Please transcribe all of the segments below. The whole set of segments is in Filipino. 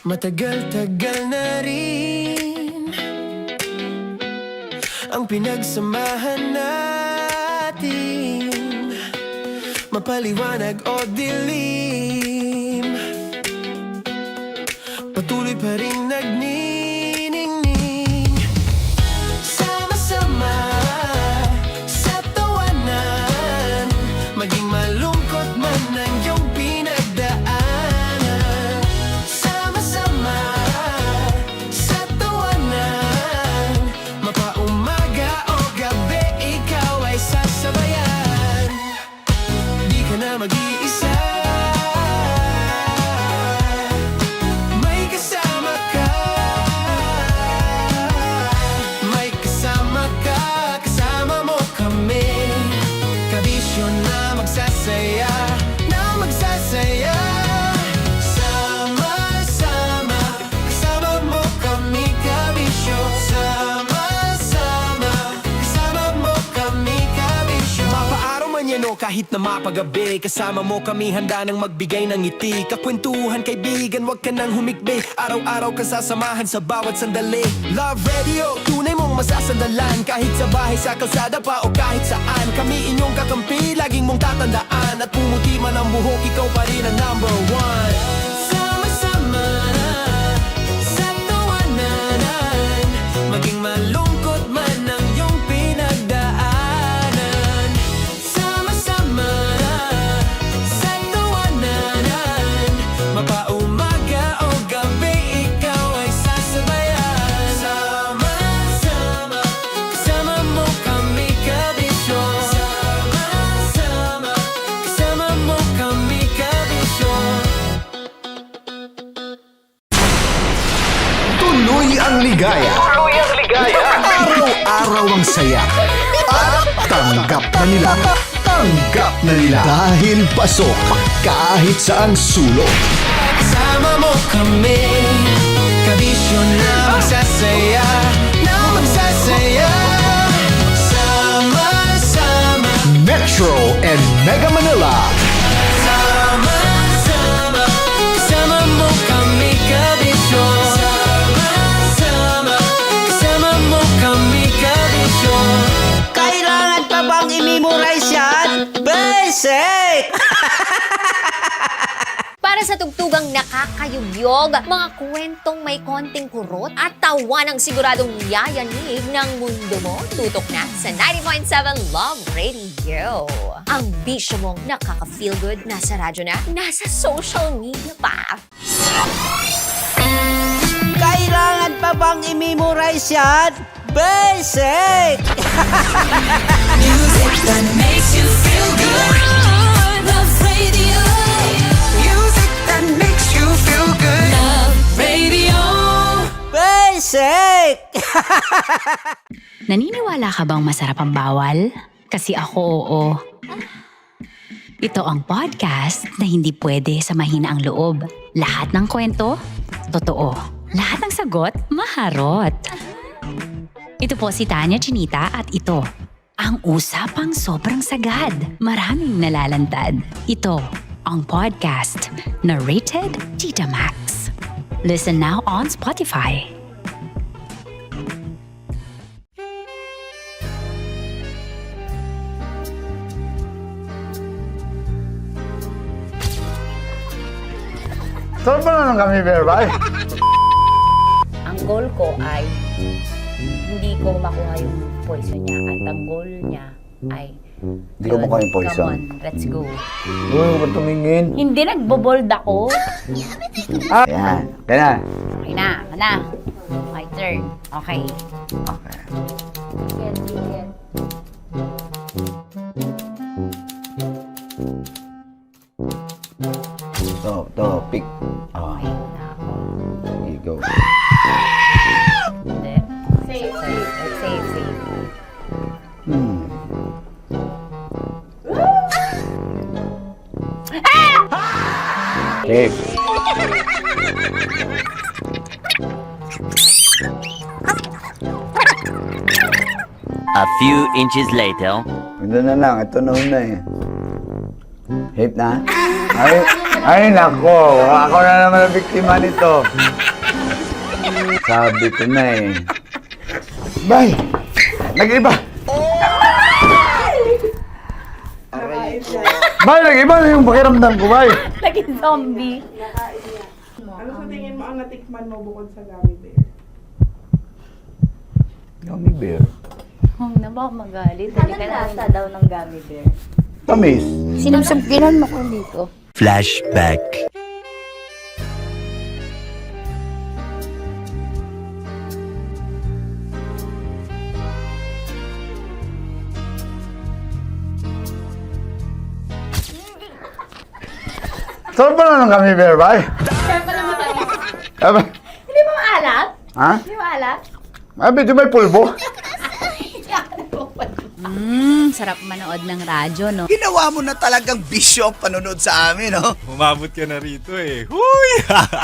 Matagal-tagal na rin ang pinagsamahan natin, mapaliwanag o dilim, patuloy pa rin nagniningning. Sama-sama sa tawanan, maging malungkot man ang iyong pinagdaanan. Sama-sama sa tawanan, mapaumaga o gabi, ikaw ay sasabayan. Di ka na mag-iisa, may kasama ka. May kasama ka, kasama mo kami. Kabisyo na magsasaya, na magsasaya. Sama-sama, kasama mo kami, kabisyo. Sama-sama, kasama mo kami, kabisyo. Mapaaraw man yan o kahit na mapagabi, kasama mo kami, handa nang magbigay ng ngiti. Kakwentuhan, kaibigan, wag ka nang humikbi. Araw-araw ka sasamahan sa bawat sandali. Love Radio, tunay mong masasandalan. Kahit sa bahay, sa kalsada pa o kahit saan, kami inyong kakampi, laging mong tatandaan. At pumuti man ang buhok, ikaw pa rin ang number one. Sama-sama sa tawanan, maging malungkot man ang iyong pinagdaanan. Sama-sama sa tawanan, mapaumaga o gabi, ikaw ay sasabayan. Sama-sama, kasama mo kami, kabisyo. Sama-sama, kasama mo kami, kabisyo. Tuloy ang ligaya. Araw-araw ang saya. At tanggap na nila. Tanggap na nila. Dahil pasok kahit saang sulok. Kasama mo kami, kabisyo na magsasaya, na magsasaya. Sama-sama, Metro and Mega Manila. sama-sama, kasama mo kami, kabisyo. Sama-sama, kasama mo kami, kabisyo. Kailangan pa bang i-memorize yan? Basic! Para sa tugtugang nakakayugyog, mga kwentong may konting kurot at tawa ng siguradong yayanig ng mundo mo, tutok na sa 90.7 Love Radio. Ang bisyo mong nakaka-feel good, nasa radyo na, nasa social media pa. Kailangan pa bang i-memorize yan? Basic! Music that makes you feel good. Love Radio. Music that makes you feel good. Love Radio. Basic! Naniniwala ka bang masarap ang bawal? Kasi ako, oo. Ito ang podcast na hindi pwede sa mahina ang loob. Lahat ng kwento, totoo. Lahat ng sagot, maharot. Ito po si Tanya Chinita at ito, ang usapang sobrang sagad. Maraming nalalantad. Ito, ang podcast na Rated Tita Max. Listen now on Spotify. Saan pa naman kami, Berbay? Ang goal ko ay hindi ko makuha yung poison niya at ang goal niya ay Hindi ko makuha yung poison. Come on, let's go. Uy, huwag ka tumingin. Hindi nagbobold ako. Yan. Kaya na. Okay na, na. My turn. Okay. Okay. Yan, yan. Pick. Okay na ako. Here you go. Hindi. Safe, safe. Safe, safe. Safe. A few inches later. Ito na lang. Ito na una eh. Safe na? Ay, Ay, nako. Ako na naman ang biktima nito. Sabi ko na eh. Bay! Nag-iba! Bay, nag-iba na yung pakiramdam ko, bay! Naging zombie. Ano sa tingin mo ang natikman mo bukod sa gummy bear? Gummy bear. Oh, na baka magalit. Ano lasa daw ng gummy bear? Tamis. Sinusubginan mo ko dito. Flashback. Sarap ba na ng gummy bear, bay? Hindi mo maalat? Ha? Hindi mo maalat? Ay, medyo may pulbo. Sarap manood ng radyo, no? Ginawa mo na talagang bisyo ang panonood sa amin, no? Umabot ka na rito eh. Huy!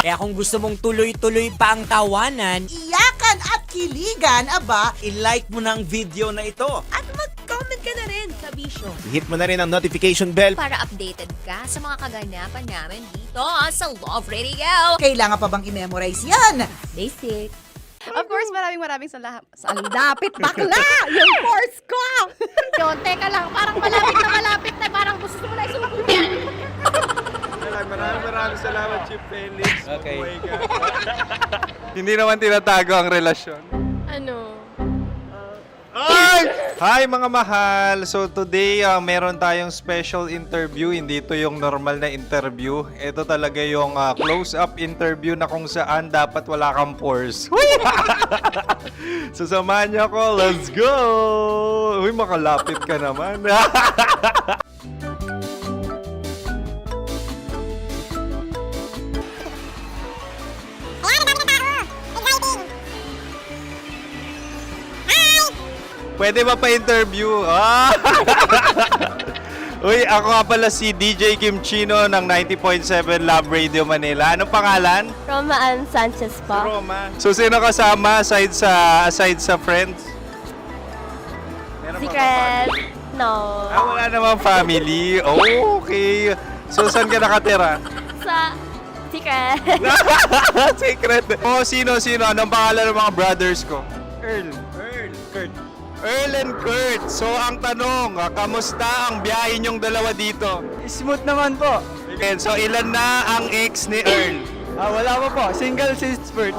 Kaya kung gusto mong tuloy-tuloy pa ang tawanan, Iyakan at kiligan, aba, i-like mo na ang video na ito. At mag-comment ka na rin, kabisyo. Hit mo na rin ang notification bell. Para updated ka sa mga kaganapan namin dito sa Love Radio. kailangan pa bang i-memorize yan? Basic. Of course, maraming salamat. Sa lapit bakla! Yung course ko! Yun, teka lang, parang malapit na, parang gusto mo na isulat. Maraming salamat, Chief Felix. Okay. Hindi naman tinatago ang relasyon. Ano? Hi mga mahal! So today, meron tayong special interview. Hindi ito yung normal na interview. Ito talaga yung close-up interview na kung saan dapat wala kang pores. So samahan niyo ako. Let's go! Uy, makalapit ka naman. Pwede ba pa-interview? Uy, ako nga pala si DJ Kim Chino ng 90.7 Love Radio Manila. Anong pangalan? Roma Ann Sanchez po. Roma. So, sino kasama aside sa friends? Meron pa ba Secret. family? No. Wala namang family. Oh, okay. So, saan ka nakatira? Sa secret. Secret. Oh, sino? Anong pangalan ng mga brothers ko? Kurt. Earl and Kurt. So, ang tanong, kamusta ang biyahe niyong dalawa dito? Smooth naman po. Okay, so ilan na ang ex ni Earl? Wala pa po. Single since birth.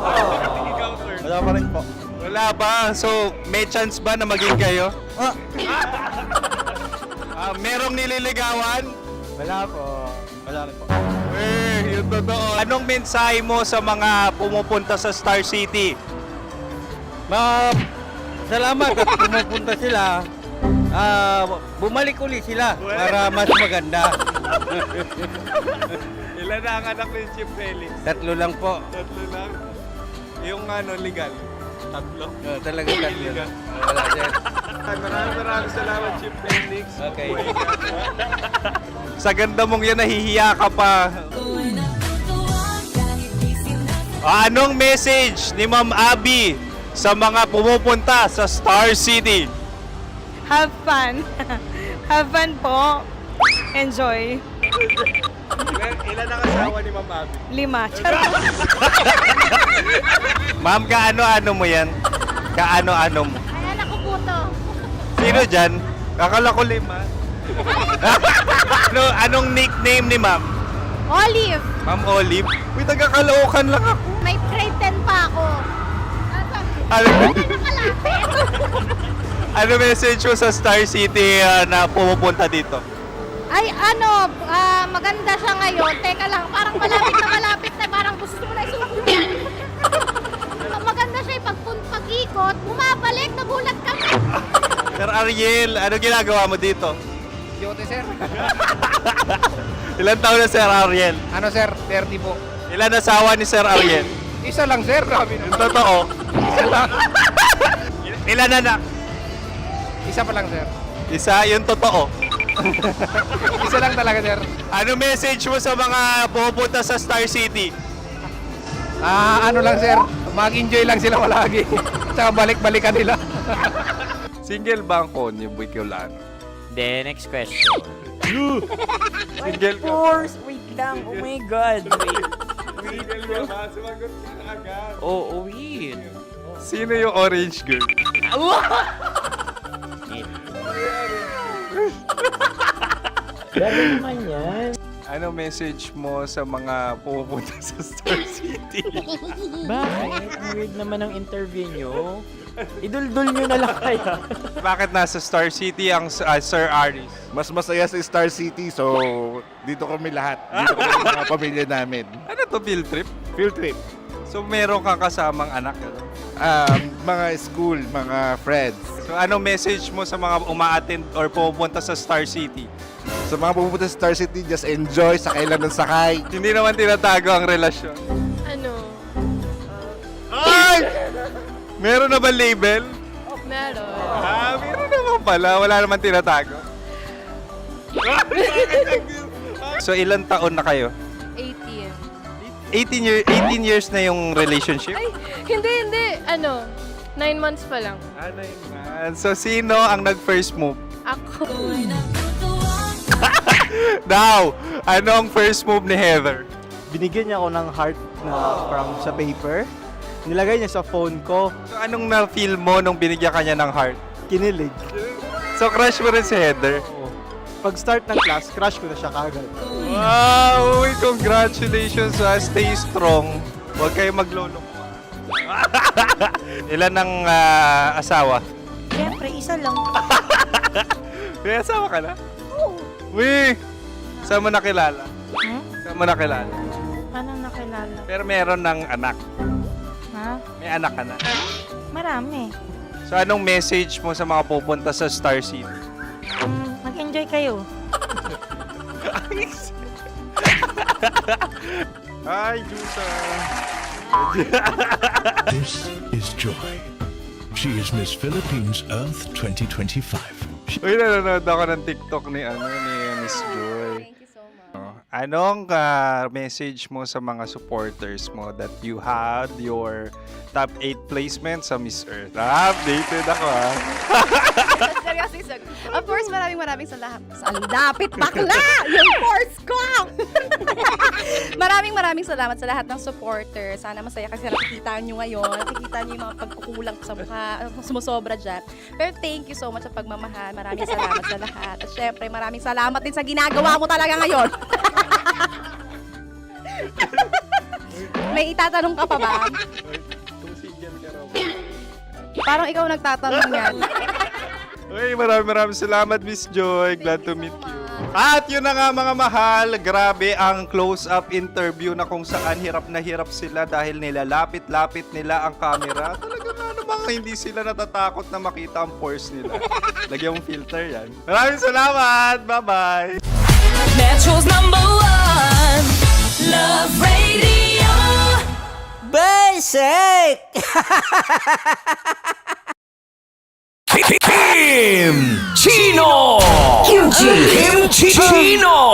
Wala pa rin po. Wala ba? So, may chance ba na maging kayo? Merong nililigawan? Wala po. Wala rin po. Yung totoo. Anong mensahe mo sa mga pumupunta sa Star City? Salamat at pumupunta sila. Bumalik uli sila para mas maganda. Ilan na ang anak ni Chief Felix? 3 lang po. 3 lang. Yung legal? 3? Talaga 3. Wala sir. Maraming salamat, Chief Felix. Okay. Sa ganda mong yan, nahihiya ka pa. Anong message ni Ma'am Abby sa mga pumupunta sa Star City? Have fun. Have fun po. Enjoy. Ilan ang asawa ni Ma'am Abby? 5. Charot. Ma'am, kaano-ano mo yan? Kaano-ano mo? Ayan ako po to. Sino dyan? Kakala ko 5. Anong nickname ni Ma'am? Olive. Ma'am Olive? Uy, taga-Caloocan lang ako. May grade 10 pa ako. Ano message mo sa Star City na pumupunta dito? Ay, maganda siya ngayon. Teka lang, parang malapit na, parang gusto mo na isulat. Maganda siya pag-ikot, bumabalik, nagulat ka. Sir Ariel, ano ginagawa mo dito? Yote sir. Ilan taon na Sir Ariel? Ano sir? 30 po. Ilan asawa ni Sir Ariel? Isa lang sir. Grabe Yung totoo? Isa lang. Ilan anak? Isa pa lang sir. Isa, yung totoo. Isa lang talaga sir. Ano message mo sa mga pumupunta sa Star City? Ano lang sir. Mag-enjoy lang sila palagi. Tsaka balik-balikan nila. Single ba ang konyo, Boy Kiolano? Then, next question. Single Of course! Wait lang. Oh my God. Wait. Sumagot ka na agad. Oh, wait. Sino yung orange girl? Gano'n naman yan. Ano message mo sa mga pumupunta sa Star City? Bakit? Ang weird naman ng interview nyo. Iduldul nyo na lang kaya. Bakit nasa Star City ang Sir Aris? Mas masaya sa Star City, so dito kami lahat. Dito kami mga pamilya namin. Ano to, field trip? Field trip. So meron kang kasamang anak? Ano? Mga school, mga friends. So anong message mo sa mga uma-attend or pupunta sa Star City? Sa mga pupunta sa Star City, just enjoy, sakay lang ng sakay. Hindi naman tinatago ang relasyon. Ano? Ay! Meron na ba label? Meron. Meron naman pala. Wala naman tinatago. So ilang taon na kayo? 18. 18 years na yung relationship? Ay, hindi. 9 months pa lang. Ano yun, man? So sino ang nag-first move? Ako. Now, ano ang first move ni Heather? Binigyan niya ako ng heart na from sa paper. Nilagay niya sa phone ko. So anong na-feel mo nung binigyan ka niya ng heart? Kinilig. So crush mo rin si Heather? Pag start ng class, crush ko na siya kagad. Wow! Uy, congratulations! Stay strong. Huwag kayo maglolo. Ilan ang asawa? Siyempre, isa lang. May asawa ka na? Oo. Uy! Saan mo nakilala? Saan mo nakilala? Paano nakilala? Pero meron ng anak. Ha? May anak ka na. Marami. So anong message mo sa mga pupunta sa Star City? Mag-enjoy kayo. Hi, Jusa! This is Joy. She is Miss Philippines Earth 2025. Uy, nanonood ako ng TikTok ni Miss Joy. Thank you so much. Anong message mo sa mga supporters mo that you had your top 8 placement sa Miss Earth? Updated ako Seryoso. Of course, maraming salamat. Lapit bakla! Yung course ko! maraming salamat sa lahat ng supporters. Sana masaya kasi nakikita nyo ngayon. Nakikita nyo yung mga pagkukulang ko sa mukha. Sumusobra dyan. Pero thank you so much sa pagmamahal. Maraming salamat sa lahat. At syempre, maraming salamat din sa ginagawa mo talaga ngayon. May itatanong ka pa ba? Parang ikaw nagtatanong yan. Uy, maraming salamat, Miss Joy. Glad to meet you. At yun na nga mga mahal, grabe ang close-up interview na kung saan hirap na hirap sila dahil nilalapit-lapit nila ang camera. Talaga nga namang hindi sila natatakot na makita ang pores nila. Lagyan mong filter yan. Maraming salamat! Bye-bye! Metro's #1 Love Radio. Basic! Kim Chino! Kim Chino!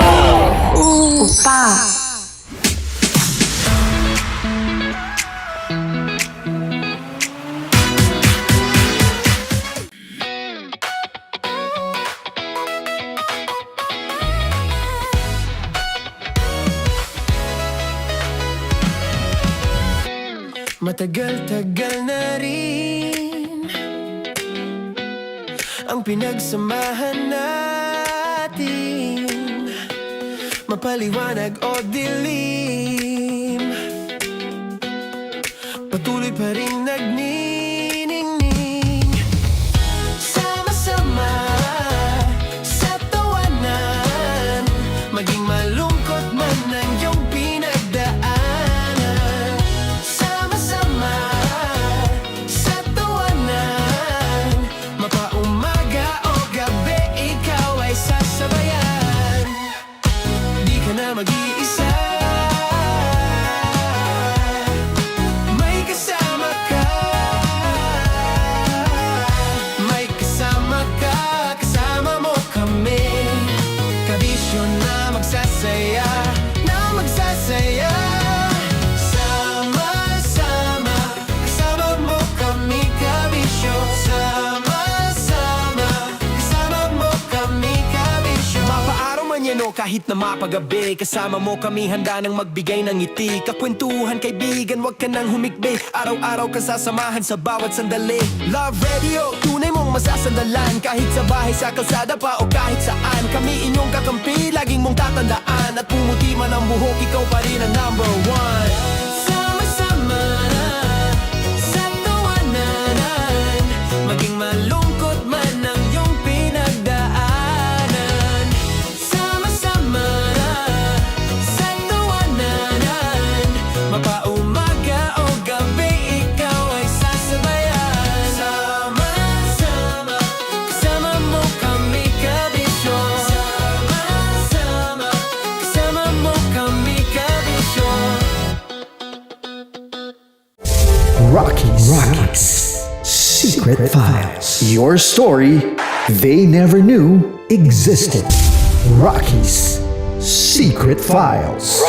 Matagal-tagal na rin ang pinagsamahan natin, mapaliwanag o dilim, patuloy pa rin nagniningning. Sama-sama sa tawanan, maging malungkot man ang iyong pinagdaanan. Sama-sama sa tawanan, mapaumaga o gabi, ikaw ay sasabayan. Di ka na mag-iisa, may kasama ka. May kasama ka, kasama mo kami. Kabisyo na magsasaya, na magsasaya. Sama-sama, kasama mo kami, kabisyo. Sama-sama, kasama mo kami. manyano kahit na mapagabi. Kasama mo kami handa nang magbigay ng ngiti. Kakwentuhan kaibigan, wag ka nang humikbi. Araw-araw kasasamahan sa bawat sandali. Love Radio, tunay mong masasandalan. Kahit sa bahay, sa kalsada pa o kahit saan. Kami inyong kakampi, laging mong tatandaan. At pumuti man ang buhok, ikaw pa rin ang number one. Sama-sama na sa tawanan, maging malungkot man ang iyong pinagdaanan. Sama-sama na sa tawanan, mapaumaga o gabi, ikaw ay sasabayan. Sama-sama, kasama mo kami kabisyo. Sama-sama, kasama mo kami kabisyo. Rockies. Secret Files. Your story they never knew existed. Rockies. Secret Files.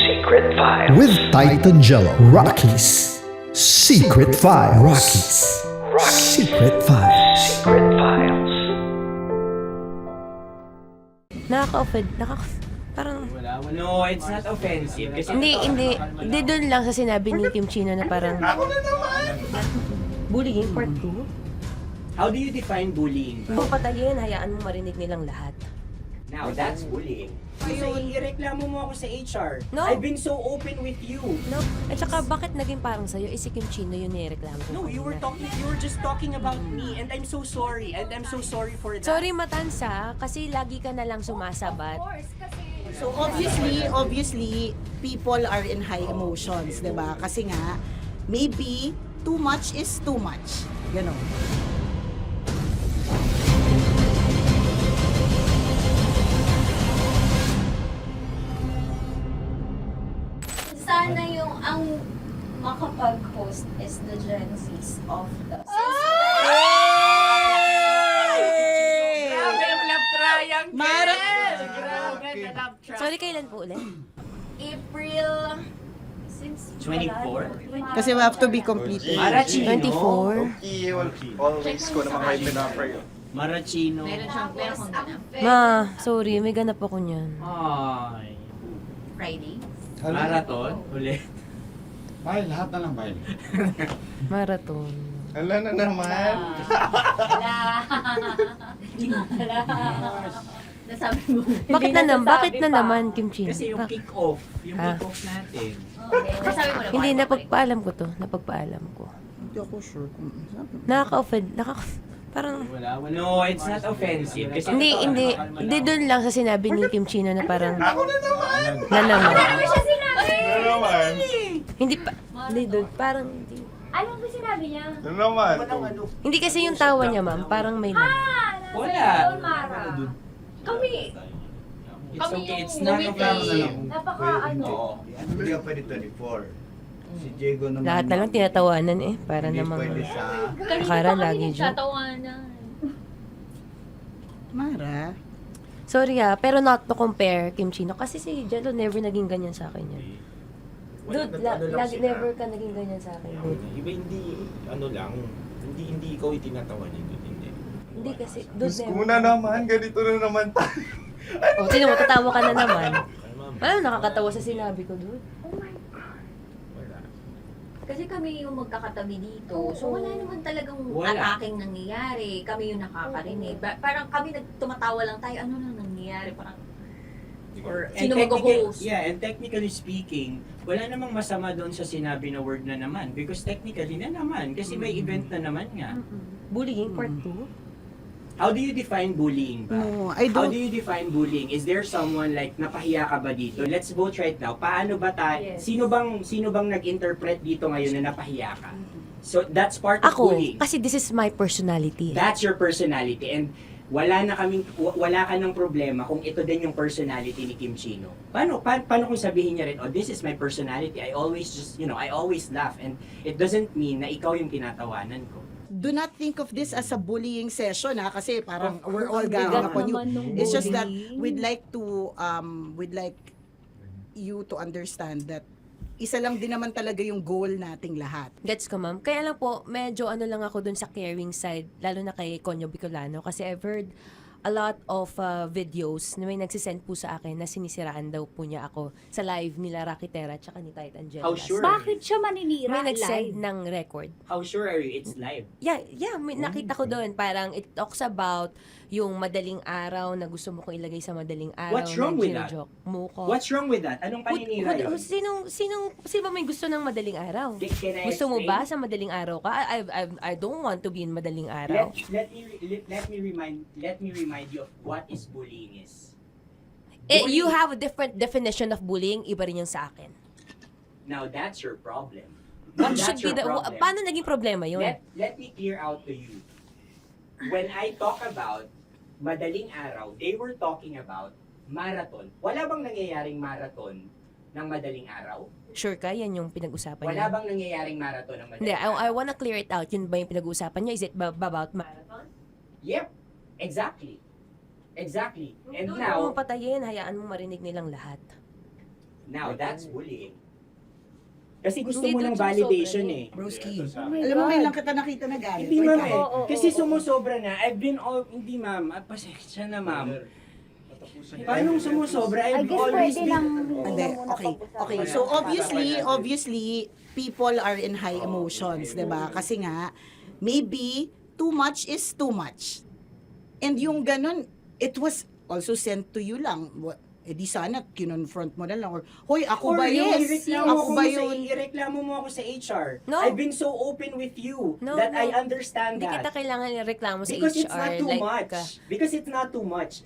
Secret Files. With Titan Jello. Rockies. Secret Files. Rockies. Secret Files. Secret Files. Nakaka-offend. Parang... No, it's not offensive. Kasi Hindi doon lang sa sinabi ni Kim Chino na parang... Bullying, part 2? how do you define bullying? Kung patayin, hayaan mo marinig nilang lahat. Now, that's bullying. So, ireklamo mo ako sa HR. No. I've been so open with you. No? At saka, bakit naging parang sa'yo? Si Kim Chino yun nireklamo ko. No, you were just talking about me, and I'm so sorry. And I'm so sorry for that. Sorry, Matansa, kasi lagi ka na lang sumasabat. So obviously, people are in high emotions, 'di ba? Kasi nga, maybe too much is too much. Ganon. Sana yung ang makapag-host is the Gen Zs of the Grabe ang love triangle! Mara- Grabe ang love triangle! Sorry, kailan po ulit? April since 24? Kasi we have to be completed. Marachino. 24. Always ko naman kayo pinapray. Marachino. Ma, sorry, may ganap ako niyan. Ay. Friday. Marathon? Ulit. Mahal, lahat na lang mahal. Marathon. Ala na naman. Nasabi mo. Bakit na naman, Kim Chino? Kasi yung kick-off. Yung Ah. kick-off natin. Nasabi mo na. Hindi, napagpaalam ko to. Napagpaalam ko. Hindi ako sure kung Nakaka-offend. Parang... No, it's not offensive. Kasi Hindi doon lang sa sinabi ni Kim Chino na parang... Na naman. Hindi pa... Hindi doon. Parang... Ano ba sinabi niya? Ano naman? Hindi kasi yung tawa niya, ma'am. Parang may laman. Wala. Mara. Kami. It's okay. It's not offensive. Napaka ano. Hindi ka pwede 24. Si Diego naman. Lahat na lang tinatawanan eh. Para namang... Akala lagi joke. Tatawanan. Mara. Sorry pero not to compare, Kim Chino. Kasi si Jello never naging ganyan sa akin yan. Dude, never ka naging ganyan sa akin, dude. Iba hindi, ano lang, hindi ikaw itinatawa niya, dude, hindi. Hindi kasi, dude, Diyos ko na naman, ganito na naman tayo. O, sino mo, tatawa ka na naman. Ano, nakakatawa sa sinabi ko, dude. Kasi kami yung magkakatabi dito. So wala naman talagang attacking nangyayari. Kami yung nakakarinig. Parang kami tumatawa lang tayo. Ano nang nangyayari? Parang or sino mag-host? Yeah, and technically speaking, wala namang masama doon sa sinabi na word na naman. Because technically na naman. Kasi may event na naman nga. Bullying part 2? How do you define bullying ba? No, I How don't. do you define bullying? Is there someone like napahiya ka ba dito? Let's vote right now. Paano ba tayo? Yes. Sino bang nag-interpret dito ngayon na napahiya ka? So that's part of Ako, bullying. kasi this is my personality. That's your personality, and wala ka ng problema kung ito din yung personality ni Kim Chino. Paano kung sabihin niya rin, oh, this is my personality. I always I always laugh, and it doesn't mean na ikaw yung tinatawanan ko. Do not think of this as a bullying session kasi parang we're all ganging upon you. It's just that we'd like you to understand that isa lang din naman talaga yung goal nating lahat. Gets ko, ma'am. Kaya lang po, medyo lang ako dun sa caring side, lalo na kay Konyo Bicolano. Kasi I've heard a lot of videos na may nagsisend po sa akin na sinisiraan daw po niya ako sa live nila Rakitera tsaka ni Titan Angela. How sure? Bakit siya maninira May nag-send live? ng record. How sure are you it's live? Yeah, may nakita ko doon. Parang it talks about yung madaling araw na gusto mo kong ilagay sa madaling araw. What's wrong na with that? gino-joke mo ko. What's wrong with that? Anong paninira yun? Sino ba may gusto ng madaling araw? Can I Gusto mo explain? ba sa madaling araw ka? I don't want to be in madaling araw. Let me remind you of what is bullying is. You have a different definition of bullying, iba rin yung sa akin. Now that's your problem. What That's should be your the... problem. Paano naging problema yun? Let me clear out to you. When I talk about madaling araw, they were talking about marathon. Wala bang nangyayaring marathon ng madaling araw? Sure ka? Yan yung pinag-usapan Wala niya? bang nangyayaring marathon ng Hindi, madaling araw? I wanna clear it out. Yun ba yung pinag-usapan niya? Is it about marathon? Yep, exactly. Exactly. And Doon now, mo patayin, hayaan mo marinig nilang lahat. now that's bullying. Kasi gusto Hindi, mo doon ng sumusobra validation niya. eh. Broski. Oh my Alam mo, God. ngayon lang kita nakita na galit. Hindi Wait ma'am lang. eh. Kasi sumusobra na. I've been all, hindi ma'am. Pasensya na ma'am. Paano sumusobra? I I've guess always pwede been... lang Hindi, okay. So obviously, people are in high emotions, 'di ba? Kasi nga, maybe too much is too much. And yung ganun, it was also sent to you lang. Eh di sana kinonfront mo na lang or hoy ako ba yun? Ako ba yun? Ireklamo mo ako sa HR. No. I've been so open with you that I understand Hindi that. kita kailangan ireklamo sa Because HR. it's not too much. Because it's not too much.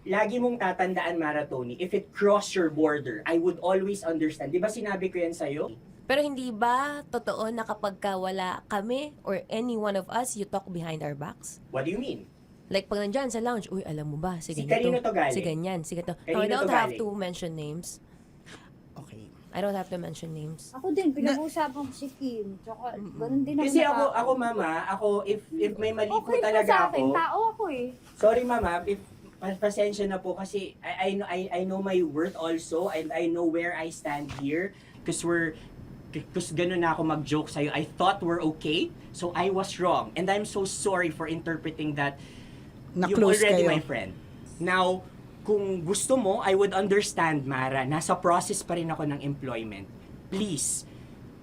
Lagi mong tatandaan, Maratoni, if it cross your border, I would always understand. Di ba sinabi ko yan sa'yo? Pero hindi ba totoo na kapag ka wala kami or any one of us, you talk behind our backs? What do you mean? Like pag nandyan sa lounge, uy, alam mo ba, si Si ganito, kanino to galing? si ganyan, si ganito. Kanino I don't to have galing? to mention names. Okay. I don't have to mention names. Ako din, pinag-uusapan ko si Kim. Tsaka, ganun din Kasi naman ako mama, if may mali po Okay po talaga sa akin, ako. tao ako eh. Sorry mama, if pasensya na po kasi I know my worth also and I know where I stand here because ganun na ako mag-joke sa'yo. I thought we're okay, so I was wrong. And I'm so sorry for interpreting that you're Na-close already kayo. my friend. Now, kung gusto mo, I would understand, Mara. Nasa process pa rin ako ng employment. Please,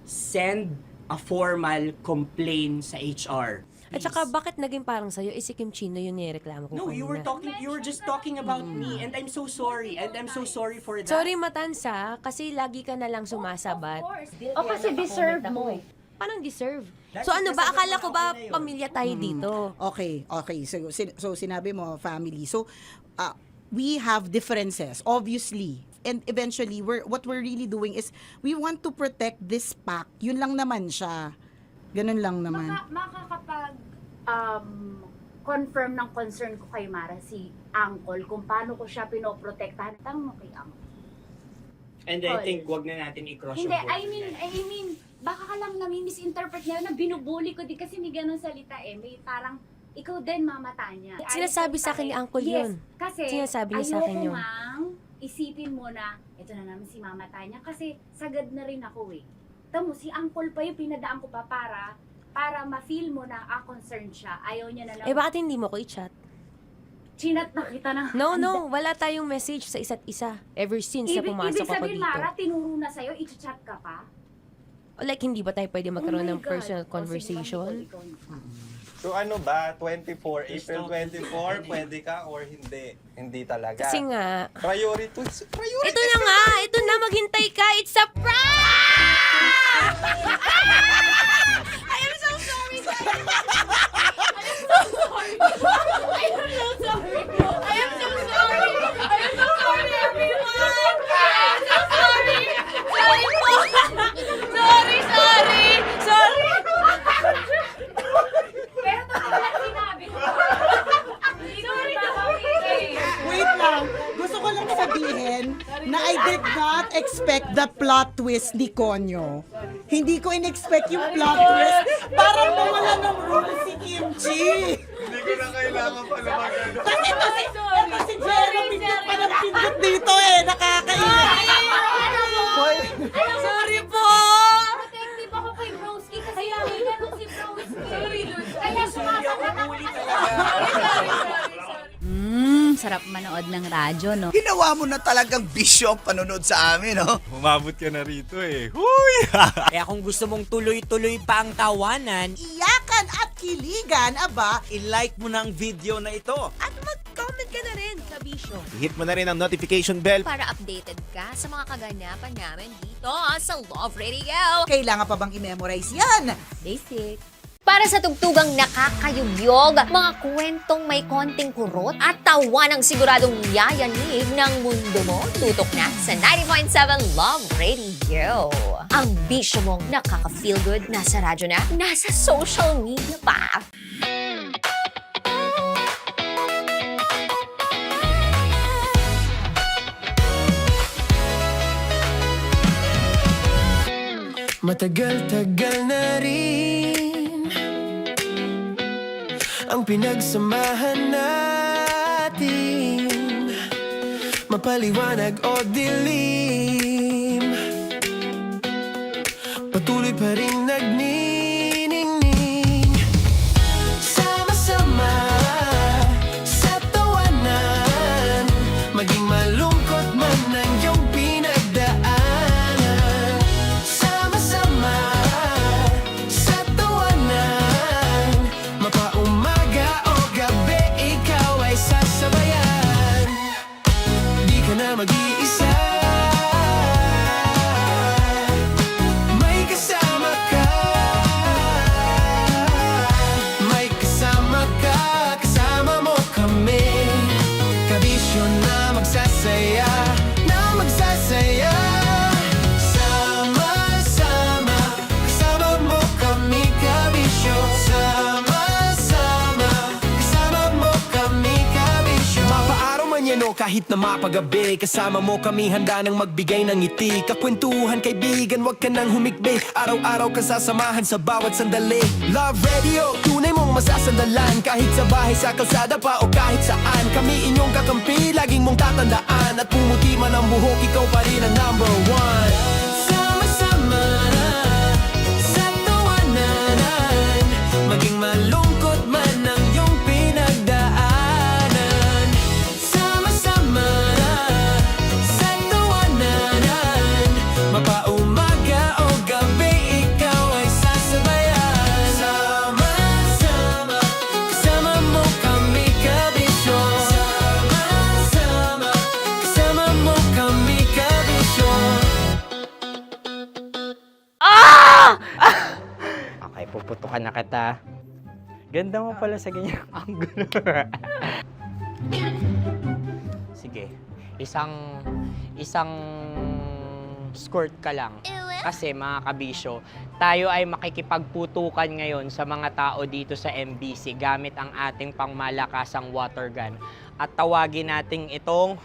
send a formal complaint sa HR. At saka bakit naging parang sa'yo, si Kim Chino yung nireklamo ko No, kanina. you were just talking about me and I'm so sorry. And I'm so sorry for that. Sorry Matansa, kasi lagi ka na lang sumasabat. O kasi deserve mo. Parang deserve. That's So ano ba, because akala ako ko ba na yun. pamilya tayo dito? Okay. So sinabi mo family. So we have differences obviously. And eventually what we're really doing is we want to protect this pack. Yun lang naman siya. Ganun lang naman. Makakapag confirm ng concern ko kay Mara si Uncle kung paano ko siya pinoprotektahan. Tanong mo kay Uncle. And I think wag na natin i-cross Hindi, yung I mean, baka ka lang nami-misinterpret niya na binubuli ko din kasi hindi ganun salita eh. May parang, ikaw din mamata niya. Sinasabi sa akin ni Uncle yun. Yes, kasi Sinasabi niya sa akin yun. ayoko ngang isipin mo na, ito na naman si mama Tanya kasi sagad na rin ako eh. Tamo, si Uncle pa yung pinadaan ko pa para ma-feel mo na concerned siya. Ayaw niya na lang. Eh bakit hindi mo ko i-chat? Chinat na kita na. No, wala tayong message sa isa't isa ever since na pumasok Ibig ako sabihin, dito. Mara, tinuro na sa'yo, i-chat ka pa? Like, hindi ba tayo pwede magkaroon Oh my ng God. personal O, sige, conversation? ikaw. So ano ba, 24, April 24, pwede ka or hindi? Hindi talaga. Kasi nga, Priorities. ito na nga, ito na, maghintay ka, it's a prank! I am so sorry, guys! I am so sorry! I am so sorry! I am so sorry! I am so sorry, everyone! I am so sorry! Sorry po! Sorry! Pero totoo lang sinabi ko. Hindi ko rin Wait lang. Gusto ko lang sabihin na I did not expect the plot twist ni Konyo. Hindi ko in-expect yung plot twist. Parang nawala ng role si Kimchi. Hindi ko na kailangan pala mag-ano. Kasi ito si Jeremy na parang pindot dito eh. Nakakaiyak. Sorry po! Protective ako kay Broski kasi hindi ganun si Broski. Sorry, Lord. Kaya sumasagot ako kasi. manood ng radyo, no? Ginawa mo na talagang bisyo ang panonood sa amin, no? Umabot ka na rito eh. Huy! Kaya kung gusto mong tuloy-tuloy pa ang tawanan, Iyakan at kiligan, aba, I-like mo na ang video na ito. At mag-comment ka na rin sa Bisyo. I-hit mo na rin ang notification bell. Para updated ka sa mga kaganapan namin dito sa Love Radio. kailangan pa bang i-memorize yan? Basic. Para sa tugtugang nakakayugyog, mga kwentong may konting kurot at tawa ng siguradong yayanig ng mundo mo, tutok na sa 90.7 Love Radio. Ang bisyo mong nakaka-feel good, nasa radyo na, nasa social media pa. Matagal-tagal na rin ang pinagsamahan natin, mapaliwanag o dilim, patuloy pa rin nagniningning. Sama-sama sa tawanan, maging malungkot man ang iyong pinagdaanan. Sama-sama sa tawanan, mapaumaga o gabi, ikaw ay sasabayan. Di ka na mag-iisa, may kasama ka. May kasama ka, kasama mo kami. Kabisyo na magsasaya, na magsasaya. Sama-sama, kasama mo kami, kabisyo. Sama-sama, kasama mo kami, kabisyo. Mapaaraw man yan o kahit na mapagabi, kasama mo kami, handa nang magbigay ng ngiti. Kakwentuhan, kaibigan, wag ka nang humikbi. Araw-araw kasasamahan sa bawat sandali. Love Radio, tunay mong masasandalan. Kahit sa bahay, sa kalsada pa o kahit saan, kami inyong kakampi, laging mong tatandaan. At pumuti man ang buhok, ikaw pa rin ang number one. Sama-sama sa tawanan, maging malungkot man ang iyong pinagdaanan. Sama-sama sa tawanan, mapaumaga o gabi, ikaw ay sasabayan. Sama-sama, kasama mo kami, kabisyo. Sama-sama, kasama mo kami, kabisyo. okay, puputukan na kita. Ganda mo pala sa ganyang angulo. Sige, isang skirt ka lang. Kasi mga kabisyo, tayo ay makikipagputukan ngayon sa mga tao dito sa MBC gamit ang ating pangmalakasang water gun. At tawagin natin itong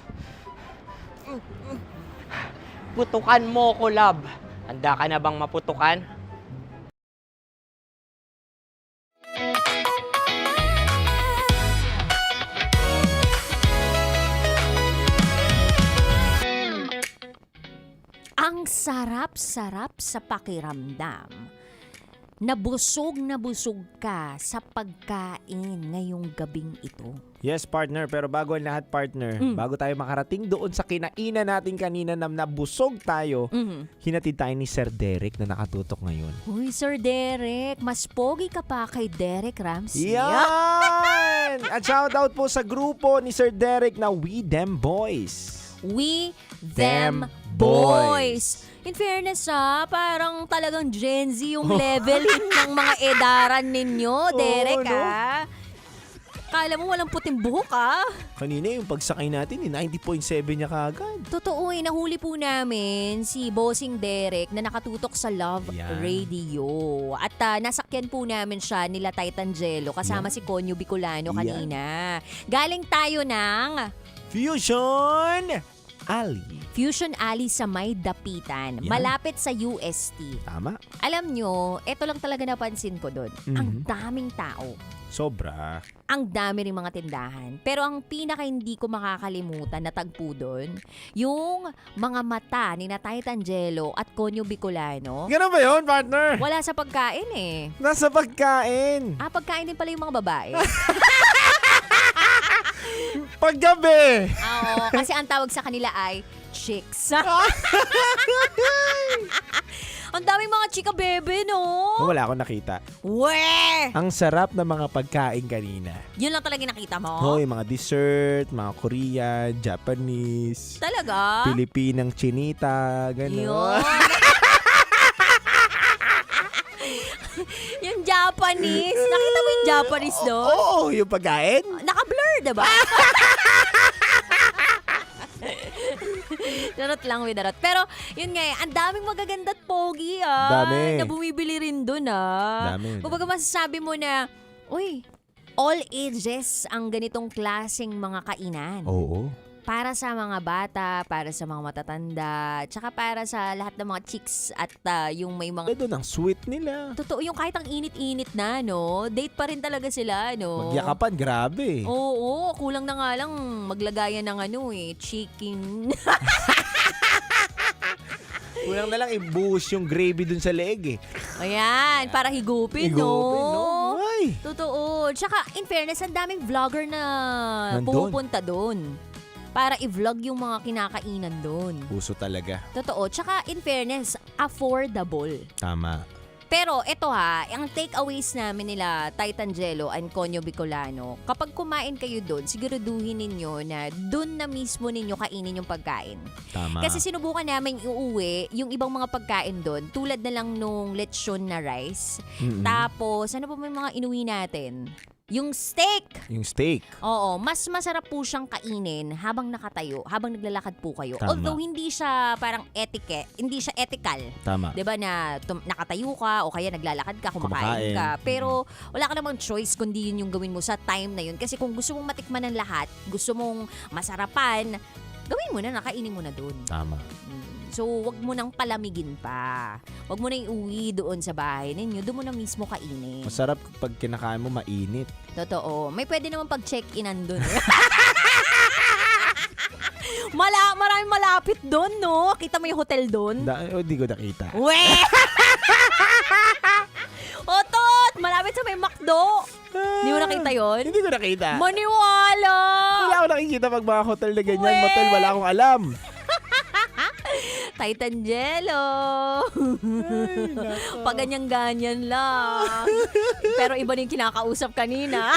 putukan mo ko, love. Handa ka na bang maputukan? Ang sarap-sarap sa pakiramdam. Nabusog na busog ka sa pagkain ngayong gabing ito. Yes, partner. Pero bago ang lahat, partner, bago tayo makarating doon sa kinainan natin kanina na nabusog tayo, hinatid tayo ni Sir Derek na nakatutok ngayon. Uy, Sir Derek, mas pogi ka pa kay Derek Ramsey. Yan! At shoutout po sa grupo ni Sir Derek na We Them Boys. We Them Boys. In fairness parang talagang Gen Z yung leveling ng mga edaran ninyo, Derek Kala mo walang puting buhok Kanina yung pagsakay natin, 90.7 niya kagad. Totoo nahuli po namin si Bossing Derek na nakatutok sa Love Radio. At nasakyan po namin siya nila Titangelo kasama si Conyo Bicolano kanina. Galing tayo ng Fusion Alley sa May Dapitan. Malapit sa UST. Tama. Alam nyo, ito lang talaga napansin ko doon. Ang daming tao. Sobra. Ang dami ring mga tindahan. Pero ang pinaka hindi ko makakalimutan na tagpo doon, yung mga mata ni Titangelo at Conyo Bicolano. Ganun ba yun, partner? Wala sa pagkain Nasa pagkain. Pagkain din pala yung mga babae. Paggabi! Oo, kasi ang tawag sa kanila ay chicks. Ang daming mga chika bebe, no? Wala akong nakita. Weh! Ang sarap ng mga pagkain kanina. Yun lang talaga nakita mo? Hoy, mga dessert, mga Korean, Japanese, Talaga? Pilipinang chinita, gano'n. Yun. Yung Japanese. Nakita mo yung Japanese doon? Oo, yung pagkain. Naka-blur, diba? Darot lang, may darot. Pero, yun nga ang daming magaganda at pogi, Dami. na bumibili rin dun, Dami. Kumbaga masasabi mo na, uy, all ages ang ganitong klaseng mga kainan. Oo. Para sa mga bata, para sa mga matatanda, tsaka para sa lahat ng mga chicks at yung may mga... Doon ang sweet nila. Totoo, yung kahit ang init-init na, no? Date pa rin talaga sila, no? Magyakapan, grabe. Oo, kulang na nga lang maglagayan ng chicken. Kulang na lang ibuhos yung gravy dun sa leeg eh. Ayan, para higupin, Higupin, no? Ay. Totoo. Tsaka, in fairness, ang daming vlogger na Nandun. pumupunta doon para i-vlog yung mga kinakainan doon. Puso talaga. Totoo. Tsaka, in fairness, affordable. Tama. Pero ito ang takeaways namin nila Titangelo and Conyo Bicolano, kapag kumain kayo doon, siguraduhin ninyo na doon na mismo ninyo kainin yung pagkain. Tama. Kasi sinubukan namin iuwi yung ibang mga pagkain doon, tulad na lang nung lechon na rice. Mm-mm. Tapos, ano pa may mga inuwi natin? Yung steak! Yung steak. Oo, mas masarap po siyang kainin habang nakatayo, habang naglalakad po kayo. Tama. Although hindi siya parang hindi siya ethical. Tama. 'Di ba na nakatayo ka o kaya naglalakad ka, kumakain ka. Pero wala ka namang choice kundi yun yung gawin mo sa time na yun. Kasi kung gusto mong matikman ng lahat, gusto mong masarapan, gawin mo na, nakainin mo na doon. Tama. So, wag mo nang palamigin pa. Wag mo nang iuwi doon sa bahay ninyo. Doon mo na mismo kainin. Masarap pag kinakain mo mainit. Totoo. May pwede naman pag check-inan doon. Maraming malapit doon, no? Kita mo yung hotel doon? Hindi ko nakita. Weh! Otot! Malapit sa may McDo. Hindi mo nakita yon? Hindi ko nakita. Maniwala! Wala akong nakikita pag mga hotel na ganyan. Motel, wala akong alam. Titangelo. Pag ganyan-ganyan lang. Pero iba na yung kinakausap kanina.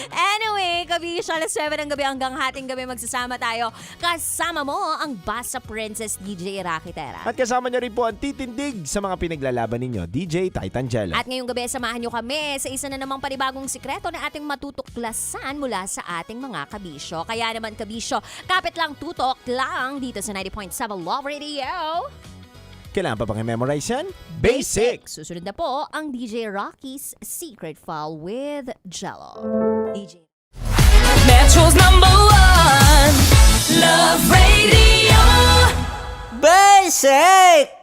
Anyway, kabisyo, alas 7 ng gabi hanggang hating gabi magsasama tayo. Kasama mo ang Basa Princess DJ Rocky Terra. At kasama niyo rin po ang titindig sa mga pinaglalaban ninyo, DJ Titangelo. At ngayong gabi, samahan niyo kami sa isa na namang panibagong sikreto na ating matutuklasan mula sa ating mga kabisyo. Kaya naman kabisyo, kapit lang tutok lang dito sa 90.7 Love Radio. Kailangan pa bang i-memorize yan? Basic! Susunod na po ang DJ Rocky's Secret File with Jello. DJ Metro's #1 Love Radio. Basic!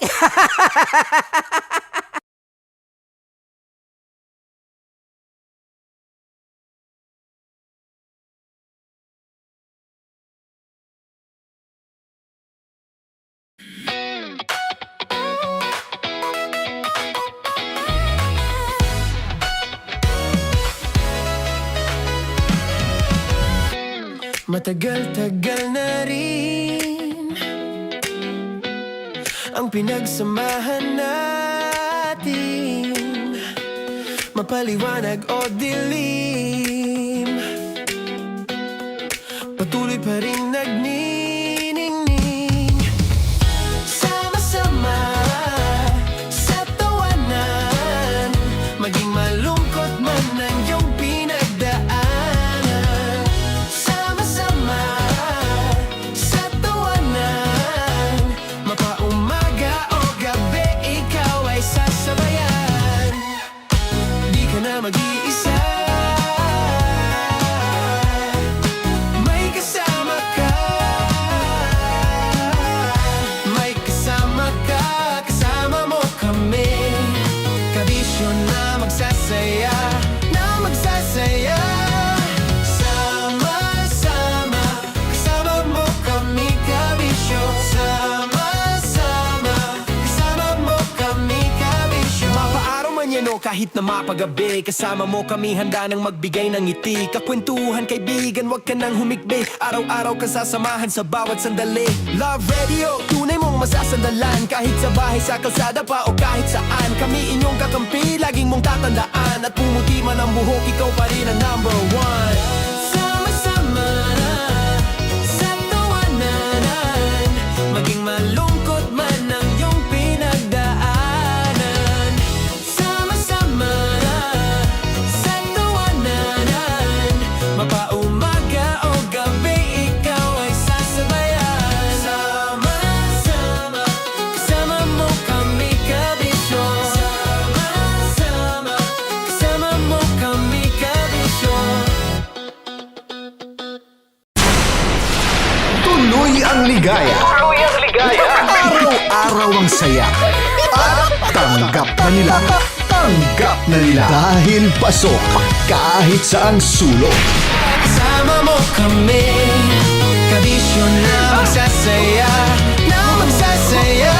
Matagal-tagal na rin ang pinagsamahan natin, mapaliwanag o dilim, patuloy pa rin nagniningning. Sama-sama sa tawanan, maging malungkot man ang iyong pinagdaanan. Sama-sama sa tawanan, mapaumaga o gabi, ikaw ay sasabayan. Di ka na mag-iisa, may kasama ka. kahit na mapagabi. Kasama mo kami handa nang magbigay ng ngiti. Kakwentuhan kaibigan, wag ka nang humikbi. Araw-araw ka sasamahan sa bawat sandali. Love Radio, tunay mong masasandalan. Kahit sa bahay, sa kalsada pa o kahit saan. Kami inyong kakampi, laging mong tatandaan. At pumuti man ang buhok, ikaw pa rin ang number one. Sama-sama na sa tawanan, maging malungkot man ang iyong pinagdaanan. Sama-sama na sa tawanan, mapaumaga o gabi, ikaw ay sasabayan. Sama-sama, kasama mo kami kabisyo. Sama-sama, kasama mo kami kabisyo. Tuloy ang ligaya. Araw-araw ang saya. At tanggap na nila. Tanggap na nila. Dahil pasok kahit saang sulok. Kasama mo kami, kabisyo na magsasaya, na magsasaya.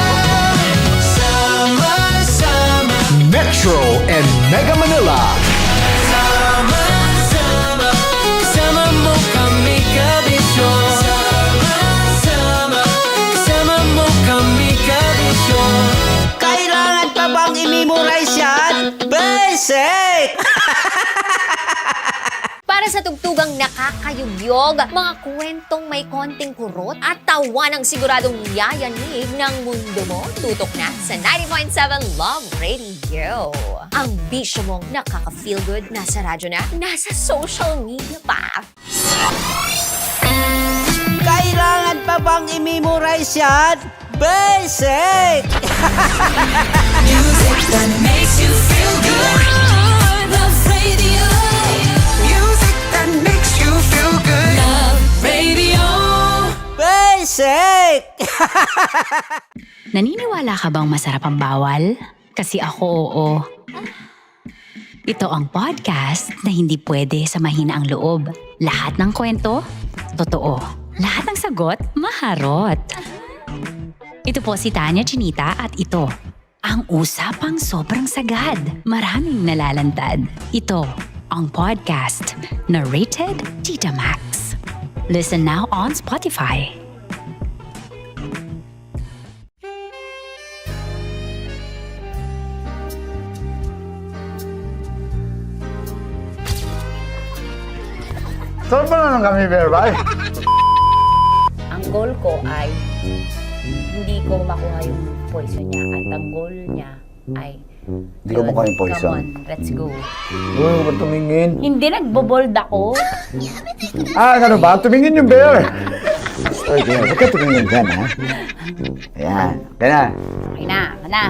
Sama-sama, Metro and Mega Manila. sama-sama, kasama mo kami kabisyo. Sama-sama, kasama mo kami kabisyo. Kailangan pa bang i-memorize yan? Basic! Para sa tugtugang nakakayugyog, mga kwentong may konting kurot at tawa ng siguradong yayanig ng mundo mo, tutok na sa 90.7 Love Radio. Ang bisyo mong nakaka-feel good, nasa radyo na, nasa social media pa. Kailangan pa bang i-memorize yan? Basic! Music that makes you feel good. Love Radio. Music that makes you feel good. Love Radio. Basic! Naniniwala ka bang masarap ang bawal? Kasi ako oo. Ito ang podcast na hindi pwede sa mahina ang loob. Lahat ng kwento, totoo. Lahat ng sagot, maharot. Ito po si Tanya Chinita at ito, ang usapang sobrang sagad. Maraming nalalantad. Ito, ang podcast na Rated Tita Max. Listen now on Spotify. Saan pa na lang kami, Berbay? Ang goal ko ay hindi ko makuha yung poison niya at ang goal niya ay Hindi ko makuha yung poison. Come on, let's go. Uy, huwag ka tumingin. Hindi, nagbobold ako. Ano ba? Tumingin yung bear. Oy, Bear, huwag ka tumingin dyan, ha? Ayan. Kaya na. Okay na, ako na.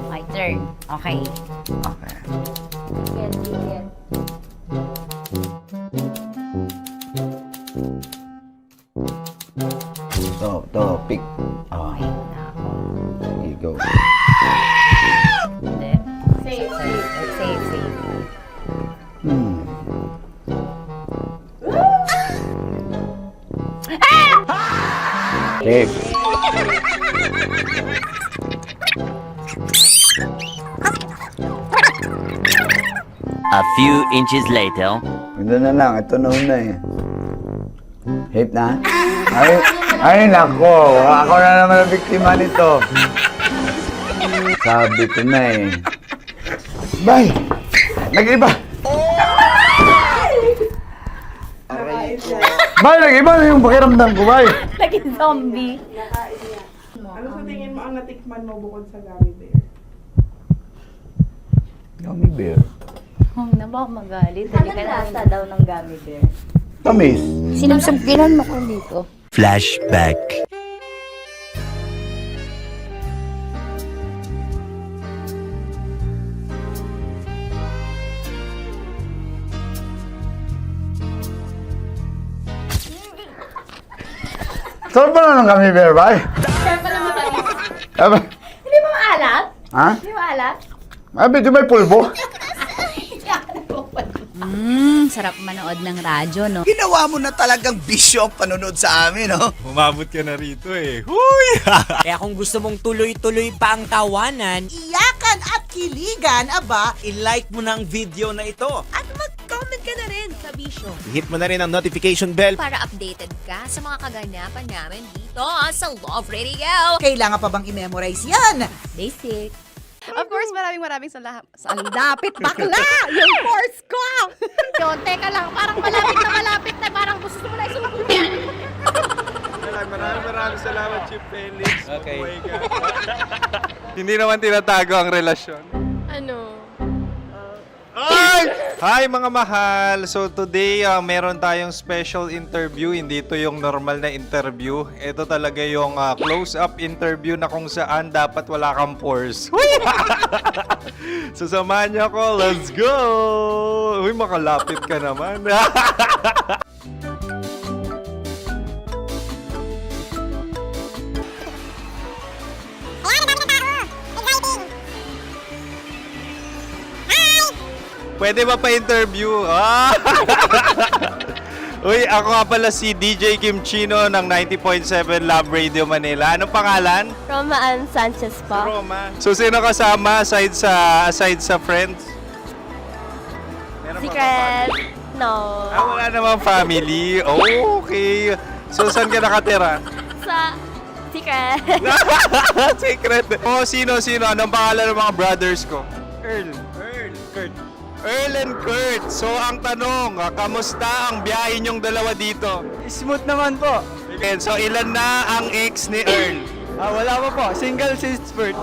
My turn. Okay. Okay. Topic. Oh. Here you go. Hindi. Safe. Safe. A few inches later. Ito na lang. Ito na una eh. Safe na? Ay, nako. Ako na naman ang biktima nito. Sabi ko na eh. Bay! Nag-iba! Bay, nag-iba na yung pakiramdam ko, Bay. Naging zombie. Ano sa tingin mo ang natikman mo bukod sa gummy bear? Gummy bear. Huwag na ba magalit? Hindi ka lasa daw ng gummy bear. Tamis. Sinamsampinan mo ko dito. Flashback. Saan pa na lang kami, Berbay? Saan pa naman tayo? Hindi ba maalat? Ha? Hindi maalat? Medyo may pulbo. Sarap manood ng radyo, no? Ginawa mo na talagang bisyo ang panonood sa amin, no? Umabot ka na rito eh. Huy! Kaya kung gusto mong tuloy-tuloy pa ang tawanan, Iyakan at kiligan, aba, i-like mo na ang video na ito. At mag-comment ka na rin sa Bisyo. Hit mo na rin ang notification bell. Para updated ka sa mga kaganapan namin dito sa Love Radio. kailangan pa bang i-memorize yan? Basic. Of course, maraming salamat. Lapit bakla! Yung course ko! Yun, teka lang, parang malapit na, parang gusto mo na isulat. Maraming salamat, Chip Felix. Okay. Oh my God. Hindi naman tinatago ang relasyon. Ano? Hi mga mahal! So today, meron tayong special interview. Hindi ito yung normal na interview. Ito talaga yung close-up interview na kung saan dapat wala kang pores. So samahan niyo ako. Let's go! Uy, makalapit ka naman. Pwede ba pa-interview? Uy, ako nga pala si DJ Kim Chino ng 90.7 Love Radio Manila. Anong pangalan? Roma Ann Sanchez po. Roma. So, sino kasama aside sa friends? Meron ba Secret. No. wala namang family. Oh, okay. So, saan ka nakatira? Sa Secret. Secret. Oh, sino? Anong pangalan ng mga brothers ko? Earl and Kurt. So, ang tanong, kamusta ang biyahe niyong dalawa dito? Smooth naman po. Okay, so, ilan na ang ex ni Earl? Wala pa po. Single since birth.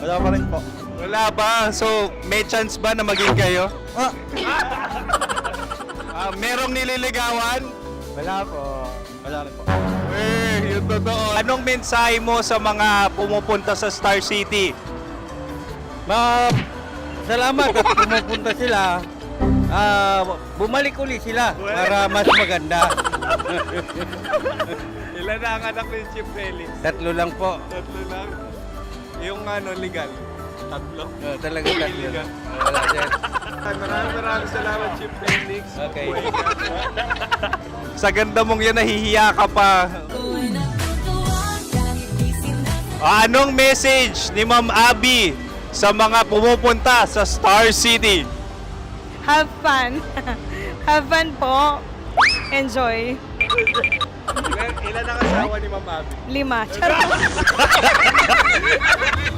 Wala pa rin po. Wala pa. So, may chance ba na maging kayo? Merong nililigawan? Wala po. Wala rin po. Yung totoo. Anong mensahe mo sa mga pumupunta sa Star City? Salamat at pumupunta sila. Bumalik uli sila para mas maganda. Ilan na ang anak ni Chip Felix? 3 lang po. 3 lang? Yung legal? 3? Talaga 3 lang. Wala dyan. Maraming salamat, Chip Felix. Okay. Sa ganda mong yan, nahihiya ka pa. Anong message ni Ma'am Abby sa mga pumupunta sa Star City? Have fun. Have fun po. Enjoy. Ilan ang asawa ni Ma'am Abby? 5. Charot.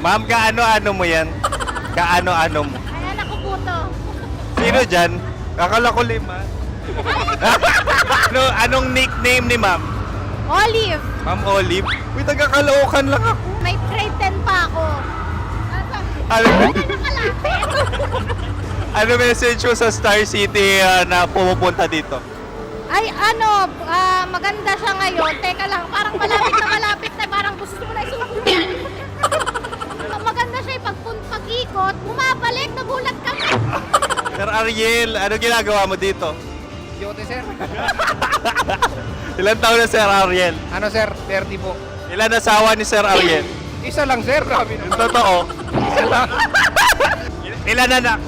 Ma'am, kaano-ano mo yan? Kaano-ano mo? Ay, anak ko po to. Sino dyan? Akala ko 5. Anong nickname ni Ma'am? Olive. Ma'am Olive? Uy, taga-Caloocan lang ako. May grade 10 pa ako. Ano message mo sa Star City na pumupunta dito? Ay, maganda siya ngayon. Teka lang, parang malapit na, parang gusto mo na isulat. Maganda siya pag-ikot, bumabalik, nagulat kami. Sir Ariel, ano ginagawa mo dito? Yote, sir. Ilan taon na Sir Ariel? Ano, sir? 30 po. Ilan asawa ni Sir Ariel? Isa lang, sir. Yung totoo. Isa lang. Ilan anak?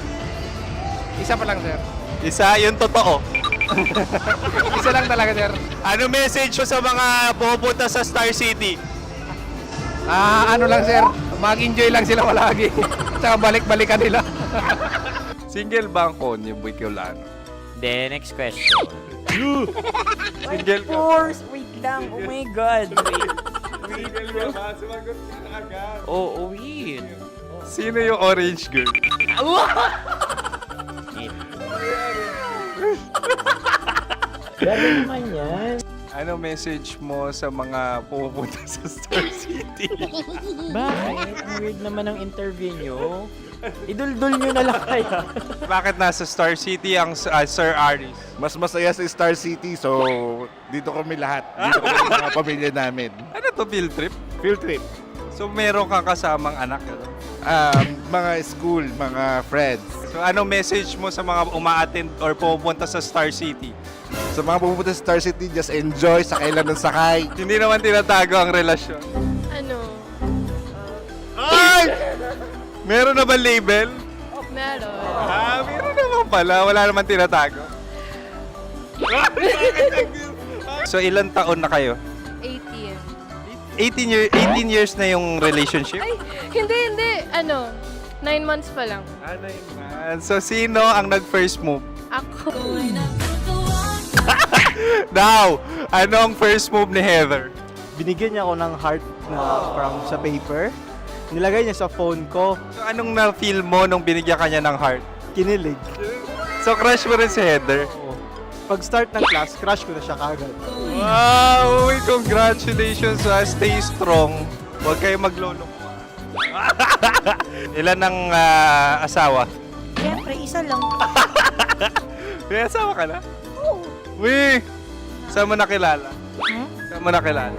Isa pa lang, sir. Isa, yung totoo. Isa lang talaga, sir. Ano message mo sa mga pumupunta sa Star City? Ano lang, sir. Mag-enjoy lang sila palagi. Tsaka balik-balikan nila. Single ba ang Konyo, Boy Kiolano? Then, next question. Single ka? Wait lang. Oh my God. Single ka ba? Sumagot ka na agad. Oh, wait. Sino yung orange girl? Grabe naman yan. Ano message mo sa mga pumupunta sa Star City? Bakit? Ang weird naman ang interview nyo. Iduldul nyo na lang kaya. Bakit nasa Star City ang Sir Aris? Mas masaya sa Star City, so dito kami lahat. Dito kami mga pamilya namin. Ano to, field trip? Field trip. So meron kang kasamang anak? Ano? Mga school, mga friends. So anong message mo sa mga uma-attend or pupunta sa Star City? Sa mga pupunta sa Star City, just enjoy, sakay lang ng sakay. Hindi naman tinatago ang relasyon. Ano? Ay! Meron na ba label? Meron. Meron naman pala, wala naman tinatago. So ilan taon na kayo? 18. 18 years na yung relationship? Ay, hindi. 9 months pa lang. 9 months. So sino ang nag-first move? Ako. Now, anong first move ni Heather? Binigyan niya ako ng heart na from sa paper. Nilagay niya sa phone ko. So anong na-feel mo nung binigyan ka niya ng heart? Kinilig. So crush mo rin si Heather? Pag start ng class, crush ko na siya kagad. Wow! Uy, congratulations ha. Stay strong. Huwag kayo maglolo. Ilan ang asawa? Siyempre, isa lang. May asawa ka na? Oo. Uy! Saan mo nakilala? Saan mo nakilala?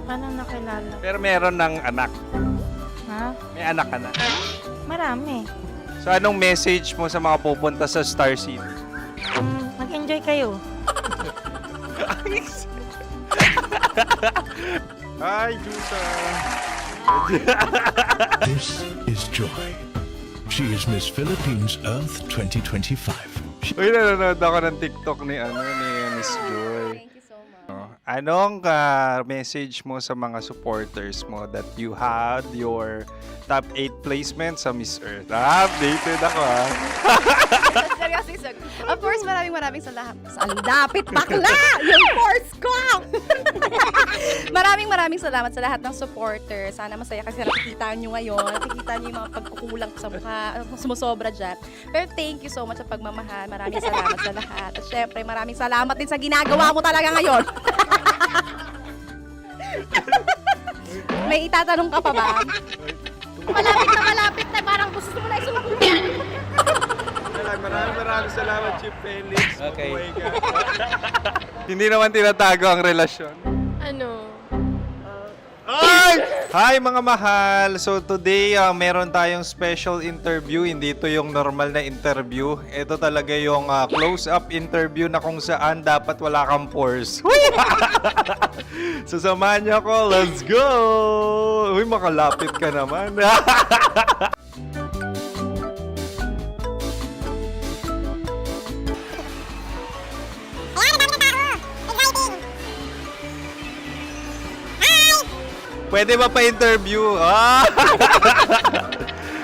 Paano nakilala? Pero meron ng anak. Ha? May anak ka na. Marami. So anong message mo sa mga pupunta sa Star City? Mag-enjoy kayo. Hi, Juta! This is Joy. She is Miss Philippines Earth 2025. Uy, nanonood ako ng TikTok ni Miss Joy. Thank you so much. Anong message mo sa mga supporters mo that you had your top 8 placement sa Miss Earth? Updated ako Seryoso. Of course, maraming salamat. Ang dapit bakla! Yung course ko! maraming salamat sa lahat ng supporter. Sana masaya kasi nakikita nyo ngayon. Nakikita nyo yung mga pagkukulang ko sa mukha. Sumusobra dyan. Pero thank you so much sa pagmamahal. Maraming salamat sa lahat. At syempre, maraming salamat din sa ginagawa mo talaga ngayon. May itatanong ka pa ba? Malapit na. Parang gusto mo na isumagot. Maraming salamat, Chip Felix. Okay. Hindi naman tinatago ang relasyon. Hi mga mahal! So today, meron tayong special interview. Hindi ito yung normal na interview. Ito talaga yung close-up interview na kung saan dapat wala kang pores. So samahan niyo ako. Let's go! Uy, makalapit ka naman. Pwede ba pa-interview?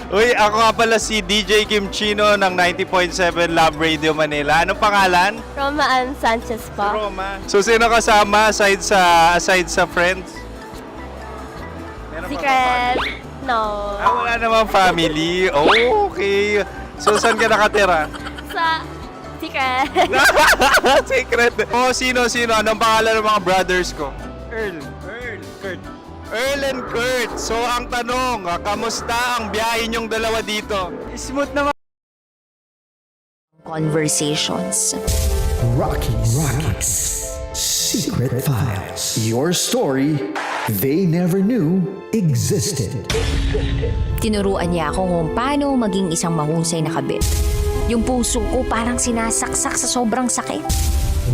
Uy, ako nga pala si DJ Kim Chino ng 90.7 Love Radio Manila. Anong pangalan? Roma Ann Sanchez po. Roma. So, sino kasama aside sa friends? Meron pa ba Secret. family? No. Wala namang family. Oh, okay. So, saan ka nakatira? Sa Secret. Secret. Oh, sino? Anong pangalan ng mga brothers ko? Earl, Kurt. Earl and Kurt. So, ang tanong, kamusta ang biyahe niyong dalawa dito? Smooth naman. Conversations. Rockies. Secret Files. Your story they never knew existed. Tinuruan niya ako kung paano maging isang mahusay na kabit. Yung puso ko parang sinasaksak sa sobrang sakit.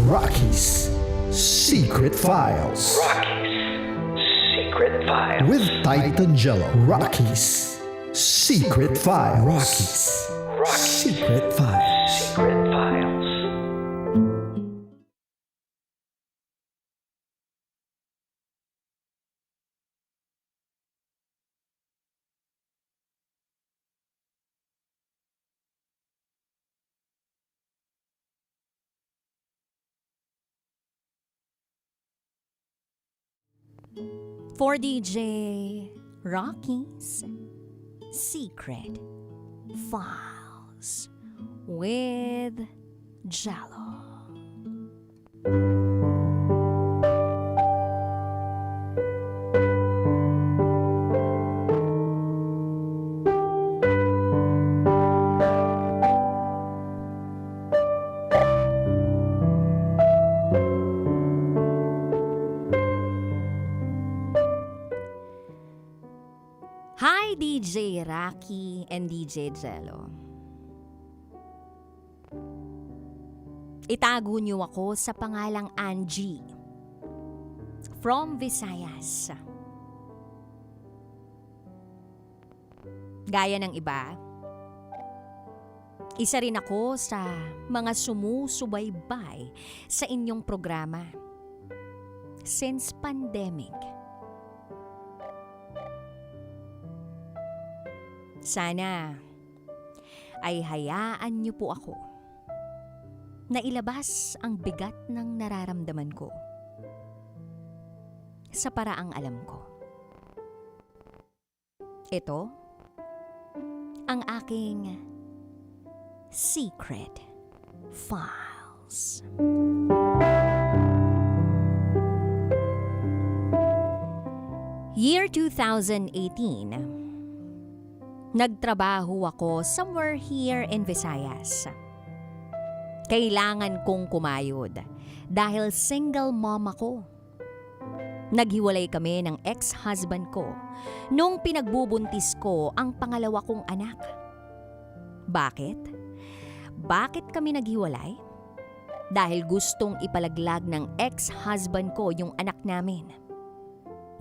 Rockies. Secret Files. Secret Files. With Titan Jello. Rockies. Secret Files. Secret Files. Secret Files. For DJ Rocky's Secret Files with Jello. Hi, DJ Rocky and DJ Jello. Itago niyo ako sa pangalang Angie. From Visayas. Gaya ng iba, Isa rin ako sa mga sumusubaybay sa inyong programa since pandemic. Sana ay hayaan niyo po ako na ilabas ang bigat ng nararamdaman ko sa paraang alam ko. Ito ang aking secret files. Year 2018. Nagtrabaho ako somewhere here in Visayas. Kailangan kong kumayod dahil single mom ako. Naghiwalay kami ng ex-husband ko nung pinagbubuntis ko ang pangalawa kong anak. Bakit? Bakit kami naghiwalay? Dahil gustong ipalaglag ng ex-husband ko yung anak namin.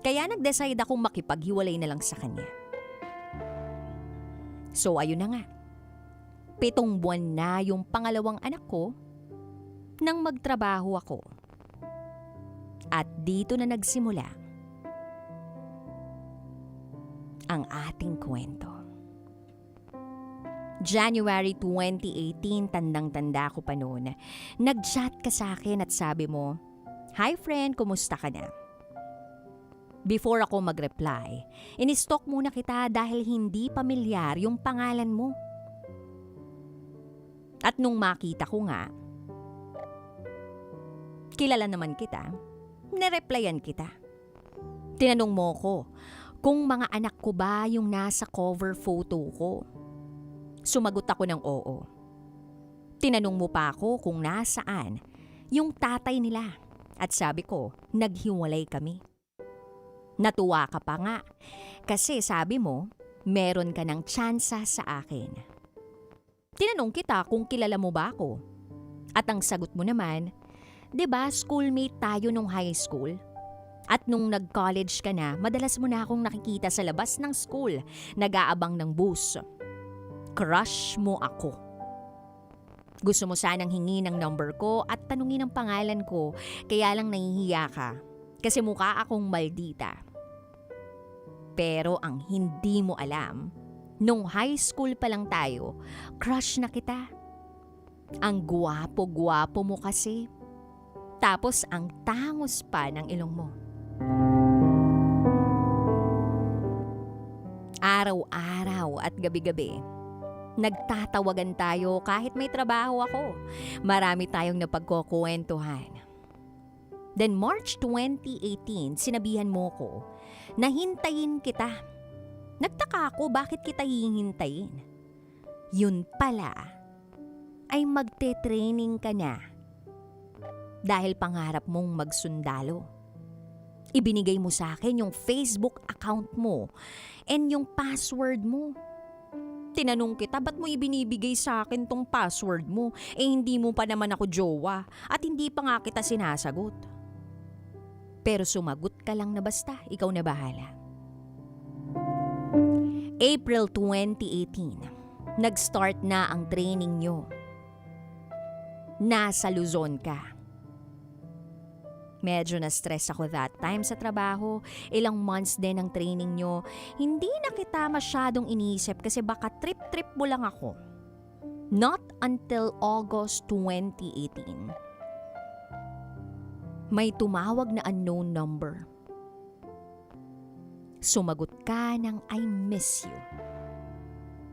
Kaya nag-decide akong makipaghiwalay na lang sa kanya. So ayun na nga, 7 buwan na yung pangalawang anak ko nang magtrabaho ako. At dito na nagsimula ang ating kwento. January 2018, tandang-tanda ko pa noon, nag-chat ka sa akin at sabi mo, "Hi friend, kumusta ka na?" Before ako mag-reply, in-stalk muna kita dahil hindi pamilyar yung pangalan mo. At nung makita ko nga, kilala naman kita, nireplyan kita. Tinanong mo ko kung mga anak ko ba yung nasa cover photo ko. Sumagot ako ng oo. Tinanong mo pa ako kung nasaan yung tatay nila at sabi ko, naghiwalay kami. Natuwa ka pa nga kasi sabi mo, meron ka ng tsansa sa akin. Tinanong kita kung kilala mo ba ako. At ang sagot mo naman, 'di ba schoolmate tayo nung high school? At nung nag-college ka na, madalas mo na akong nakikita sa labas ng school, nag-aabang ng bus. Crush mo ako. Gusto mo sanang hingi ng number ko at tanungin ang pangalan ko, kaya lang nahihiya ka. Kasi mukha akong maldita. Pero ang hindi mo alam, nung high school pa lang tayo, crush na kita. Ang gwapo-gwapo mo kasi. Tapos ang tangos pa ng ilong mo. Araw-araw at gabi-gabi, nagtatawagan tayo kahit may trabaho ako. Marami tayong napagkukwentuhan. Then March 2018, sinabihan mo ko na hintayin kita. Nagtaka ako bakit kita hihintayin. Yun pala ay magte-training ka na dahil pangarap mong magsundalo. Ibinigay mo sa akin yung Facebook account mo and yung password mo. Tinanong kita, ba't mo ibinibigay sa akin tong password mo? Hindi mo pa naman ako jowa at hindi pa nga kita sinasagot. Pero sumagot ka lang na basta, ikaw na bahala. April 2018, nag-start na ang training nyo. Nasa Luzon ka. Medyo na-stress ako that time sa trabaho. Ilang months din ang training nyo. Hindi na kita masyadong iniisip kasi baka trip-trip mo lang ako. Not until August 2018. May tumawag na unknown number. Sumagot ka ng I miss you.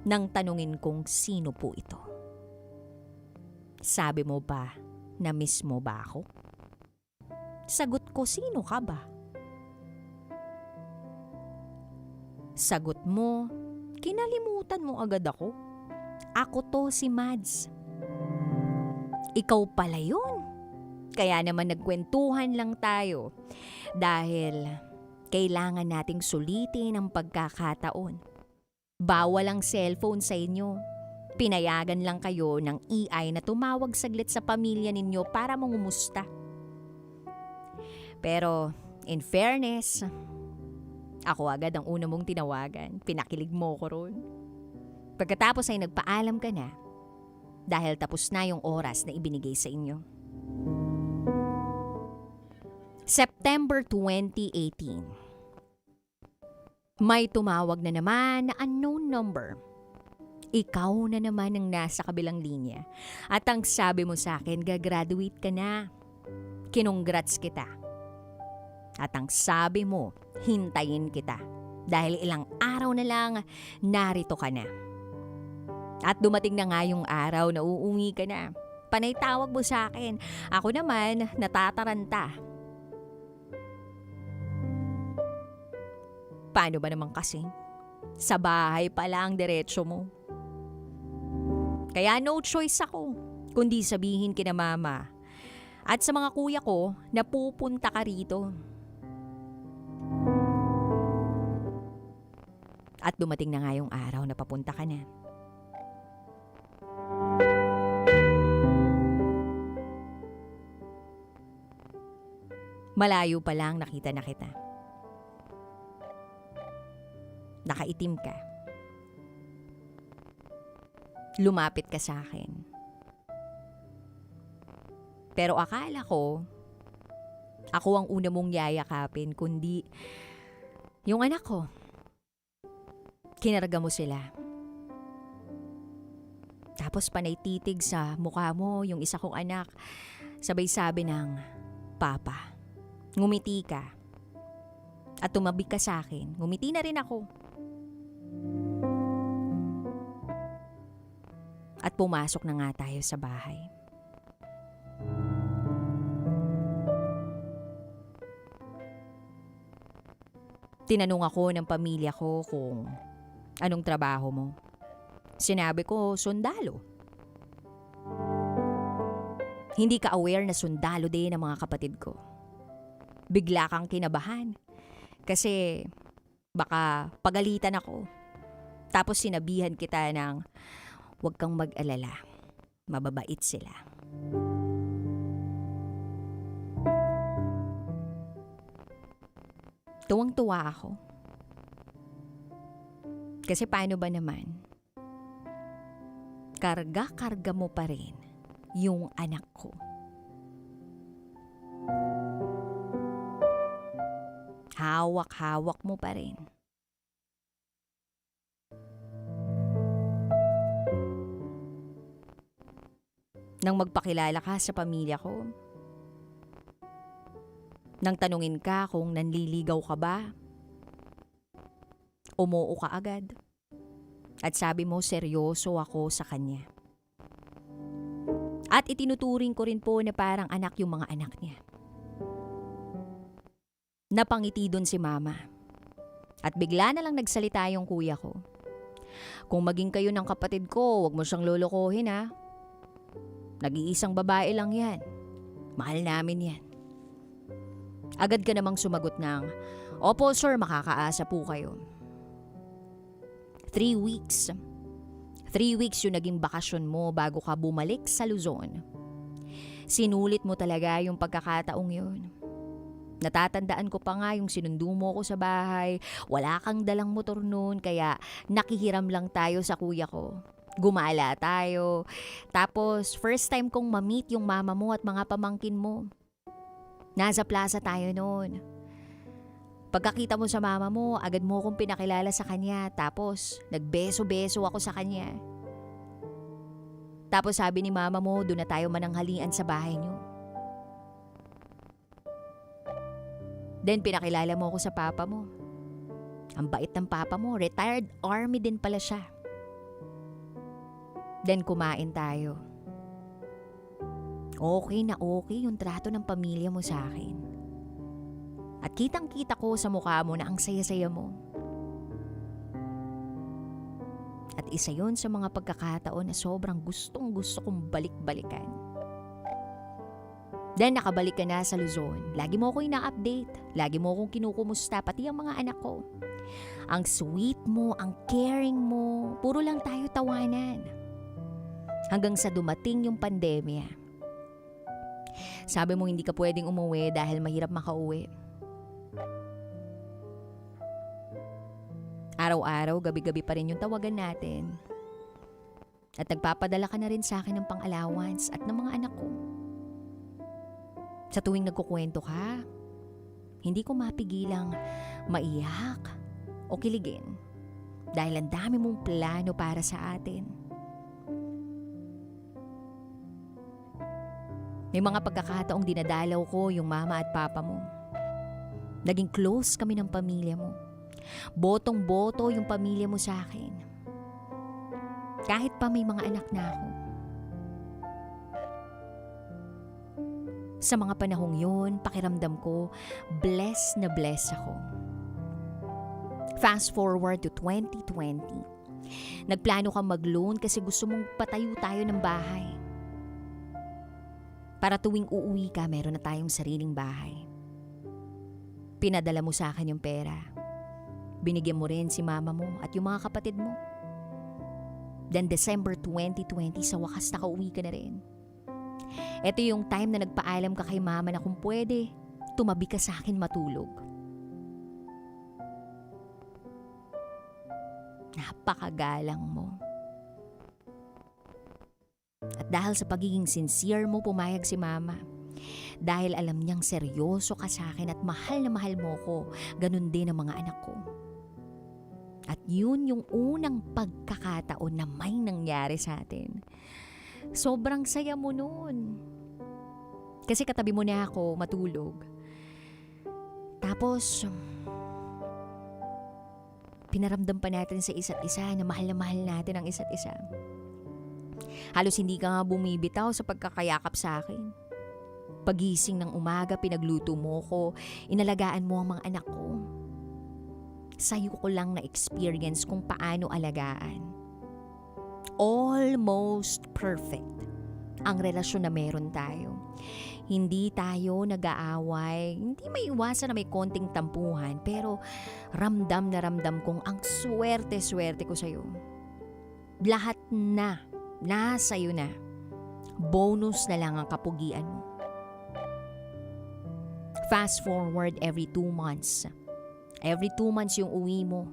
Nang tanungin kong sino po ito. Sabi mo ba na miss mo ba ako? Sagot ko, sino ka ba? Sagot mo, kinalimutan mo agad ako. Ako to si Mads. Ikaw pala yun. Kaya naman nagkwentuhan lang tayo dahil kailangan nating sulitin ang pagkakataon. Bawal ang cellphone sa inyo. Pinayagan lang kayo ng EI na tumawag saglit sa pamilya ninyo para mangumusta. Pero in fairness, ako agad ang una mong tinawagan. Pinakilig mo ko ron. Pagkatapos ay nagpaalam ka na dahil tapos na yung oras na ibinigay sa inyo. September 2018. May tumawag na naman na unknown number. Ikaw na naman ang nasa kabilang linya. At ang sabi mo sa akin, gagraduate ka na. Kinongrats kita. At ang sabi mo, hintayin kita. Dahil ilang araw na lang, narito ka na. At dumating na nga yung araw na uuwi ka na. Panay tawag mo sa akin. Ako naman, natataranta. Paano ba naman kasi? Sa bahay pa lang diretsyo mo. Kaya no choice ako, kundi sabihin kina mama at sa mga kuya ko na pupunta ka rito. At dumating na nga yung araw na papunta ka na. Malayo pa lang nakita na kita. Nakaitim ka. Lumapit ka sa akin. Pero akala ko, ako ang una mong yayakapin, kundi yung anak ko. Kinarga mo sila. Tapos panay titig sa mukha mo yung isa kong anak. Sabay sabi ng, Papa. Ngumiti ka. At tumabi ka sa akin. Ngumiti na rin ako. At pumasok na nga tayo sa bahay. Tinanong ako ng pamilya ko kung anong trabaho mo. Sinabi ko, sundalo. Hindi ka aware na sundalo din ang mga kapatid ko. Bigla kang kinabahan. Kasi baka pagalitan ako. Tapos sinabihan kita ng, huwag kang mag-alala. Mababait sila. Tuwang-tuwa ako. Kasi paano ba naman? Karga-karga mo pa rin yung anak ko. Hawak-hawak mo pa rin. Nang magpakilala ka sa pamilya ko. Nang tanungin ka kung nanliligaw ka ba. Umuo ka agad. At sabi mo seryoso ako sa kanya. At itinuturing ko rin po na parang anak yung mga anak niya. Napangiti dun si mama. At bigla na lang nagsalita yung kuya ko. Kung maging kayo ng kapatid ko, huwag mo siyang lolokohin ha. Nag-iisang babae lang yan. Mahal namin yan. Agad ka namang sumagot ng, Opo sir, makakaasa po kayo. 3 weeks. 3 weeks yung naging bakasyon mo bago ka bumalik sa Luzon. Sinulit mo talaga yung pagkakataong yun. Natatandaan ko pa nga yung sinundo mo ko sa bahay. Wala kang dalang motor noon, kaya nakihiram lang tayo sa kuya ko. Gumala tayo. Tapos, first time kong ma-meet yung mama mo at mga pamangkin mo. Nasa plaza tayo noon. Pagkakita mo sa mama mo, agad mo akong pinakilala sa kanya. Tapos, nagbeso-beso ako sa kanya. Tapos sabi ni mama mo, doon na tayo mananghalian sa bahay niyo. Then, pinakilala mo ako sa papa mo. Ang bait ng papa mo, retired army din pala siya. Then kumain tayo. Okay na okay yung trato ng pamilya mo sa akin. At kitang-kita ko sa mukha mo na ang saya-saya mo. At isa yon sa mga pagkakataon na sobrang gustong-gusto kong balik-balikan. Then nakabalik ka na sa Luzon. Lagi mo ako ina-update. Lagi mo akong kinukumusta, pati ang mga anak ko. Ang sweet mo, ang caring mo, puro lang tayo tawanan. Hanggang sa dumating yung pandemya. Sabi mo hindi ka pwedeng umuwi dahil mahirap makauwi. Araw-araw, gabi-gabi pa rin yung tawagan natin. At nagpapadala ka na rin sa akin ng pang-allowance at ng mga anak ko. Sa tuwing nagkukwento ka, hindi ko mapigilang maiyak o kiligin dahil ang dami mong plano para sa atin. May mga pagkakataong dinadalaw ko yung mama at papa mo. Naging close kami ng pamilya mo. Botong-boto yung pamilya mo sa akin. Kahit pa may mga anak na ako. Sa mga panahong yun, pakiramdam ko, blessed na blessed ako. Fast forward to 2020. Nagplano kang mag-loan kasi gusto mong patayo tayo ng bahay. Para tuwing uuwi ka, meron na tayong sariling bahay. Pinadala mo sa akin yung pera. Binigyan mo rin si mama mo at yung mga kapatid mo. Then December 2020, sa wakas nakauwi ka na rin. Ito yung time na nagpaalam ka kay mama na kung pwede, tumabi ka sa akin matulog. Napakagalang mo. At dahil sa pagiging sincere mo, pumayag si mama. Dahil alam niyang seryoso ka sa akin at mahal na mahal mo ko, ganun din ang mga anak ko. At yun yung unang pagkakataon na may nangyari sa atin. Sobrang saya mo nun. Kasi katabi mo na ako matulog. Tapos, pinaramdam pa natin sa isa't isa na mahal natin ang isa't isa. Halos hindi ka nga bumibitaw sa pagkakayakap sa akin. Pagising ng umaga, pinagluto mo ko, inalagaan mo ang mga anak ko. Sa'yo ko lang na-experience kung paano alagaan. Almost perfect ang relasyon na meron tayo. Hindi tayo nag-aaway, hindi may iwasan na may konting tampuhan, pero ramdam na ramdam kong ang swerte-swerte ko sa'yo. Lahat na, nasa'yo na. Bonus na lang ang kapugian mo. Fast forward every 2 months. Every 2 months yung uwi mo.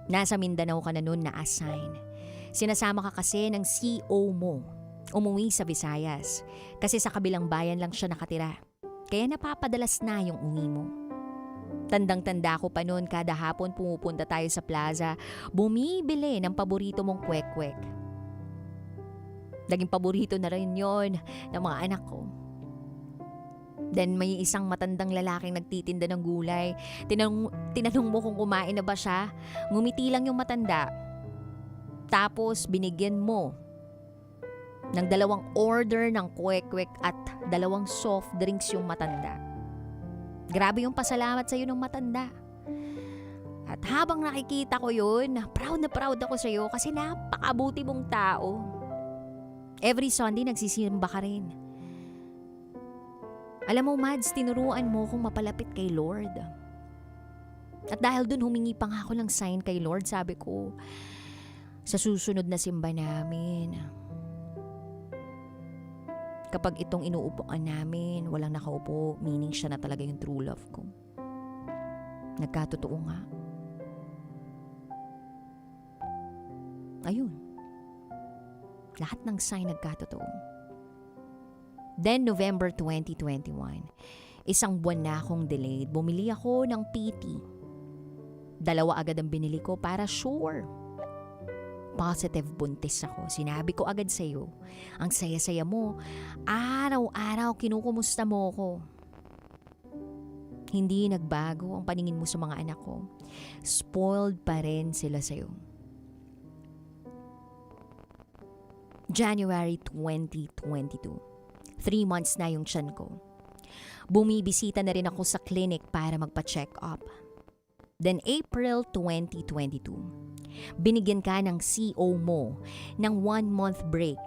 Nasa Mindanao ka na nun na-assign. Sinasama ka kasi ng CO mo. Umuwi sa Visayas. Kasi sa kabilang bayan lang siya nakatira. Kaya napapadalas na yung uwi mo. Tandang-tanda ko pa noon, kada hapon pumupunta tayo sa plaza, bumibili ng paborito mong kwek-kwek. Naging paborito na rin yon ng mga anak ko. Then may isang matandang lalaking nagtitinda ng gulay. Tinanong mo kung kumain na ba siya. Ngumiti lang yung matanda. Tapos binigyan mo ng 2 order ng kwek-kwek at 2 soft drinks yung matanda. Grabe yung pasalamat sa'yo ng matanda. At habang nakikita ko yun, proud na proud ako sa'yo kasi napakabuti mong tao. Every Sunday nagsisimba ka rin. Alam mo, Mads, tinuruan mo kong mapalapit kay Lord. At dahil dun humingi pa nga ako ng sign kay Lord, sabi ko, sa susunod na simba namin, kapag itong inuupuan namin, walang nakaupo, meaning siya na talaga yung true love ko. Nagkatotoo nga. Ayun. Lahat ng sign nagkatotoo. Then November 2021, isang buwan na akong delayed. Bumili ako ng PT. 2 agad ang binili ko para sure. Positive buntis ako. Sinabi ko agad sa'yo, ang saya-saya mo. Araw-araw kinukumusta mo ko. Hindi nagbago ang paningin mo sa mga anak ko. Spoiled pa rin sila sa'yo. January 2022. 3 months na yung tiyan ko. Bumibisita na rin ako sa clinic para magpa-check up. Then April 2022, binigyan ka ng CO mo ng 1-month break.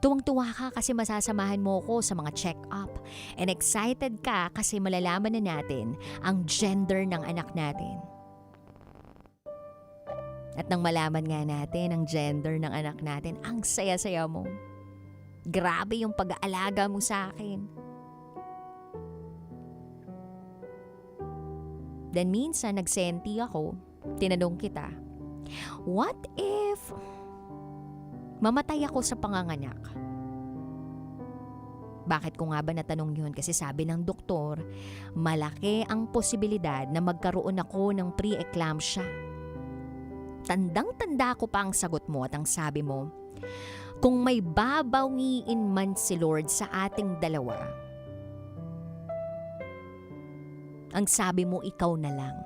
Tuwang-tuwa ka kasi masasamahan mo ko sa mga check-up. And excited ka kasi malalaman na natin ang gender ng anak natin. At nang malaman nga natin ang gender ng anak natin, ang saya-saya mo. Grabe yung pag-aalaga mo sa akin. Then minsan nagsenti ako, tinanong kita, what if Mamatay ako sa panganganak. Bakit ko nga ba natanong yun? Kasi sabi ng doktor, malaki ang posibilidad na magkaroon ako ng pre-eclampsia. Tandang-tanda ko pa ang sagot mo at ang sabi mo, kung may babawiin man si Lord sa ating dalawa, ang sabi mo ikaw na lang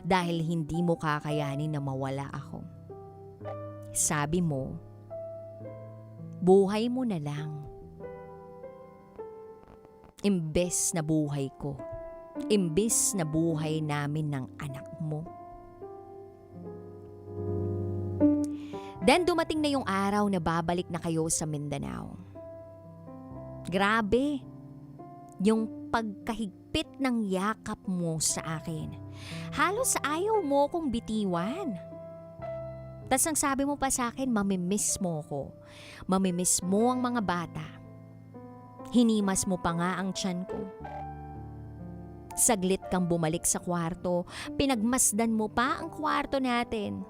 dahil hindi mo kakayanin na mawala ako. Sabi mo, buhay mo na lang. Imbes na buhay ko. Imbes na buhay namin ng anak mo. Then dumating na yung araw na babalik na kayo sa Mindanao. Grabe. Yung pagkahigpit ng yakap mo sa akin. Halos ayaw mo kong bitiwan. Tas ang sabi mo pa sa akin, mamimiss mo ko. Mamimiss mo ang mga bata. Hinimas mo pa nga ang tiyan ko. Saglit kang bumalik sa kwarto, pinagmasdan mo pa ang kwarto natin.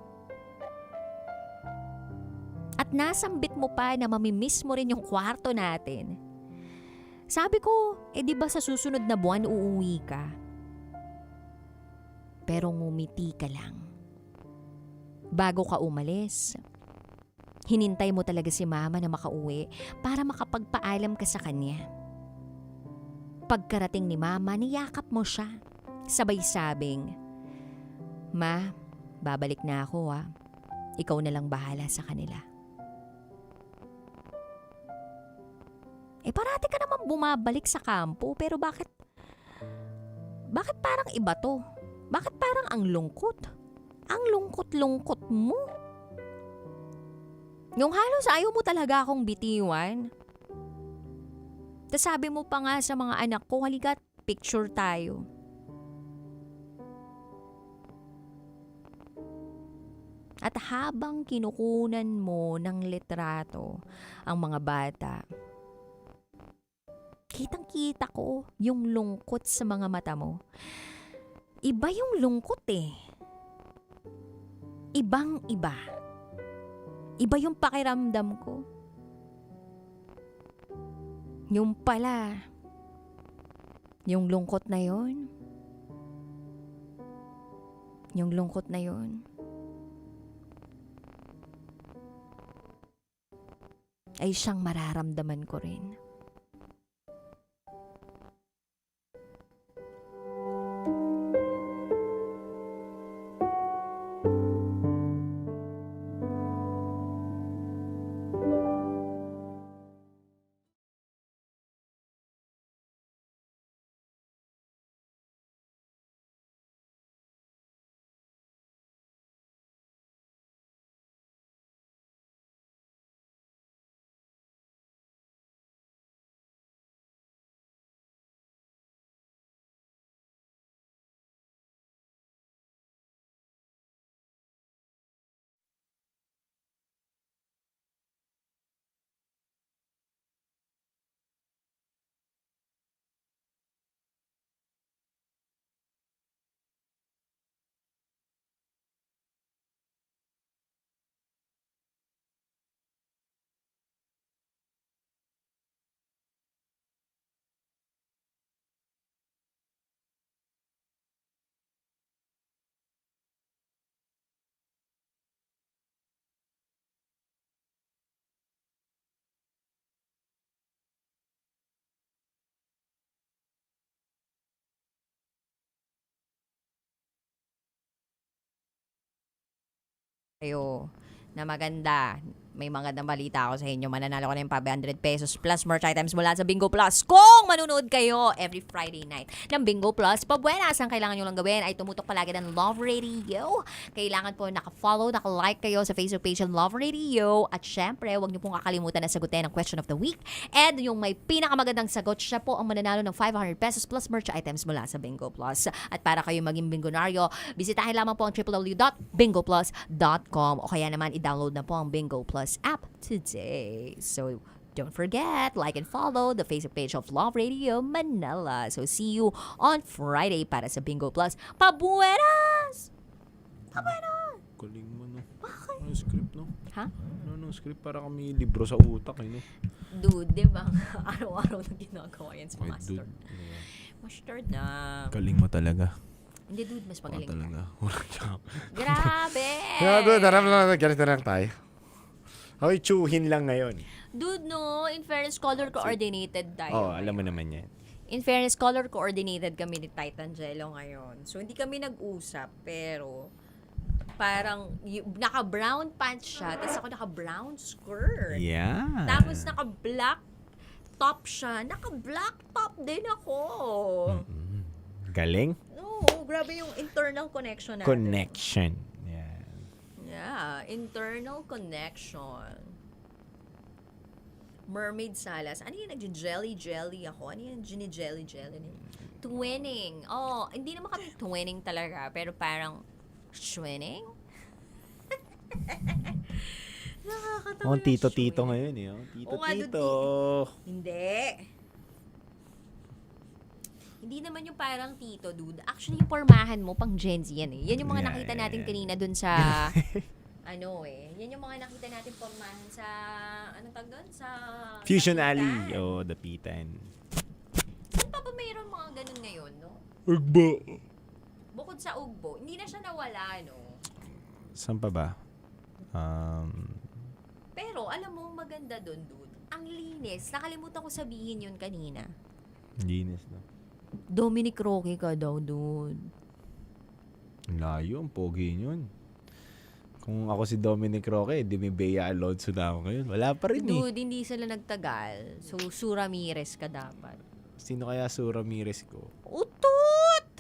At nasambit mo pa na mamimiss mo rin yung kwarto natin. Sabi ko, di ba sa susunod na buwan uuwi ka? Pero ngumiti ka lang. Bago ka umalis, hinintay mo talaga si mama na makauwi para makapagpaalam ka sa kanya. Pagkarating ni mama, niyakap mo siya. Sabay sabing, Ma, babalik na ako ha. Ikaw na lang bahala sa kanila. Parati ka naman bumabalik sa kampo, pero bakit parang iba to? Bakit parang ang lungkot? Ang lungkot-lungkot mo. Yung halos ayaw mo talaga akong bitiwan. Tas sabi mo pa nga sa mga anak ko, halika, picture tayo. At habang kinukunan mo ng litrato ang mga bata, kitang-kita ko yung lungkot sa mga mata mo. Iba yung lungkot eh. Ibang-iba. Iba yung pakiramdam ko. Yung pala, yung lungkot na yon, yung lungkot na yon, ay siyang mararamdaman ko rin. Ayo, na maganda. May magandang balita ako sa inyo. Mananalo ko na yung 500 pesos plus merch items mula sa Bingo Plus. Kung manunood kayo every Friday night ng Bingo Plus, pabuenas, ang kailangan nyo lang gawin ay tumutok palagi ng Love Radio. Kailangan po naka-follow, naka-like kayo sa Facebook page ng Love Radio. At syempre, huwag nyo pong kakalimutan na sagutin ang question of the week. And yung may pinakamagandang sagot, siya po ang mananalo ng 500 pesos plus merch items mula sa Bingo Plus. At para kayo maging bingonaryo, bisitahin lamang po ang www.bingoplus.com o kaya naman i-download na po ang Bingo Plus app today. So don't forget, like and follow the Facebook page of Love Radio Manila. So see you on Friday para sa Bingo Plus. Pabuenas! Pabuenas! Galing mo no. Bakit? script, no? Ha? Wala nung script para kami libro sa utak, no? Dude, di ba? Araw-araw na ginagawa yan si Ay, Master. dude. Master na. Galing mo talaga. Hindi, dude, mas magaling talaga. ka. Grabe! Dude, ganito na lang tayo. Hoy, chuhin lang ngayon. Dude, no, in fairness, color coordinated tayo. Oo, alam mo naman yan. In fairness, color coordinated kami ni Titangelo ngayon. So, hindi kami nag-usap, pero parang naka-brown pants siya, tapos ako naka-brown skirt. Yeah. Tapos naka-black top siya. Naka-black top din ako. Galing? No, grabe yung internal connection natin. Connection. Yeah. Yeah, internal connection. Mermaid Salas. Ano yung nag-jelly ako? Ano yung jelly? Twinning. Oh, hindi naman kami twinning talaga, pero parang twinning? Nakakatawa yung Tito ngayon, eh. Oo nga, Tito. Hindi. Hindi naman yung parang tito, dude. Actually, yung pormahan mo, pang Gen Z yan, eh. Yan yung mga nakita natin kanina dun sa... Yan yung mga nakita natin pormahan sa... Anong tag doon? Sa... Fusion Dapitan. Alley. Oh, Dapitan. Saan pa ba mayroon mga ganun ngayon, no? Ugbo. Bukod sa Ugbo, hindi na siya nawala, no? Saan pa ba? Pero, alam mo, maganda doon, dude. Ang linis. Nakalimutan ko sabihin yun kanina. Linis, no? Dominic Roque ka daw, dude. Layo, ang pogi yun. Kung ako si Dominic Roque, di may Bea Alonso na ako ngayon. Wala pa rin, Dude, hindi sila nagtagal. So, Su Ramirez ka dapat. Sino kaya Su Ramirez ko? Utut!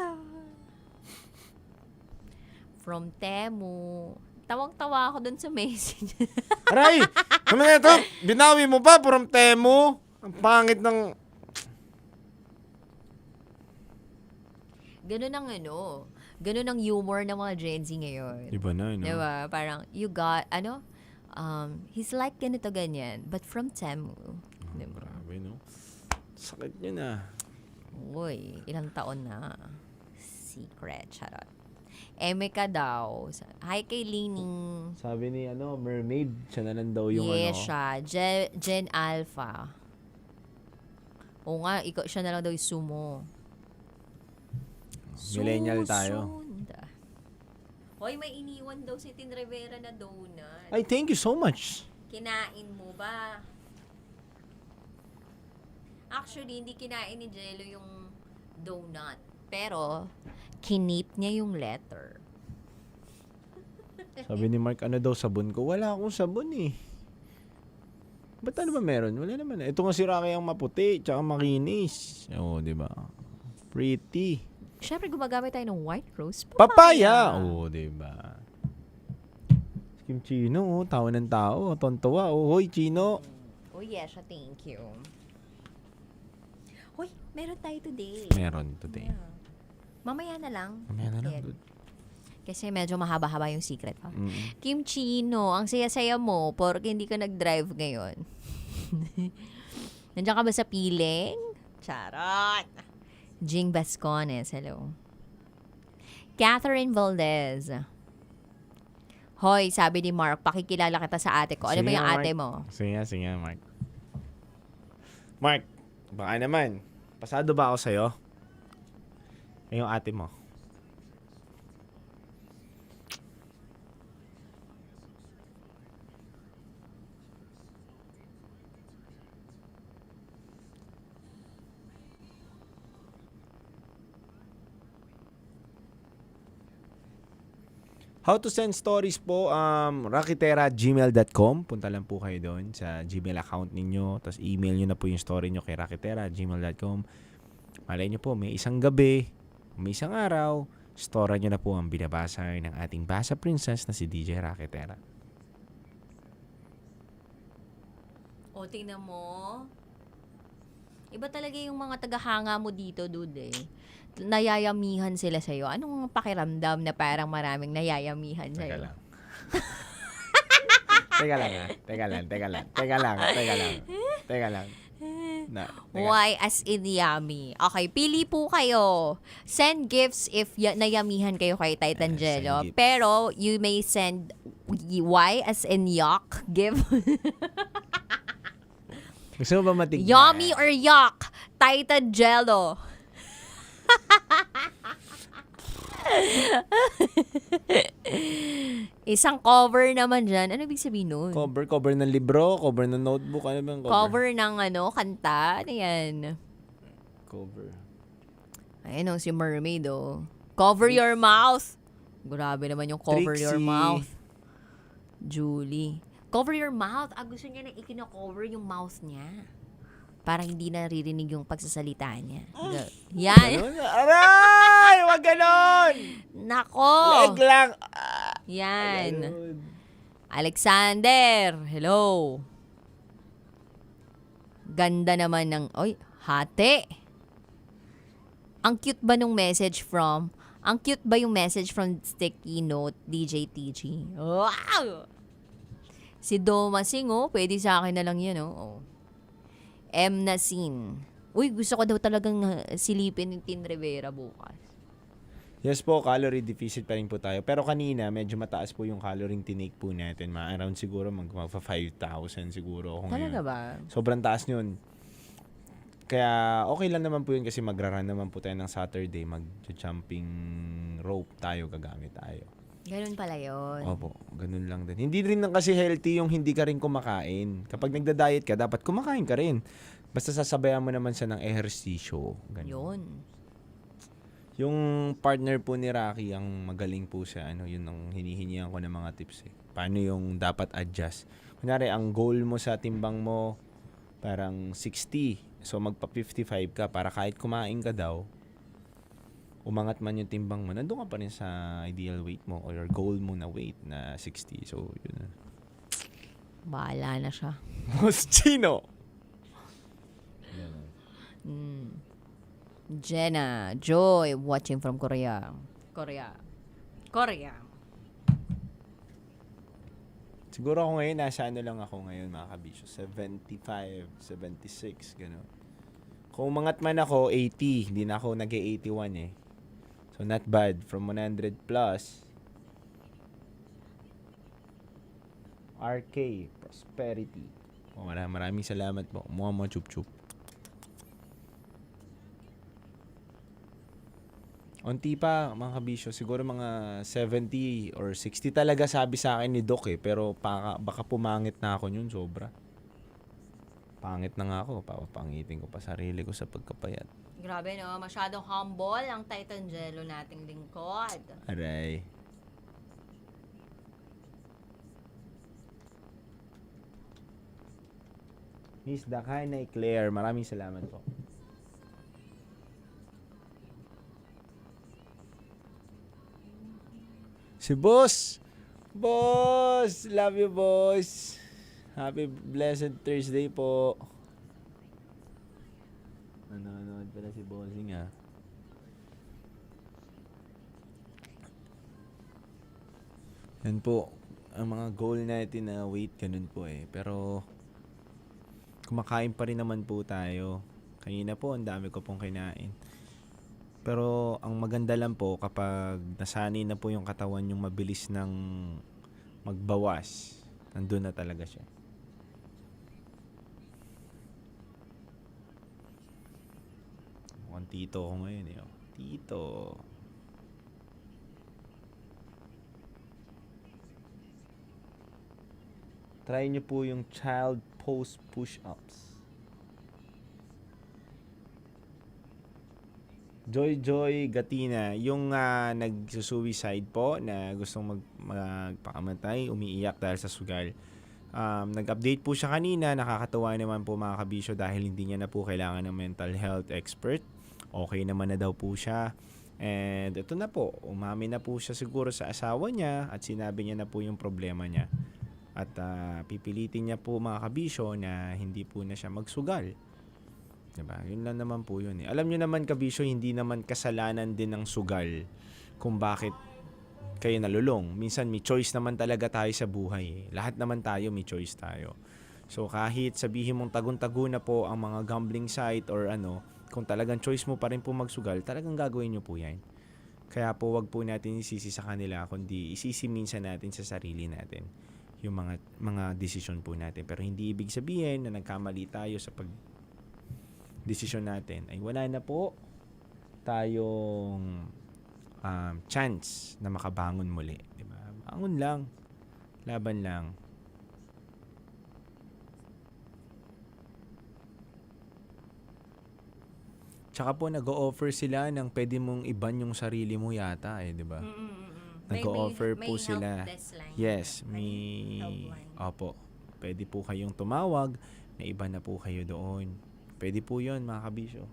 From Temu. Tawang-tawa ako dun sa message. Aray! Naman na ito, binawi mo pa, from Temu. Ang pangit ng... Ganun ang ganun ang humor ng mga Gen Z ngayon. Iba na, no? Diba? Parang, you got, he's like ganito ganyan, but from Temu. Diba? Grabe, no? Sakit yun, ah. Uy, ilang taon na. Secret, charot. Emeka daw. Hi kay Lining. Sabi ni, Mermaid, siya na lang daw yung Yes, siya. Gen Alpha. O nga, siya na lang daw yung sumo. Millennial tayo. Hoy, may iniwan daw si Tin Rivera na donut. Ay, thank you so much. Kinain mo ba? Actually, hindi kinain ni Jello yung donut. Pero, kinip niya yung letter. Sabi ni Mark, sabon ko? Wala akong sabon, eh. Ba't ano ba meron? Wala naman. Ito nga si Rocky ang maputi, tsaka makinis. Oo, di ba? Pretty. Siyempre, gumagamit tayo ng white rose Papaya! Oo, diba? Kim Chino, tawa ng tao. Tontuwa. Hoy, Chino. Oh, yes, thank you. Hoy, meron tayo today. Meron today. Yeah. Mamaya na lang. Mamaya na lang, dude. Kasi medyo mahaba-haba yung secret pa. Kim Chino, ang saya-saya mo porque hindi ka nag-drive ngayon. Nandiyan ka ba sa piling? Charot! Jing Bascones, hello. Catherine Valdez. Hoy, sabi ni Mark, pakikilala kita sa ate ko. Ano ba yung ate mo? Sige, Mark. Mark, baka naman. Pasado ba ako sa'yo? Yung ate mo. How to send stories po, rakitera@gmail.com. Punta lang po kayo doon sa Gmail account ninyo. Tapos email nyo na po yung story nyo kay rakitera@gmail.com. Malay nyo po, may isang gabi, may isang araw, story nyo na po ang binabasa ng ating Basa Princess na si DJ Rakitera. O, tingnan mo. Iba talaga yung mga tagahanga mo dito, dude, eh. Nayayamihan sila sa'yo. Anong pakiramdam na parang maraming nayayamihan sa'yo? Teka lang. Teka lang. Y as in yummy. Okay, pili po kayo. Send gifts if nayamihan kayo kay Titangelo. Pero you may send Y as in yuck gift. Gusto mo ba matignan? Yummy or yuck? Titangelo. Isang cover naman dyan. Ano ibig sabihin nun? Cover ng libro, cover ng notebook, ano ba yung cover? Cover ng kanta. Ano yan? Cover. Ayun si Mermaid Cover your mouth. Grabe naman yung cover your Trixie. mouth. Julie. Cover your mouth. Gusto niya na ikino-cover yung mouth niya. Para hindi naririnig yung pagsasalita niya. Yan. Aray! Wag ganon! Nako! Leg lang! Yan. Alexander, hello. Ganda naman ng, hati. Ang cute ba nung message from, Sticky Note, DJ TG? Wow! Si Domasing, pwede sa akin na lang yan, M. Nasin. Uy, gusto ko daw talagang silipin ng Tin Rivera bukas. Yes po, calorie deficit pa rin po tayo. Pero kanina, medyo mataas po yung calorie tinake po natin. Around siguro magpa-5,000 siguro ako Talaga ngayon. ba? Sobrang taas yun. Kaya okay lang naman po yun kasi magra-run naman po tayo ng Saturday. Mag-jumping rope tayo, gagamit tayo. Ganun pala yun. Opo, ganun lang din. Hindi rin kasi healthy yung hindi ka rin kumakain. Kapag nagda-diet ka, dapat kumakain ka rin. Basta sasabayan mo naman siya ng ehersisyo. Ganun. Yun. Yung partner po ni Rocky, ang magaling po siya. Yun ang hinihingihan ko ng mga tips. Paano yung dapat adjust? Kunyari, ang goal mo sa timbang mo, parang 60. So, magpa-55 ka para kahit kumain ka daw, umangat man yung timbang mo, nandun ka pa rin sa ideal weight mo or your goal mo na weight na 60. So, yun na. Bahala na siya. Boss Chino! Jenna, Joy, watching from Korea. Siguro ako ngayon, nasa lang ako ngayon mga kabisyo. 75, 76, gano'n. Kung umangat man ako, 80. Hindi na ako nag-81 So, not bad. From 100 plus. RK, Prosperity. Maraming salamat po. Mga chup-chup. Unti pa, mga kabisyo. Siguro mga 70 or 60 talaga sabi sa akin ni Doc Pero baka pumangit na ako yun, sobra. Pangit na nga ako. Papapangitin ko pa sarili ko sa pagkapayat. Grabe masyadong humble ang Titangelo nating lingkod. Aray. Miss Dakanay Claire, maraming salamat po. Si Boss! Boss! Love you, Boss! Happy blessed Thursday po. Nanonood pala si Bossing Yan po. Ang mga goal natin na weight, ganun po Pero, kumakain pa rin naman po tayo. Kanina po, ang dami ko pong kinain. Pero ang maganda lang po kapag nasanay na po yung katawan yung mabilis ng magbawas, nandun na talaga siya. Mukhang tito ko ngayon Tito. Try nyo po yung child pose push-ups. Joy Gatina, yung nagsusuicide po na gustong magpakamatay, umiiyak dahil sa sugal. Nag-update po siya kanina, nakakatuwa naman po mga kabisyo dahil hindi niya na po kailangan ng mental health expert. Okay naman na daw po siya. And ito na po, umami na po siya siguro sa asawa niya at sinabi niya na po yung problema niya. At pipilitin niya po mga kabisyo na hindi po na siya magsugal. Diba? Yun lang naman po yun Alam nyo naman kabisyo, hindi naman kasalanan din ng sugal kung bakit kayo nalulong. Minsan may choice naman talaga tayo sa buhay Lahat naman tayo may choice tayo. So kahit sabihin mong tagun-tago na po ang mga gambling site or kung talagang choice mo pa rin po magsugal, talagang gagawin nyo po yan. Kaya po wag po natin isisi sa kanila, kundi isisi minsan natin sa sarili natin yung mga desisyon po natin. Pero hindi ibig sabihin na nagkamali tayo sa desisyon natin ay wala na po tayong chance na makabangon muli, di ba? Bangon lang, laban lang. Tsaka po nag-o-offer sila ng pwede mong iban yung sarili mo yata di ba? Nag-o-offer po sila. Yes, opo. Pwede po kayong tumawag na iba na po kayo doon. Pwede po 'yon, mga kabisyo.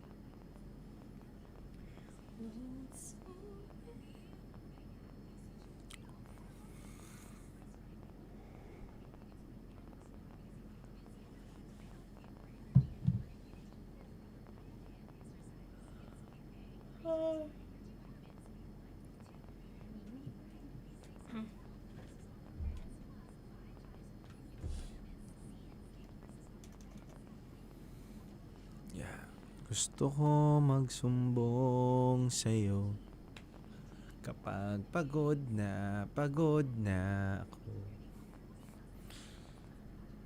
Gusto ko magsumbong sa'yo kapag pagod na ako.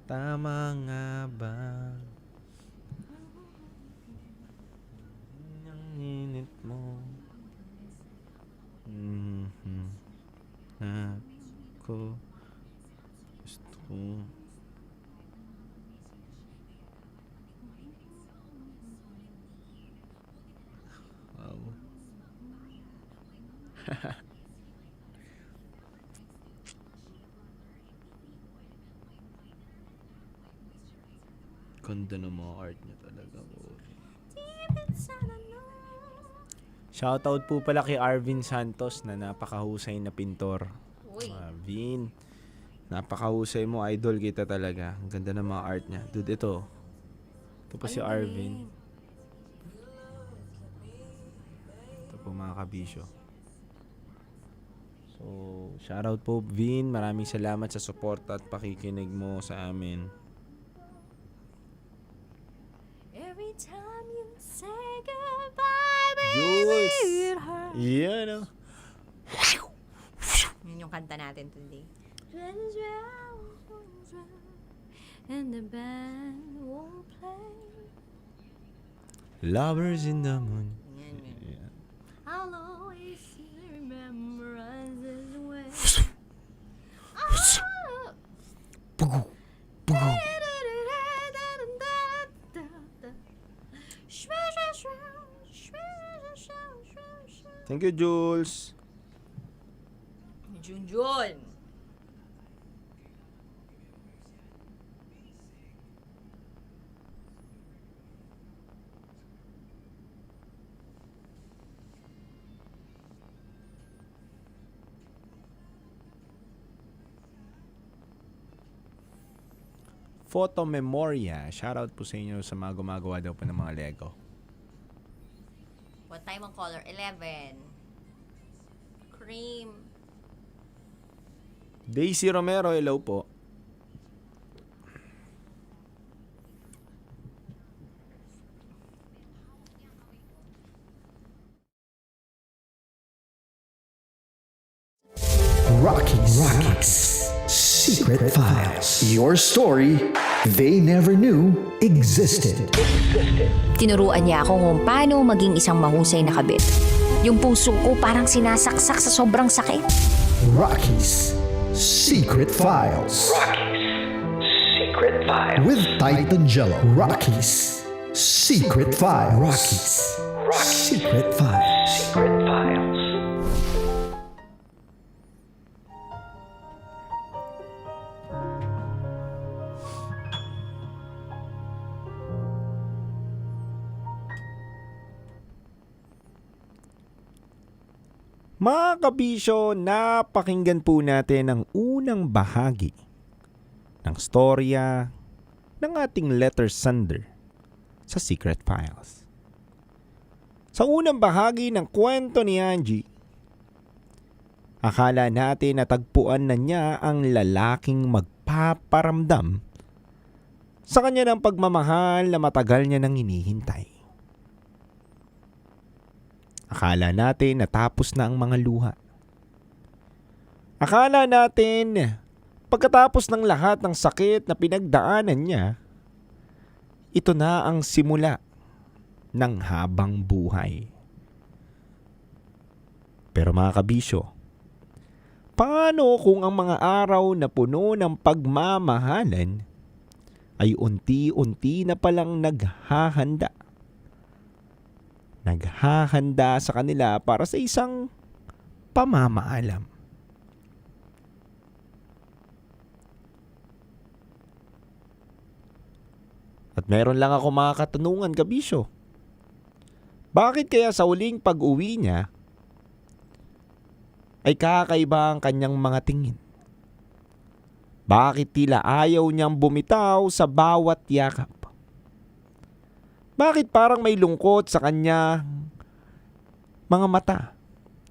Tama nga ba ang init mo? Ako gusto ko Ganda ng mga art niya talaga. Shoutout po pala kay Arvin Santos na napakahusay na pintor. Arvin, napakahusay mo, idol kita talaga. Ang ganda ng mga art niya. Dude, ito po si Arvin. Ito po mga kabisyo. So, shoutout po Vin. Maraming salamat sa support at pakikinig mo sa amin. Every time you say goodbye, Jules! baby, it hurts. Yan Yun yung kanta natin today. And the band won't play. Lovers in the moon. Yan. I'll always remember us this way. Thank you, Jules. Junjun. Photo Memoria. Shoutout po sa inyo sa mga gumagawa daw po ng mga Lego. What time ang color? 11. Cream. Daisy Romero, hello po. Rocky's Secret Files. Your story they never knew existed. Tinuruan niya ako kung paano maging isang mahusay na kabit. Yung puso ko parang sinasaksak sa sobrang sakit. Rocky's Secret Files. Secret Files. With Titan Jello. Rocky's Secret Files. Rocky's Secret Files. Secret Files. Mga kabisyo, napakinggan po natin ang unang bahagi ng storya ng ating letter sender sa Secret Files. Sa unang bahagi ng kwento ni Angie, akala natin natagpuan na niya ang lalaking magpaparamdam sa kanya ng pagmamahal na matagal niya nang hinihintay. Akala natin natapos na ang mga luha. Akala natin pagkatapos ng lahat ng sakit na pinagdaanan niya, ito na ang simula ng habang buhay. Pero mga kabisyo, paano kung ang mga araw na puno ng pagmamahalan ay unti-unti na palang naghahanda? Naghahanda sa kanila para sa isang pamamaalam. At meron lang ako mga katanungan, kabisyo. Bakit kaya sa uling pag-uwi niya ay kakaiba ang kanyang mga tingin? Bakit tila ayaw niyang bumitaw sa bawat yakap? Bakit parang may lungkot sa kanya mga mata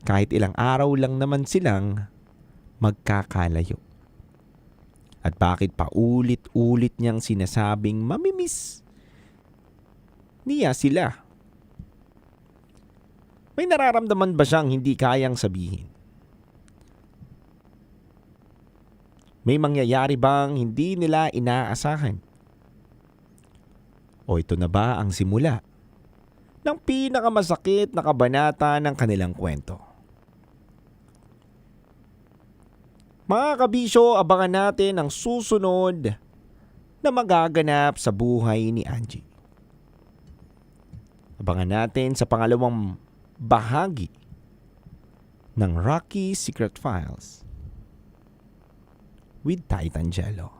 kahit ilang araw lang naman silang magkakalayo? At bakit paulit-ulit niyang sinasabing mamimiss niya sila? May nararamdaman ba siyang hindi kayang sabihin? May mangyayari bang hindi nila inaasahan? O ito na ba ang simula ng pinakamasakit na kabanata ng kanilang kwento? Mga kabisyo, abangan natin ang susunod na magaganap sa buhay ni Angie. Abangan natin sa pangalawang bahagi ng Rocky Secret Files with Titan Jello.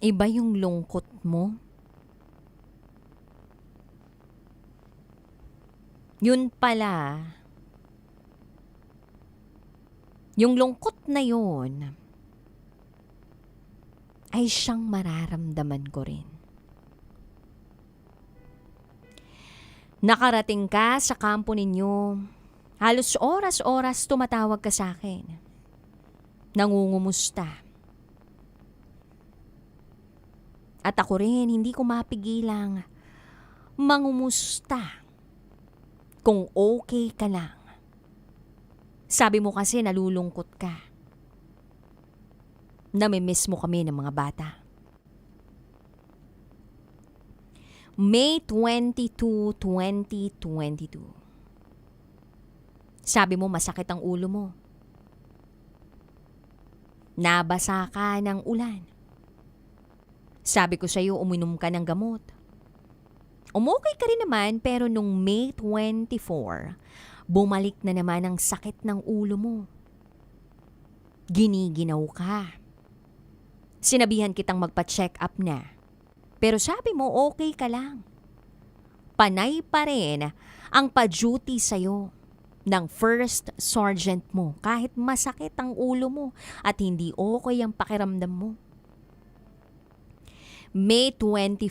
Iba yung lungkot mo. Yun pala. Yung lungkot na yun ay siyang mararamdaman ko rin. Nakarating ka sa kampo ninyo. Halos oras-oras tumatawag ka sa akin. Nangungumusta. At ako rin, hindi ko mapigilang mangumusta kung okay ka lang. Sabi mo kasi nalulungkot ka. Namimiss mo kami ng mga bata. May 22, 2022. Sabi mo masakit ang ulo mo. Nabasa ka ng ulan. Sabi ko sa'yo, uminom ka ng gamot. Umokay ka rin naman, pero nung May 24, bumalik na naman ang sakit ng ulo mo. Giniginaw ka. Sinabihan kitang magpa-check up na. Pero sabi mo, okay ka lang. Panay pa rin ang pa-duty sa'yo ng first sergeant mo kahit masakit ang ulo mo at hindi okay ang pakiramdam mo. May 25,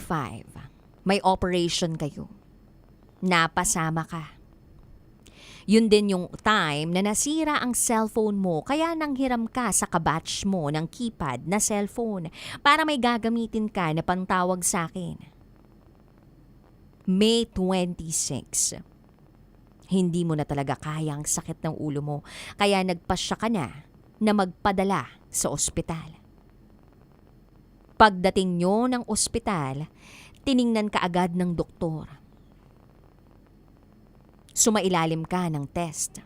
may operation kayo. Napasama ka. Yun din yung time na nasira ang cellphone mo kaya nanghiram ka sa kabatch mo ng keypad na cellphone para may gagamitin ka na pantawag sa akin. May 26, hindi mo na talaga kaya ang sakit ng ulo mo kaya nagpasya ka na magpadala sa ospital. Pagdating nyo ng ospital, tiningnan ka agad ng doktor. Sumailalim ka ng test.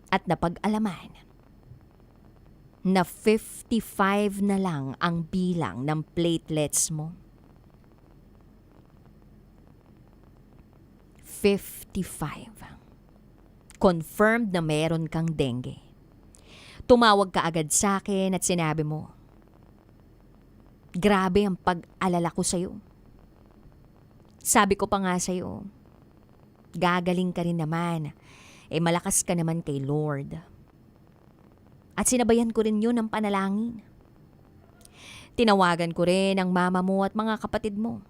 At napag-alaman na 55 na lang ang bilang ng platelets mo. 55. Confirmed na meron kang dengue. Tumawag ka agad sa akin at sinabi mo, grabe ang pag-alala ko sa'yo. Sabi ko pa nga sa'yo, Gagaling ka rin naman. Malakas ka naman kay Lord. At sinabayan ko rin yun ng panalangin. Tinawagan ko rin ang mama mo at mga kapatid mo.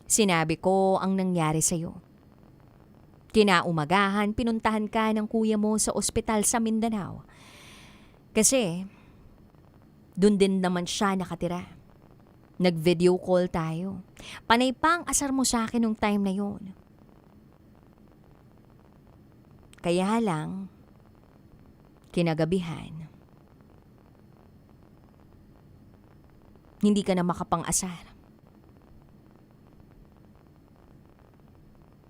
Sinabi ko ang nangyari sa'yo. Kinaumagahan, pinuntahan ka ng kuya mo sa ospital sa Mindanao. Kasi, dun din naman siya nakatira. Nag-video call tayo. Panay pa ang asar mo sa akin nung time na yun. Kaya lang, kinagabihan, hindi ka na makapang-asar.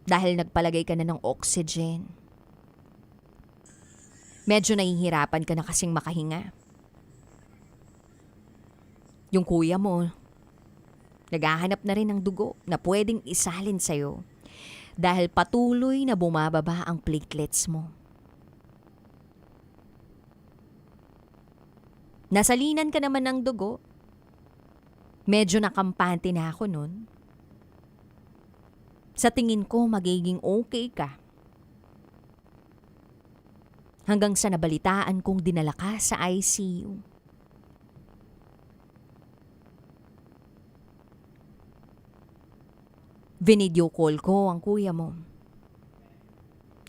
Dahil nagpalagay ka na ng oxygen. Medyo nahihirapan ka na kasing makahinga. Yung kuya mo, naghahanap na rin ng dugo na pwedeng isalin sa'yo dahil patuloy na bumababa ang platelets mo. Nasalinan ka naman ng dugo. Medyo nakampante na ako nun. Sa tingin ko, magiging okay ka. Hanggang sa nabalitaan kong dinala ka sa ICU. Video call ko ang kuya mo.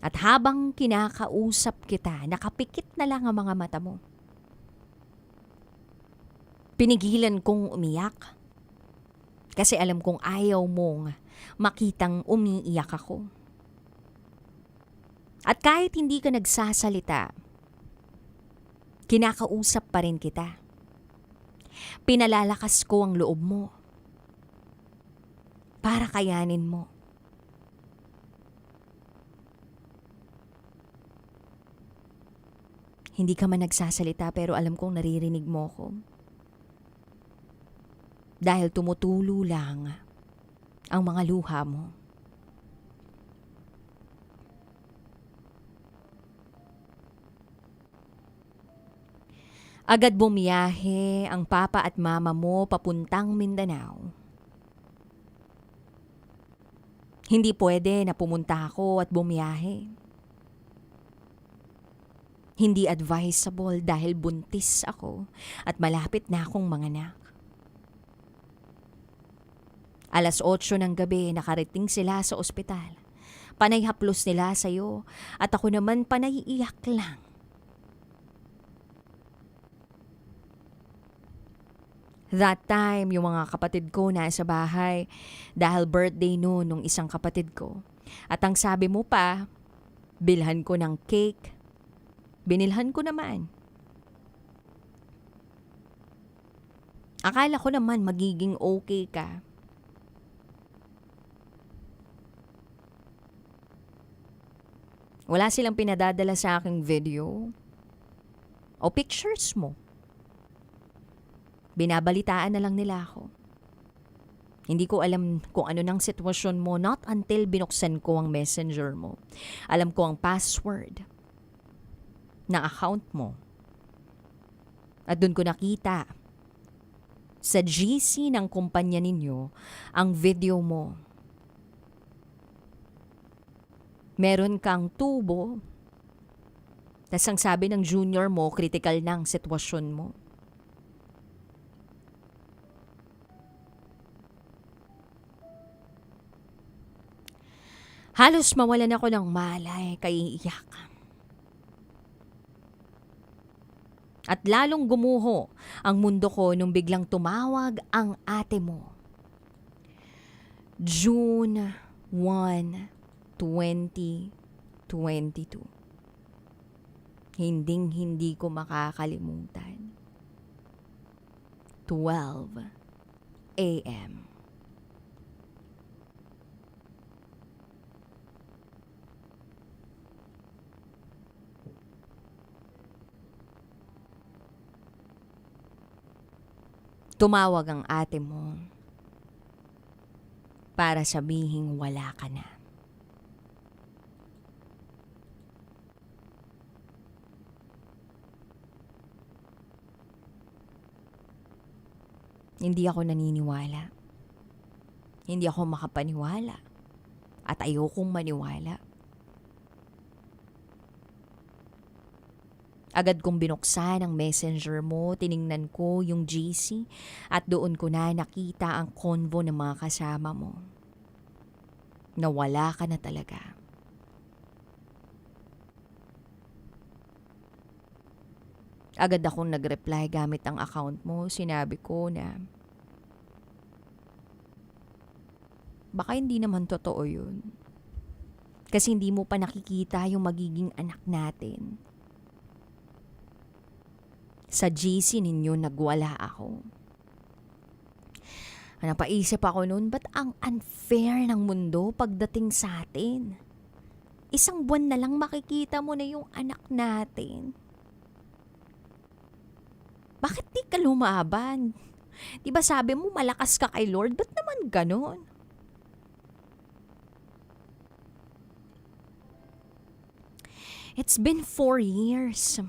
At habang kinakausap kita, nakapikit na lang ang mga mata mo. Pinigilan kong umiyak. Kasi alam kong ayaw mong makitang umiiyak ako. At kahit hindi ka nagsasalita, kinakausap pa rin kita. Pinalalakas ko ang loob mo para kayanin mo. Hindi ka man nagsasalita pero alam kong naririnig mo ko. Dahil tumutulo lang ang mga luha mo. Agad bumiyahe ang papa at mama mo papuntang Mindanao. Hindi pwede na pumunta ako at bumiyahe. Hindi advisable dahil buntis ako at malapit na akong manganak. 8:00 ng gabi, nakarating sila sa ospital. Panay haplos nila sa'yo at ako naman panay iyak lang. That time, yung mga kapatid ko nasa bahay dahil birthday noon nung isang kapatid ko. At ang sabi mo pa, bilhan ko ng cake. Binilhan ko naman. Akala ko naman magiging okay ka. Wala silang pinadadala sa aking video o pictures mo. Binabalitaan na lang nila ako. Hindi ko alam kung ano ng sitwasyon mo not until binuksan ko ang messenger mo. Alam ko ang password ng account mo. At doon ko nakita sa GC ng kumpanya ninyo ang video mo. Meron kang tubo. Tas ang sabi ng junior mo, critical na ang sitwasyon mo. Halos mawalan ako ng malay kay iyak. At lalong gumuho ang mundo ko nung biglang tumawag ang ate mo. June 1, 2022. Hinding-hindi ko makakalimutan. 12 a.m. Tumawag ang ate mo para sabihing wala ka na. Hindi ako naniniwala. Hindi ako makapaniwala. At ayokong maniwala. Agad kong binuksan ang messenger mo, tiningnan ko yung GC at doon ko na nakita ang convo ng mga kasama mo. Nawala ka na talaga. Agad akong nag-reply gamit ang account mo. Sinabi ko na baka hindi naman totoo yun. Kasi hindi mo pa nakikita yung magiging anak natin. Sa GC ninyo nagwala ako. Napaisip ako noon, ba't ang unfair ng mundo pagdating sa atin? 1 buwan na lang makikita mo na yung anak natin. Bakit di ka lumaban? Di ba sabi mo malakas ka kay Lord? Ba't naman ganon? It's been 4 years.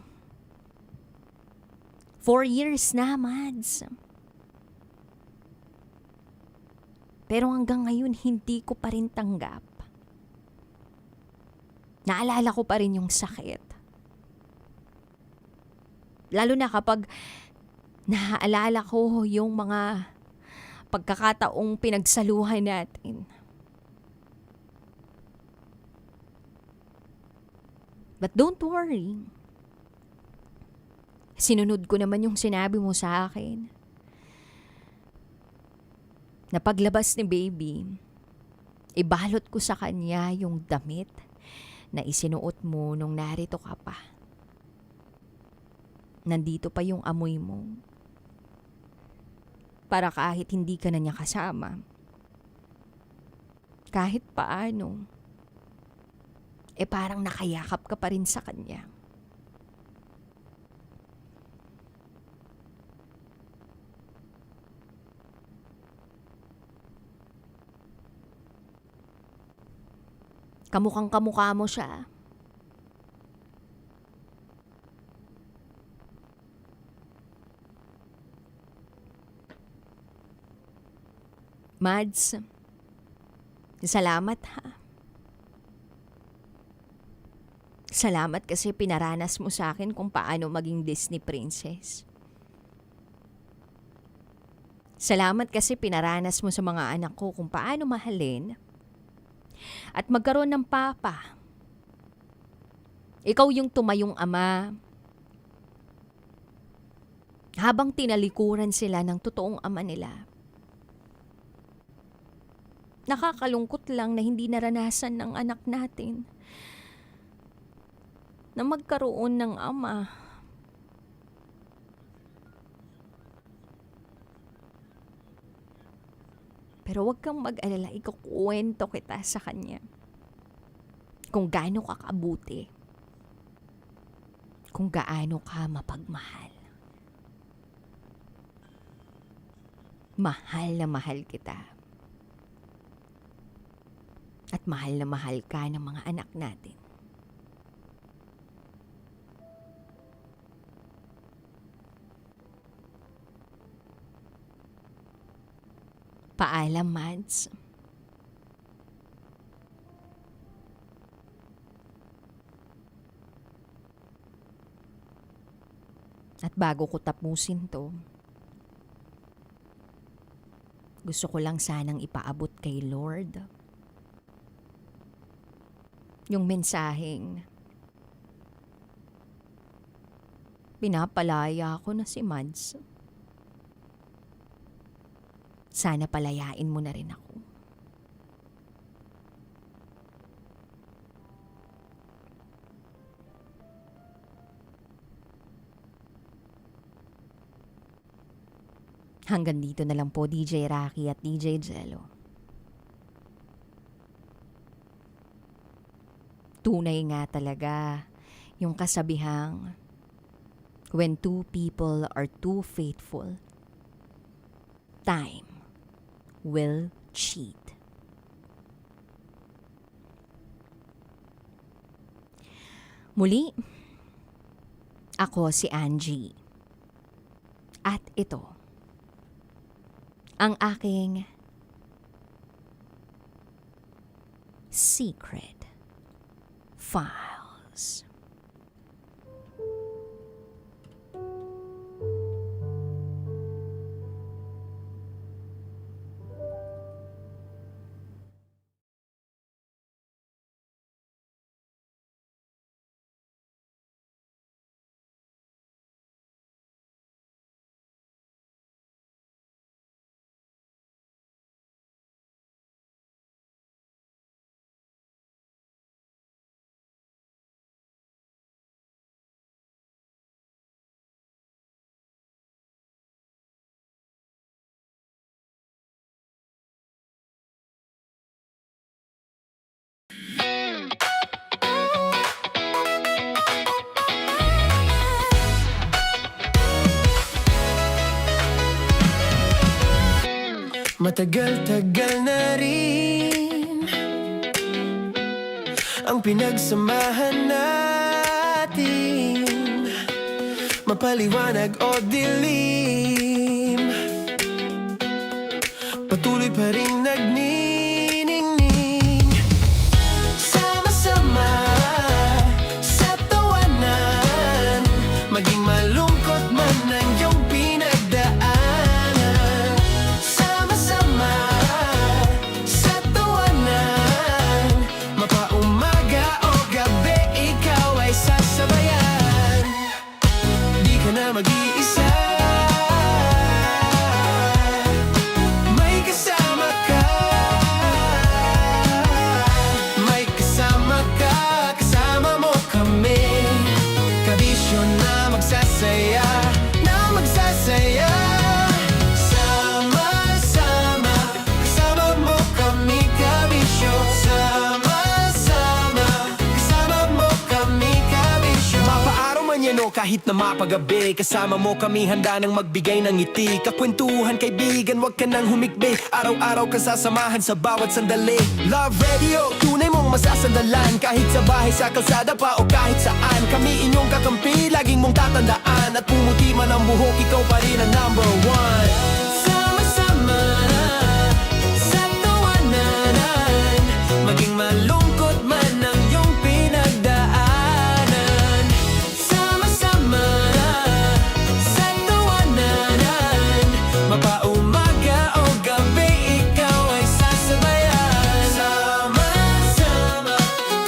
4 years na, Mads. Pero hanggang ngayon, hindi ko pa rin tanggap. Naalala ko pa rin yung sakit. Lalo na kapag naaalala ko yung mga pagkakataong pinagsaluhan natin. But don't worry. Sinunod ko naman yung sinabi mo sa akin. Na paglabas ni baby, ibalot ko sa kanya yung damit na isinuot mo nung narito ka pa. Nandito pa yung amoy mo. Para kahit hindi ka na niya kasama, kahit paano, parang nakayakap ka pa rin sa kanya. Kamukhang kamukha mo siya. Mads, salamat ha. Salamat kasi pinaranas mo sa akin kung paano maging Disney princess. Salamat kasi pinaranas mo sa mga anak ko kung paano mahalin at magkaroon ng papa. Ikaw yung tumayong ama habang tinalikuran sila ng totoong ama nila. Nakakalungkot lang na hindi naranasan ng anak natin na magkaroon ng ama. Pero huwag kang mag-alala, ikukwento kita sa kanya kung gaano ka kabuti, kung gaano ka mapagmahal. Mahal na mahal kita. At mahal na mahal ka ng mga anak natin. Paalam, Mads. At bago ko tapusin to, gusto ko lang sanang ipaabot kay Lord yung mensaheng pinapalaya ko na si Mads. Sana palayain mo na rin ako. Hanggang dito na lang po, DJ Rocky at DJ Jello. Tunay nga talaga yung kasabihang, when two people are too faithful, time will cheat. Muli, ako si Angie. At ito, ang aking Secret Files. Matagal-tagal na rin ang pinagsamahan natin, mapaliwanag o dilim, patuloy pa rin nagniningning. Sama-sama sa tawanan, maging malungkot man ang iyong pinagdaanan. Sama-sama sa tawanan, mapaumaga o gabi, ikaw ay sasabayan. Di ka na mag-iisa, may kasama ka. May kasama ka, kasama mo kami. Kabisyo na magsasaya, na magsasaya. Sama-sama, kasama mo kami, kabisyo. Sama-sama, kasama mo kami, kabisyo. Mapaaraw man yan o kahit na mapagabi, kasama mo kami, handa nang magbigay ng ngiti. Kakwentuhan, kaibigan, wag ka nang humikbi. Araw-araw ka sasamahan sa bawat sandali. Love Radio, tunay mong masasandalan. Kahit sa bahay, sa kalsada pa o kahit saan, kami inyong kakampi, laging mong tatandaan. At pumuti man ang buhok, ikaw pa rin ang number one. Sama-sama sa tawanan, maging malungkot man ang iyong pinagdaanan. Sama-sama sa tawanan, mapaumaga o gabi, ikaw ay sasabayan. Sama-sama,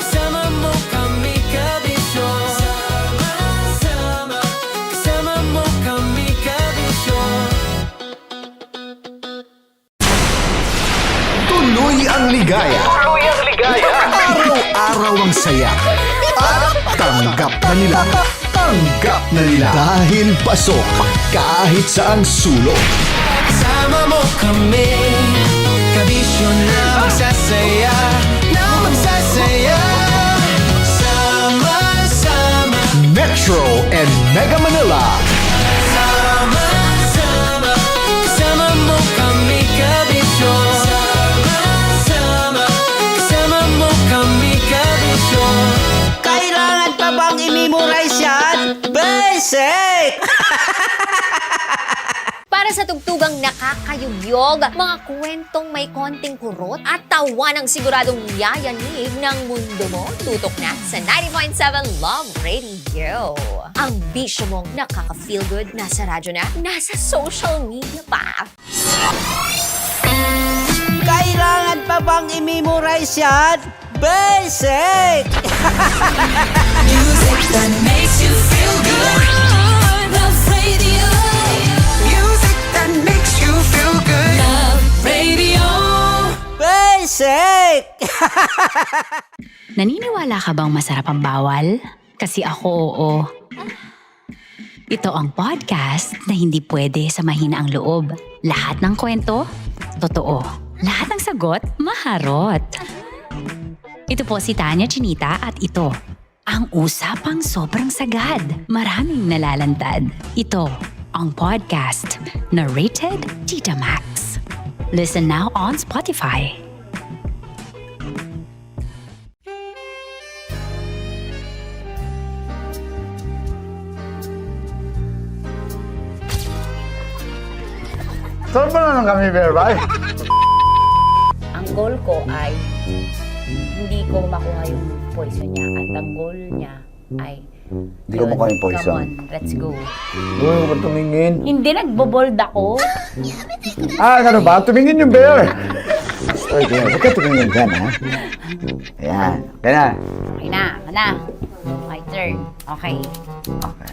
kasama mo kami, kabisyo. Sama-sama, kasama mo kami, kabisyo. Tuloy ang ligaya. Araw-araw ang saya. At tanggap na nila. Tanggap na nila. Dahil pasok kahit saang sulok. Kasama mo kami, kabisyo na magsasaya, na magsasaya. Sama-sama, Metro and Mega Manila. sama-sama, kasama mo kami, kabisyo. Sama-sama, kasama mo kami, kabisyo. Kailangan pa bang i-memorize yan? Basic! Para sa tugtugang nakakayugyog, mga kwentong may konting kurot at tawa ng siguradong yayanig ng mundo mo, tutok na sa 90.7 Love Radio. Ang bisyo mong nakaka-feel good, nasa radyo na, nasa social media pa. Kailangan pa bang i-memorize yan? Basic! Music that makes you feel good. Love Radio. Music that makes you feel good. Love Radio. Basic! Naniniwala ka bang masarap ang bawal? Kasi ako oo. Ito ang podcast na hindi pwede sa mahina ang loob. Lahat ng kwento, totoo. Lahat ng sagot, maharot. Ito po si Tanya Chinita at ito, ang usapang sobrang sagad. Maraming nalalantad. Ito, ang podcast na Rated Tita Max. Listen now on Spotify. Saan ba naman kami, Berbay? Ang goal ko ay hindi ko makuha yung poison niya at ang goal niya ay Hindi ko makuha yung poison. Come on, let's go. Uy, huwag ka tumingin. Hindi, nagbobold ako. Ano ba? Tumingin yung bear. Uy, bear, huwag ka tumingin dyan, ha? Ayan. Kaya na. Okay na, my turn. Okay. Okay.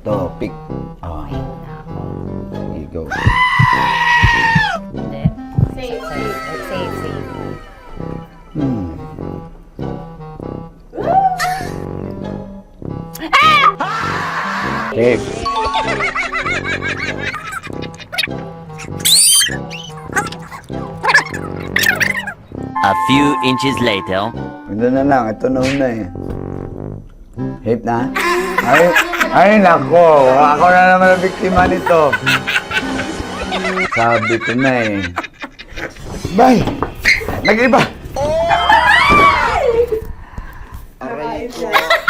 To, pick. Oh. Here you go. Safe. Safe. A few inches later. Ito na lang. Ito na una eh. Hip na? Ay, nako. Ako na naman ang biktima nito. Sabi ko na eh. Bay! Nag-iba!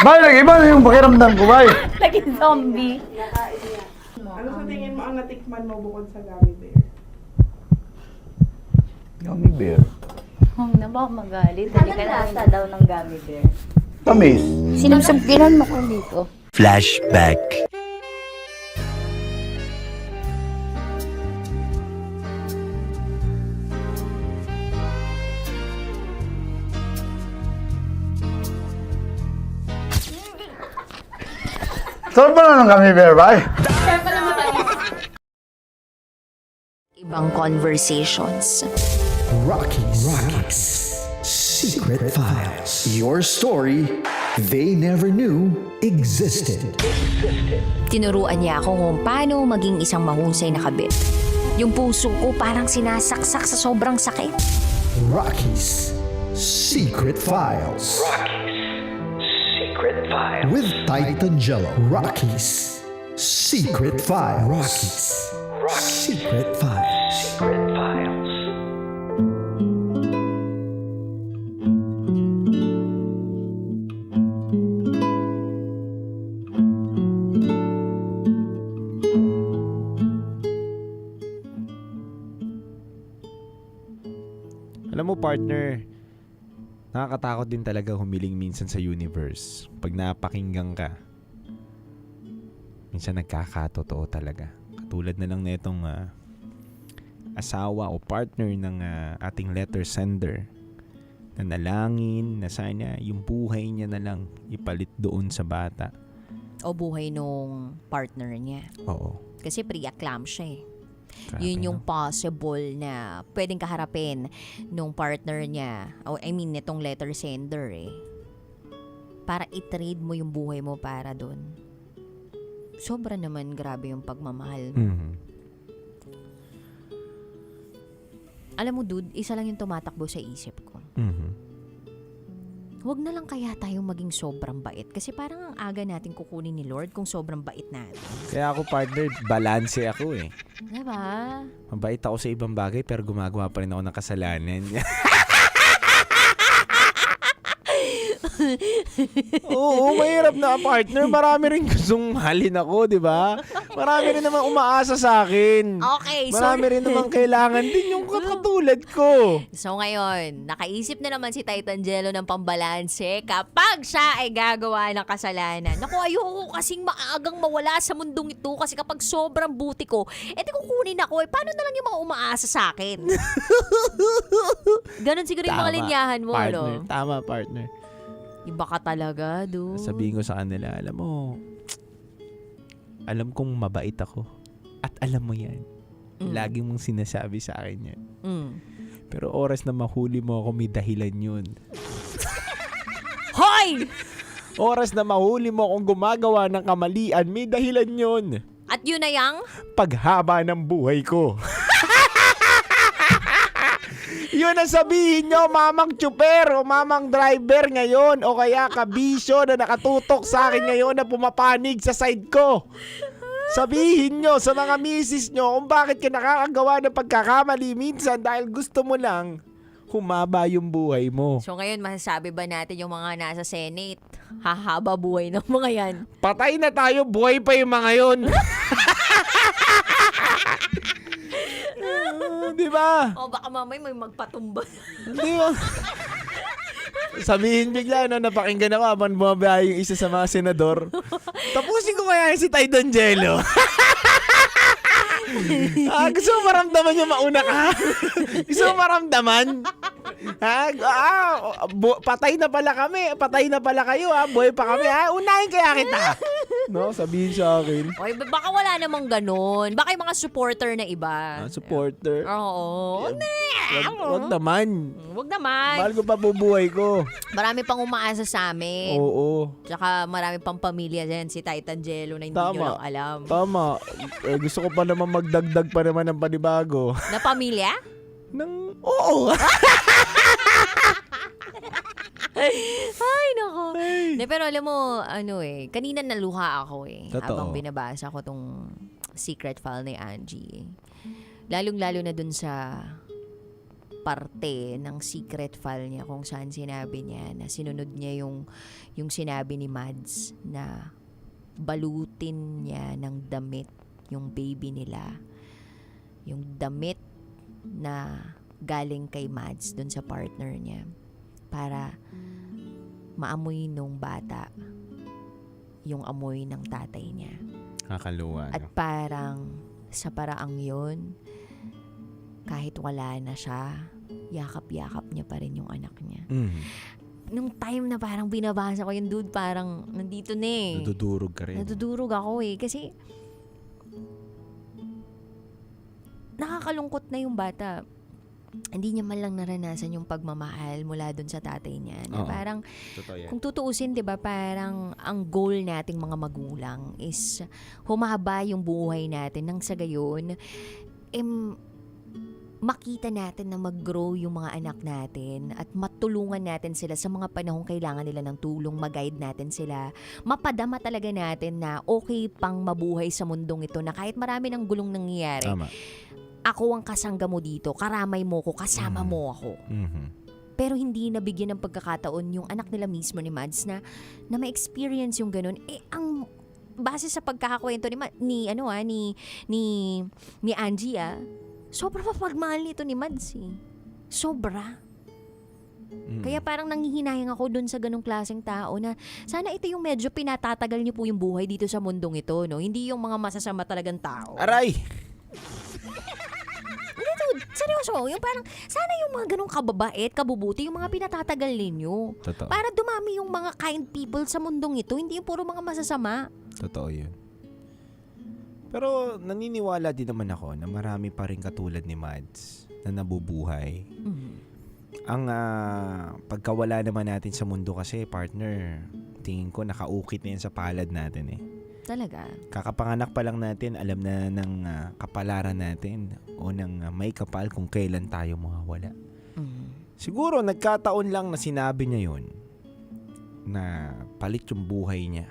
Bay, nag-iba na yung pakiramdam ko, bay! Naging zombie. Ano sa tingin mo ang natikman mo bukod sa gummy bear? Gummy bear. Huwag na ba magalit? Hindi ka lasa daw ng gummy bear. Tamis. Sinusumpiran mo ko dito. Flashback. Saan pa na ng gummy bear, bay? Ibang conversations. Rockies. Secret Files. Your story they never knew existed. Tinuruan niya ako kung paano maging isang mahusay na kabit. Yung puso ko parang sinasaksak sa sobrang sakit. Rockies. Secret Files. Secret Files. With Titan Jello. Rockies. Secret Files. Rockies. Secret Files. Secret Files. Alam mo, partner, nakakatakot din talaga humiling minsan sa universe. Pag napakinggan ka, minsan nagkakatotoo talaga. Katulad na lang na itong asawa o partner ng ating letter sender na nalangin na sana yung buhay niya na lang ipalit doon sa bata. O buhay nung partner niya. Oo. Kasi pre-eclampsia eh. Grabe, Yun yung possible na pwedeng kaharapin nung partner niya. Nitong letter sender eh. Para i-trade mo yung buhay mo para dun. Sobra naman grabe yung pagmamahal. Mhm. Alam mo dude, isa lang yung tumatakbo sa isip ko. Mhm. Huwag na lang kaya tayong maging sobrang bait. Kasi parang ang aga natin kukunin ni Lord kung sobrang bait natin. Kaya ako, partner, balanse ako eh. Diba? Mabait ako sa ibang bagay pero gumagawa pa rin ako ng kasalanan. Oo, mahirap na partner. Marami rin gustong halin ako, di ba? Marami rin naman umaasa sa akin. Okay, so... Marami rin naman kailangan din yung katulad ko. So ngayon, nakaisip na naman si Titan Jello ng pambalanse kapag siya ay gagawa ng kasalanan. Naku, ayoko kasing maagang mawala sa mundong ito kasi kapag sobrang buti ko, di kukunin ako. Paano na lang yung mga umaasa sa akin? Ganon siguro yung mga linyahan mo, partner. no? Tama, partner. Iba ka talaga, dude. Sabihin ko sa kanila, alam kong mabait ako. At alam mo yan. Lagi mong sinasabi sa akin yan. Pero oras na mahuli mo ako, may dahilan yun. Hoy! Oras na mahuli mo akong gumagawa ng kamalian, may dahilan yun. At yun na yang? Paghaba ng buhay ko. Yun ang sabihin nyo, mamang tsuper o mamang driver ngayon o kaya kabisyo na nakatutok sa akin ngayon na pumapanig sa side ko. Sabihin nyo sa mga misis nyo kung bakit ka nakakagawa ng pagkakamali minsan dahil gusto mo lang humaba yung buhay mo. So ngayon, masasabi ba natin yung mga nasa Senate, hahaba buhay ng mga yan? Patay na tayo, buhay pa yung mga yun. Di ba? O baka mamay may magpatumba. Di ba? Sabihin bigla na napakinggan ako habang bumabiyahe yung isa sa mga senador. Tapusin ko kaya si Titan Jello. Gusto mo maramdaman yung mauna ka? Gusto mo maramdaman? Patay na pala kami. Patay na pala kayo ha. Buhay pa kami ha. Unahin kaya kita. No, sabihin sa akin. Oy, baka wala namang ganun. Baka yung mga supporter na iba. Supporter? Oo. Wag naman. Wag naman. Mahal ko pa bubuhay ko. Marami pang umaasa sa amin. Oo. Tsaka marami pang pamilya dyan. Si Titan Jello na hindi nyo lang alam. Tama. Gusto ko pa naman magdagdag pa naman ng panibago. Na pamilya? Oo. Ay, nako. De, pero alam mo, kanina naluha ako Totoo. habang binabasa ko tong secret file ni Angie. Lalong-lalo na dun sa parte ng secret file niya kung saan sinabi niya na sinunod niya yung sinabi ni Mads na balutin niya ng damit yung baby nila. Yung damit na galing kay Mads dun sa partner niya para maamoy nung bata yung amoy ng tatay niya. Kakaluwa. At parang sa paraang yun, kahit wala na siya, yakap-yakap niya pa rin yung anak niya. Nung time na parang binabasa ko yung dude, parang nandito na eh. Nadudurog ka rin. Nadudurog ako eh. Kasi nakakalungkot na yung bata. Hindi niya man lang naranasan yung pagmamahal mula dun sa tatay niya. Na parang, kung tutuusin, di ba, parang ang goal nating mga magulang is humaba yung buhay natin nang sa gayon, makita natin na mag-grow yung mga anak natin at matulungan natin sila sa mga panahong kailangan nila ng tulong, mag-guide natin sila. Mapadama talaga natin na okay pang mabuhay sa mundong ito na kahit marami ng gulong nangyayari. Tama. Ako ang kasangga mo dito, karamay mo ko, kasama mo ako. Pero hindi nabigyan ng pagkakataon yung anak nila mismo ni Mads na ma-experience yung ganun. Ang base sa pagkakakwento ni Angie, sobra pa pagmahal nito ni Mads eh. Sobra. Kaya parang nanghihinayang ako dun sa ganung klaseng tao na sana ito yung medyo pinatatagal niyo po yung buhay dito sa mundong ito, no? Hindi yung mga masasama talagang tao. Aray! Hindi, dude. Seryoso. Yung parang, sana yung mga ganung kababait, kabubuti, yung mga pinatatagal ninyo. Totoo. Para dumami yung mga kind people sa mundong ito, hindi yung puro mga masasama. Totoo yun. Pero naniniwala din naman ako na marami pa rin katulad ni Mads na nabubuhay. Ang pagkawala naman natin sa mundo kasi, partner, tingin ko nakaukit na yan sa palad natin eh. Talaga? Kakapanganak pa lang natin, alam na ng kapalaran natin o ng may kapal kung kailan tayo mawawala. Siguro nagkataon lang na sinabi niya yun na palit yung buhay niya.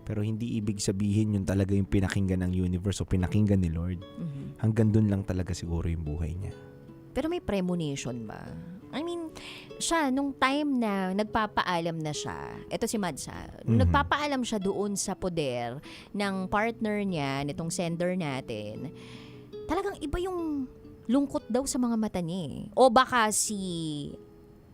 Pero hindi ibig sabihin yun talaga yung pinakinggan ng universe o pinakinggan ni Lord. Hanggang dun lang talaga siguro yung buhay niya. Pero may premonition ba? I mean, siya, nung time na nagpapaalam na siya, eto si Mads nagpapaalam siya doon sa poder ng partner niya, nitong sender natin, talagang iba yung lungkot daw sa mga mata niya eh. O baka si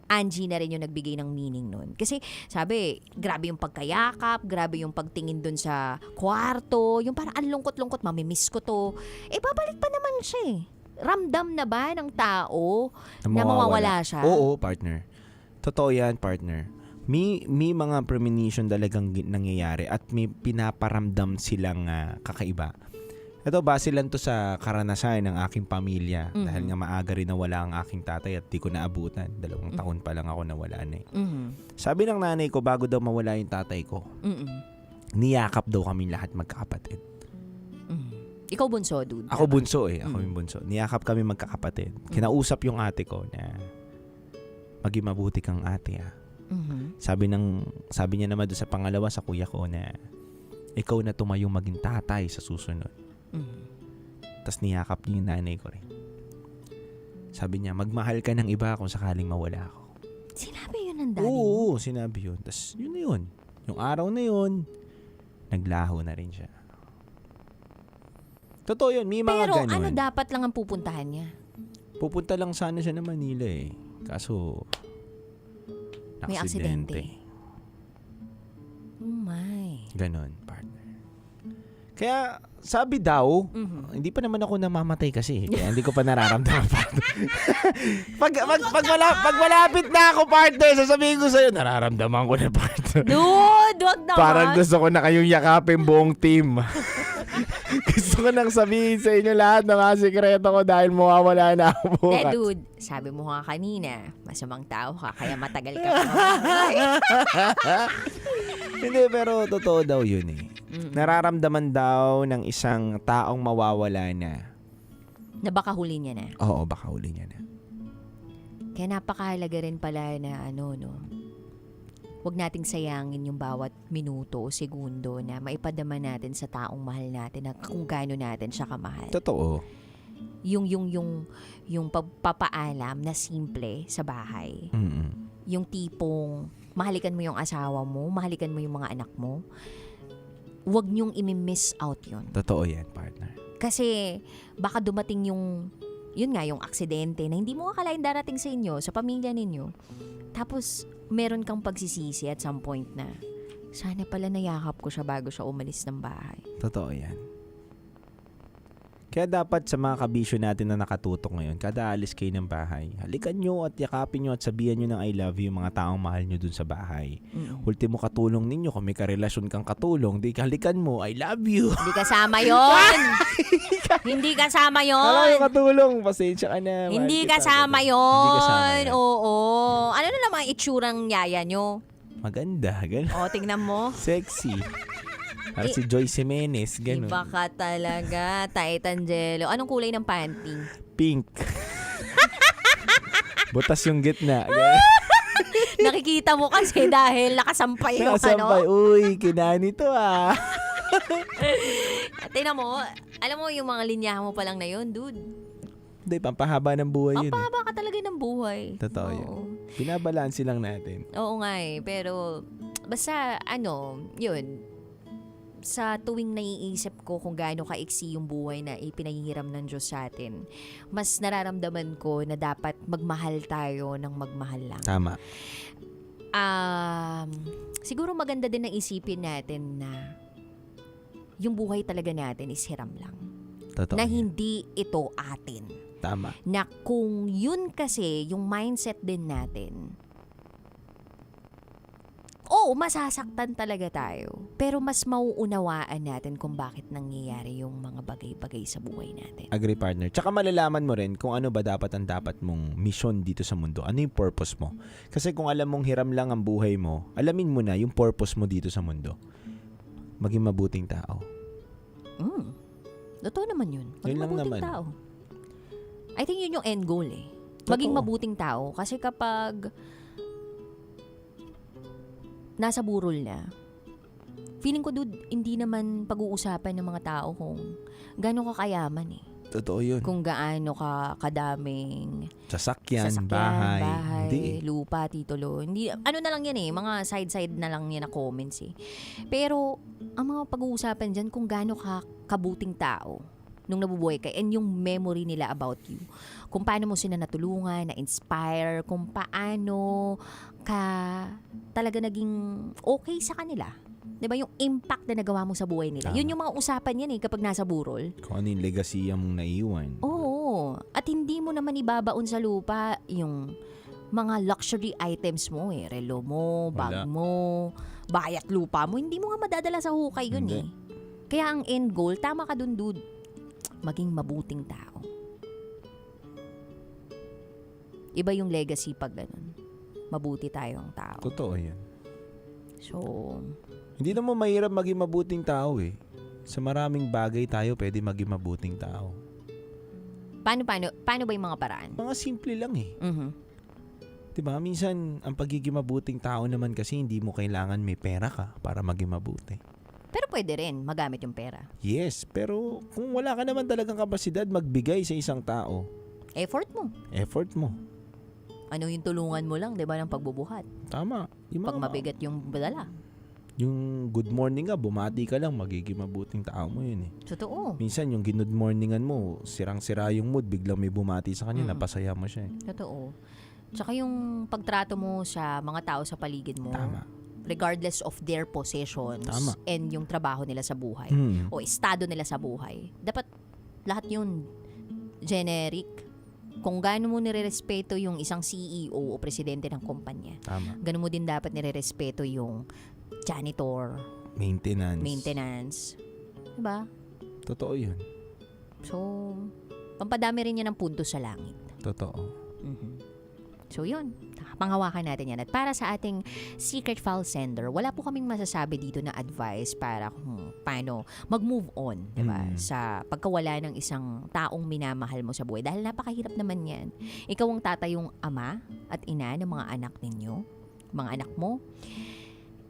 Angie na rin yung nagbigay ng meaning nun. Kasi sabi, grabe yung pagkayakap, grabe yung pagtingin dun sa kwarto, yung parang ang lungkot-lungkot, mamimiss ko to. Babalik pa naman siya eh. Ramdam na ba ng tao na mawawala siya? Oo, partner. Totoo yan, partner. May mga premonition talagang nangyayari at may pinaparamdam silang kakaiba. Ito, base lang to sa karanasan ng aking pamilya. Dahil nga maaga rin nawala ang aking tatay at di ko naabutan. 2 taon pa lang ako nawala na eh. Sabi ng nanay ko, bago daw mawala yung tatay ko, niyakap daw kami lahat magkakapatid. Ikaw bunso, dude. Ako bunso eh. Ako yung bunso. Niyakap kami magkakapatid. Kinausap yung ate ko na maging mabuti kang ate ah. Sabi niya naman doon sa pangalawa sa kuya ko na ikaw na tumayong maging tatay sa susunod. Tapos niyakap niya yung nanay ko rin. Sabi niya, magmahal ka ng iba kung sakaling mawala ako. Sinabi yun ng daddy Oo, sinabi yun. Tapos yun na yun. Yung araw na yun, naglaho na rin siya. Totoo yun, may mga Pero ganun. ano dapat lang ang pupuntahan niya? Pupunta lang sana siya ng Manila eh. Kaso, may aksidente. Oh my. Ganon, partner. Kaya, sabi daw, hindi pa naman ako namamatay kasi. Kaya hindi ko pa nararamdaman, partner. pag malapit na ako, partner, sasabihin ko sa'yo, nararamdaman ko na, partner. Dude, wag naman. Parang gusto ko na kayong yakapin buong team. Gusto ko nang sabihin sa inyo lahat ng mga sikreto ko dahil mawawala na ako bukas. Dude, sabi mo nga kanina, masamang tao ka, kaya matagal ka pa. Hindi, pero totoo daw yun eh. Nararamdaman daw ng isang taong mawawala na. Na baka huli niya na. Oo, baka huli niya na. Kaya napakahalaga rin pala na huwag nating sayangin yung bawat minuto o segundo na maipadama natin sa taong mahal natin na kung gaano natin siya kamahal. Totoo. Yung pagpapaalam na simple sa bahay. Yung tipong mahalikan mo yung asawa mo, mahalikan mo yung mga anak mo. Huwag niyong imi-miss out yun. Totoo yan, partner. Kasi baka dumating yung aksidente na hindi mo akalain darating sa inyo, sa pamilya ninyo. Tapos, meron kang pagsisisi at some point na, sana pala nayakap ko siya bago siya umalis ng bahay. Totoo yan. Kaya dapat sa mga kabisyo natin na nakatutok ngayon, kada alis kayo ng bahay, halikan nyo at yakapin nyo at sabihan nyo ng I love you yung mga taong mahal nyo dun sa bahay. Ultimo katulong ninyo, kung may karelasyon kang katulong, di halikan mo, I love you. Hindi kasama yon. Hindi kasama yon. Alam yung katulong, pasensya ka na. Hindi kasama yon. Oo. Ano na naman itsurang yaya nyo? Maganda, gano'n. O, tingnan mo. Sexy. Para si Joyce Jimenez, gano'n. Iba ka talaga, Taitangelo. Anong kulay ng panty? Pink. Butas yung gitna. Nakikita mo kasi dahil nakasampay yung Nakasampay. Uy, kinani to ah. Tingnan mo, alam mo yung mga linyahan mo pa lang na yun, dude. Hindi, pampahaba ng buhay yun. Pampahaba ka talaga ng buhay. Totoo yun. Binabalansi lang natin. Oo nga eh, pero basta yun. Sa tuwing naiisip ko kung gaano kaiksi yung buhay na ipinahihiram ng Diyos sa atin, mas nararamdaman ko na dapat magmahal tayo ng magmahal lang. Tama. Siguro maganda din na isipin natin na yung buhay talaga natin is hiram lang. Totoo. Na hindi ito atin. Tama. Na kung yun kasi yung mindset din natin, masasaktan talaga tayo. Pero mas mauunawaan natin kung bakit nangyayari yung mga bagay-bagay sa buhay natin. Agree, partner. Tsaka malalaman mo rin kung ano ba dapat mong mission dito sa mundo. Ano yung purpose mo? Kasi kung alam mong hiram lang ang buhay mo, alamin mo na yung purpose mo dito sa mundo. Maging mabuting tao. Totoo naman yun. Maging Yun lang mabuting naman. tao. I think yun yung end goal eh. Maging mabuting tao. Kasi kapag nasa burol na, feeling ko, dude, hindi naman pag-uusapan ng mga tao kung gaano ka kayaman eh. Totoo yun. Kung gaano ka kadaming Sasakyan, bahay. Hindi eh. lupa, titulo. Hindi, ano na lang yan eh, mga side-side na lang yan na comments eh. Pero, ang mga pag-uusapan dyan kung gaano ka kabuting tao nung nabubuhay ka and yung memory nila about you. Kung paano mo sila natulungan, na-inspire, kung paano ka talaga naging okay sa kanila. Diba? Yung impact na nagawa mo sa buhay nila. Tama. Yun yung mga usapan yan eh kapag nasa burol. Kung ano yung legacy mong naiwan. Oo. At hindi mo naman ibabaon sa lupa yung mga luxury items mo eh. Relo mo, bag mo, bahay at lupa mo. Hindi mo nga madadala sa hukay yun eh. Kaya ang end goal, tama ka dun, dude. Maging mabuting tao. Iba yung legacy pag ganun. Mabuti tayong tao. Totoo yan. So, hindi naman mahirap maging mabuting tao eh. Sa maraming bagay tayo pwede maging mabuting tao. Paano ba yung mga paraan? Mga simple lang eh. Diba? Minsan, ang pagiging mabuting tao naman kasi hindi mo kailangan may pera ka para maging mabuti. Pero pwede rin magamit yung pera. Yes, pero kung wala ka naman talagang kapasidad magbigay sa isang tao. Effort mo. Effort mo. Ano yung tulungan mo lang, di ba, ng pagbubuhat? Tama. Yung Pag mabigat yung badala. Yung good morning ka, bumati ka lang, magiging mabuting tao mo yun eh. Totoo. Minsan yung good morningan mo, sirang-sira yung mood, biglang may bumati sa kanya, napasaya mo siya eh. Totoo. Tsaka yung pagtrato mo sa mga tao sa paligid mo. Tama. Regardless of their possessions. Tama. And yung trabaho nila sa buhay. O estado nila sa buhay. Dapat lahat yun generic. Kung gaano mo nirerespeto yung isang CEO o presidente ng kumpanya. Tama. Gaano mo din dapat nirerespeto yung janitor. Maintenance. Diba? Totoo yun. So, pampadami rin yan ng punto sa langit. Totoo. So, yun. panghawakan natin yan. At para sa ating secret file sender, wala po kaming masasabi dito na advice para kung paano mag-move on, di ba? Sa pagkawala ng isang taong minamahal mo sa buhay. Dahil napakahirap naman yan. Ikaw ang tatayong ama at ina ng mga anak ninyo, mga anak mo.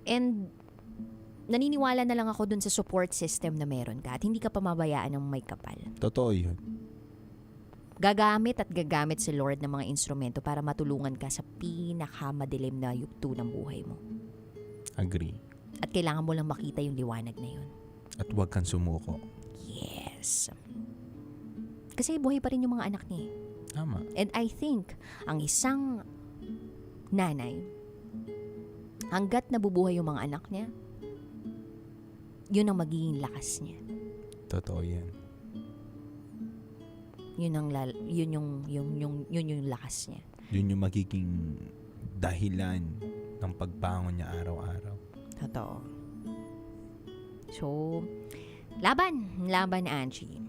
And naniniwala na lang ako dun sa support system na meron ka at hindi ka pamabayaan ng may kapal. Totoo yun. Gagamit at gagamit si Lord ng mga instrumento para matulungan ka sa pinakamadilim na yugto ng buhay mo. Agree. At kailangan mo lang makita yung liwanag na yun. At huwag kang sumuko. Yes. Kasi buhay pa rin yung mga anak niya. Tama. And I think, ang isang nanay, hanggat nabubuhay yung mga anak niya, yun ang magiging lakas niya. Totoo yan. Yun yung lakas niya. Yun yung magiging dahilan ng pagbangon niya araw-araw. Totoo. So, laban Angie.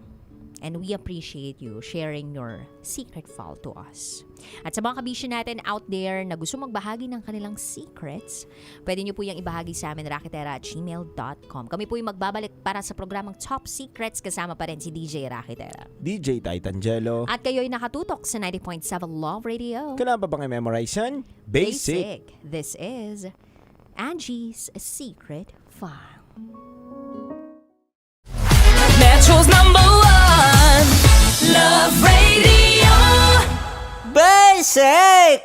And we appreciate you sharing your secret file to us. At sa mga kabisyo natin out there na gusto magbahagi ng kanilang secrets, pwede nyo po yung ibahagi sa amin, rakitera@gmail.com. Kami po yung magbabalik para sa programang Top Secrets, kasama pa rin si DJ Rakitera. DJ Titangelo. At kayo'y nakatutok sa 90.7 Love Radio. Kailangan pa bang i-memorize yan? Basic. This is Angie's Secret File. Metro's #1 Love Radio. Basic!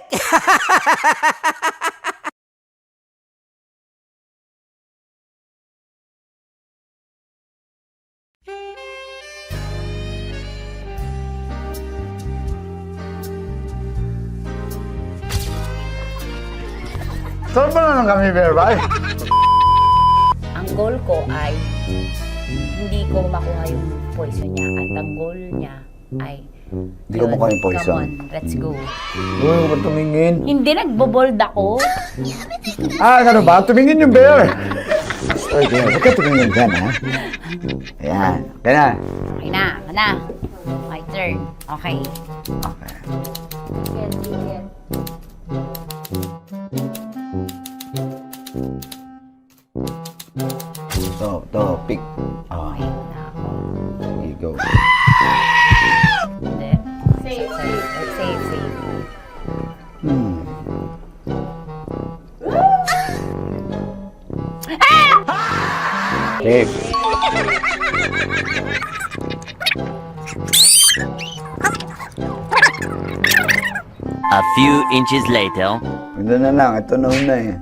Saan pa naman kami, Berbay? Ang goal ko ay hindi ko makuha yung poison niya at ang goal niya ay Hindi ko makuha yung poison. Come on, let's go. Uy, huwag ka tumingin. Hindi, nagbobold ako. Ano ba? Tumingin yung bear. Uy, bear, huwag ka tumingin dyan, ha? Ayan. Kaya na. Okay na, my turn. Okay. Okay. To, pick. Oh. Here you go. Safe. Safe. A few inches later. Ito na lang. Ito na una eh.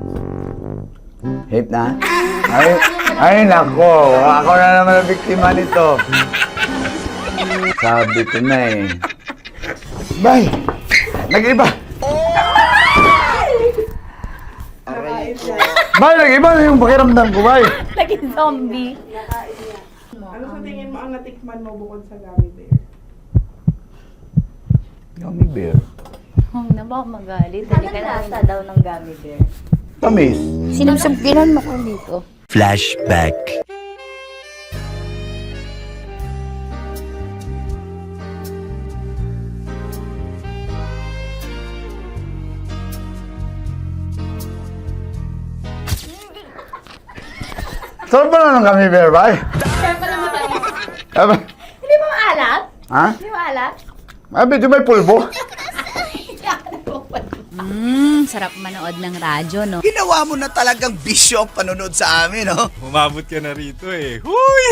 Safe na? Ay, nako. Ako na naman ang biktima nito. Sabi ko na eh. Bay! Nag-iba! Bay, nag-iba na yung pakiramdam ko, bay! Naging zombie. Ano sa tingin mo ang natikman mo bukod sa gummy bear? Gummy bear? Huwag na ba magalit? Hindi ka nasa daw ng gummy bear. Tamis. Sinusumpilan mo ko dito. Flashback. Saan pa naman kami, bear, bay? Saan pa naman tayo? Hindi ba maalat? Ha? Hindi maalat? Medyo may pulbo. Sarap manood ng radyo, no? Ginawa mo na talagang bisyo ang panonood sa amin, no? Umabot ka na rito eh. Huy!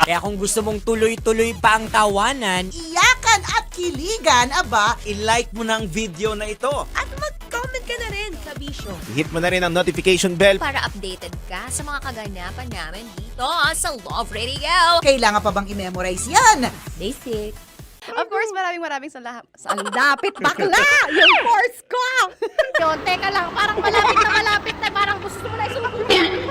Kaya kung gusto mong tuloy-tuloy pa ang tawanan, Iyakan at kiligan, aba, i-like mo na ang video na ito. At mag-comment ka na rin sa Bisyo. I-hit mo na rin ang notification bell. Para updated ka sa mga kaganapan namin dito sa Love Radio. Kailangan pa bang i-memorize yan? Basic. Of course, maraming salamat. Lapit bakla! Yung course ko! Yun, teka lang, parang malapit na, parang gusto mo na isumakyan.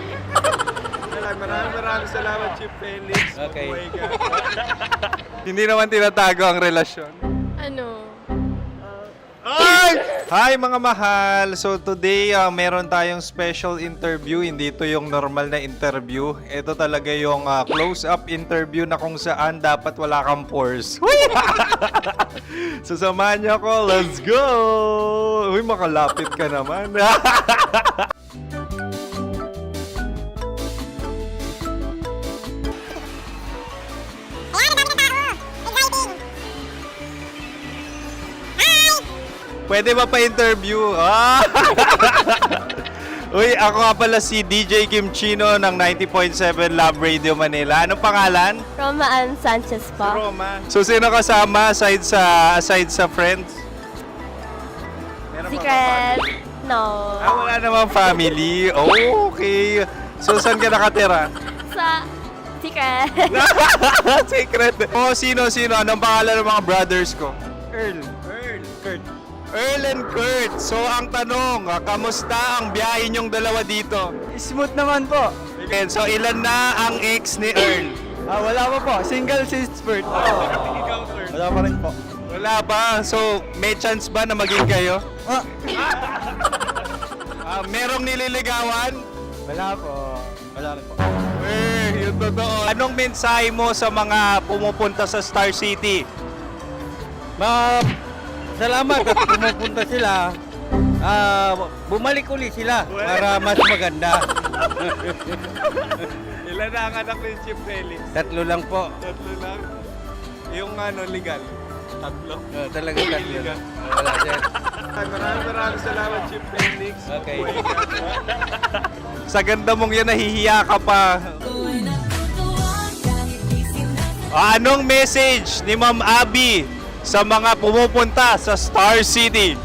Maraming salamat, Chief Felix. Okay. Oh my God. Hindi naman tinatago ang relasyon. Ano? Ay! Hi mga mahal! So today, meron tayong special interview. Hindi ito yung normal na interview. Ito talaga yung close-up interview na kung saan dapat wala kang pores. So samahan niyo ako. Let's go! Uy, makalapit ka naman. Pwede ba pa-interview? Uy, ako nga pala si DJ Kim Chino ng 90.7 Love Radio Manila. Anong pangalan? Roma Ann Sanchez po. Roma. So, sino kasama aside sa friends? Meron Secret. No. Wala namang family. Oh, okay. So, saan ka nakatira? Sa Secret. Secret. Oh, sino? Anong pangalan ng mga brothers ko? Earl. Kurt. Earl and Kurt. So, ang tanong, kamusta ang biyahe niyong dalawa dito? Smooth naman po. Okay, so, ilan na ang ex ni Earl? Wala pa po. Single since birth. Wala pa rin po. Wala pa. So, may chance ba na maging kayo? Merong nililigawan? Wala po. Wala rin po. Yung totoo. Anong mensahe mo sa mga pumupunta sa Star City? Salamat at pumupunta sila. Bumalik uli sila para mas maganda. Ilan na ang anak ni Chief Felix? 3 lang po. 3 lang? Yung legal? 3? Talaga 3 lang. Wala sir. Maraming salamat, Chief Felix. Okay. Sa ganda mong yan, nahihiya ka pa. Anong message ni Ma'am Abby sa mga pumupunta sa Star City?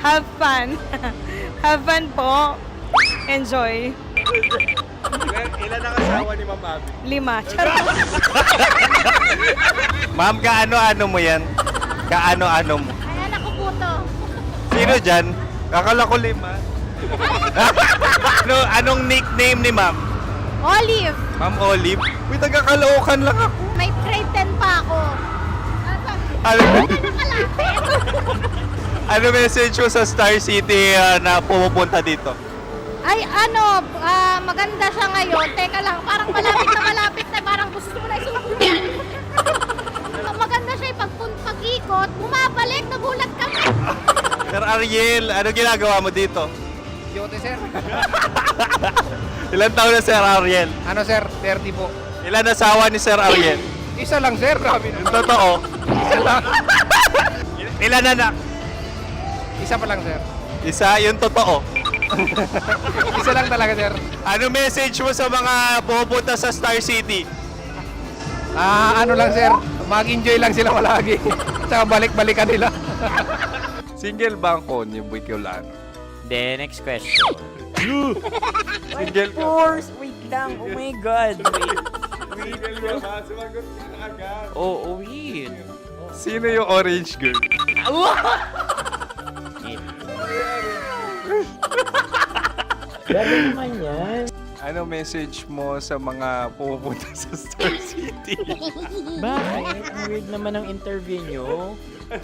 Have fun. Have fun po. Enjoy. Ilan ang asawa ni Ma'am Abby? 5. Charot. Ma'am, kaano-ano mo yan? Kaano-ano mo? Ay, anak ko po to. Sino dyan? Kakala ko 5. Anong nickname ni Ma'am? Olive. Ma'am Olive? Uy, taga-Caloocan lang ako. May grade 10 pa ako. Ano message mo sa Star City na pumupunta dito? Ay, maganda siya ngayon. Teka lang, parang malapit na, parang gusto mo na isusunod. Maganda siya pag-ikot, bumabalik, nagulat kami. Sir Ariel, ano ginagawa mo dito? Yote sir. Ilan taon na Sir Ariel? Ano sir? 30 po. Ilan asawa ni Sir Ariel? Isa lang sir. Grabe Yung totoo. Isa lang. Ilan anak? Isa pa lang sir. Isa, yung totoo. Isa lang talaga sir. Ano message mo sa mga pupunta sa Star City? Ano lang sir. Mag-enjoy lang sila palagi. Tsaka balik-balikan nila. Single ba ang Connie Bicolano? The next question. Single ka? course! Wait lang. Oh my God. Wait. Single ka ba? Sumagot ka na agad. Oh, wait. Sino yung orange girl? Grabe naman yan. Ano message mo sa mga pupunta sa Star City? Bakit? Ang weird naman ang interview nyo.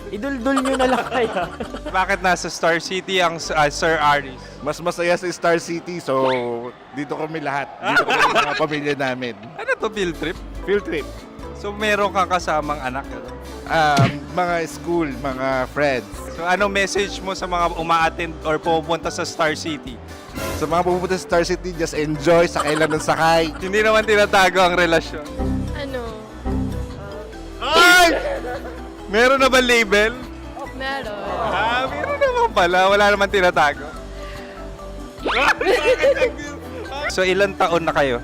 Idul-dul nyo na lang kaya. Bakit nasa Star City ang Sir Aris? Mas masaya sa Star City, so dito kami lahat. Dito kami mga pamilya namin. Ano to, field trip? Field trip. So meron kang kasamang anak? Mga school, mga friends. So ano message mo sa mga uma-attend or pupunta sa Star City? Sa mga pupunta sa Star City, just enjoy, sakay lang ng sakay. Hindi naman tinatago ang relasyon. Ano? Ay! Meron na ba label? Meron. Meron naman pala. Wala naman tinatago. So ilan taon na kayo?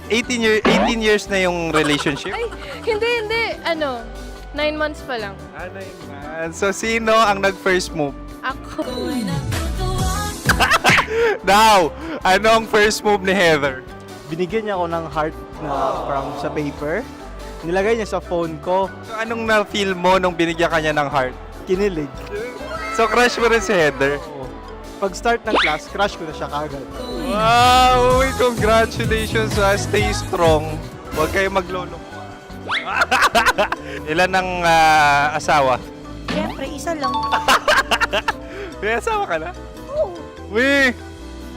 18. 18 years na yung relationship? Ay, hindi. 9 months pa lang. 9 months. So sino ang nag-first move? Ako. Now, anong first move ni Heather? Binigyan niya ako ng heart na from sa paper. Nilagay niya sa phone ko. So anong na-feel mo nung binigyan ka niya ng heart? Kinilig. So crush mo rin si Heather? Pag start ng class, crush ko na siya kagad. Wow! Uy, congratulations! Stay strong. Huwag kayo maglolo. Ilan ang asawa? Siyempre, isa lang. May asawa ka na? Oo. Uy!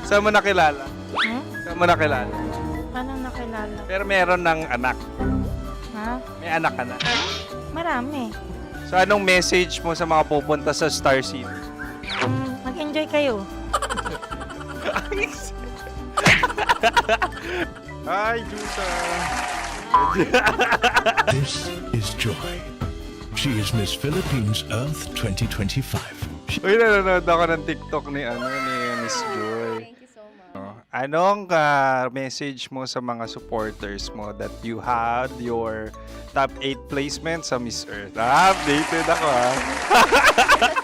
Saan mo nakilala? Saan mo nakilala? Paano nakilala? Pero meron ng anak. Ha? May anak ka na. Marami. So anong message mo sa mga pupunta sa Star City? Mag-enjoy kayo. Hi, Jusa! This is Joy. She is Miss Philippines Earth 2025. Uy, nanonood ako ng TikTok ni Miss Joy. Thank you so much. Anong message mo sa mga supporters mo that you had your top 8 placement sa Miss Earth? Updated ako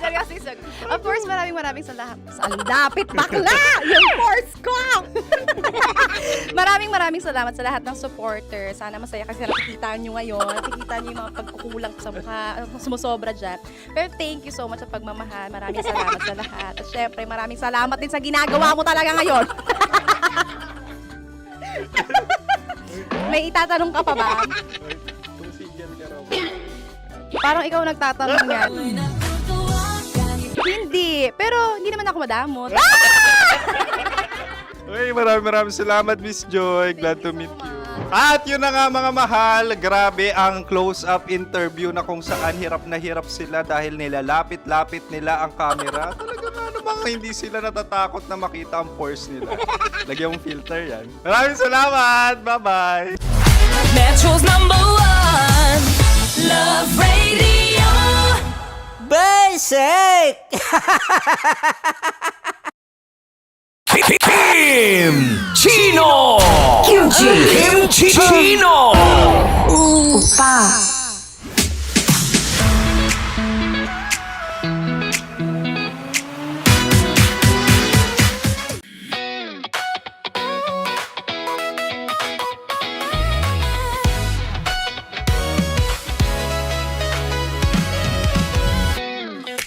Seryously, of course, maraming salamat. Ang lapit bakla! Yung course ko! maraming salamat sa lahat ng supporter. Sana masaya kasi nakikita nyo ngayon. Nakikita nyo yung mga pagkukulang sa mukha, sumusobra dyan. Pero thank you so much sa pagmamahal. Maraming salamat sa lahat. At syempre, maraming salamat din sa ginagawa mo talaga ngayon. May itatanong ka pa ba? Parang ikaw nagtatanong yan. Hindi. Pero hindi naman ako madamot. Uy, maraming salamat, Miss Joy. Glad to meet you. At yun na nga mga mahal, grabe ang close-up interview na kung saan hirap na hirap sila dahil nilalapit-lapit nila ang camera. Talaga nga namang hindi sila natatakot na makita ang pores nila. Lagyan mong filter yan. Maraming salamat! Bye-bye! Metro's #1 Love Radio. Basic! Kim Chino! Kim Chino! Upa.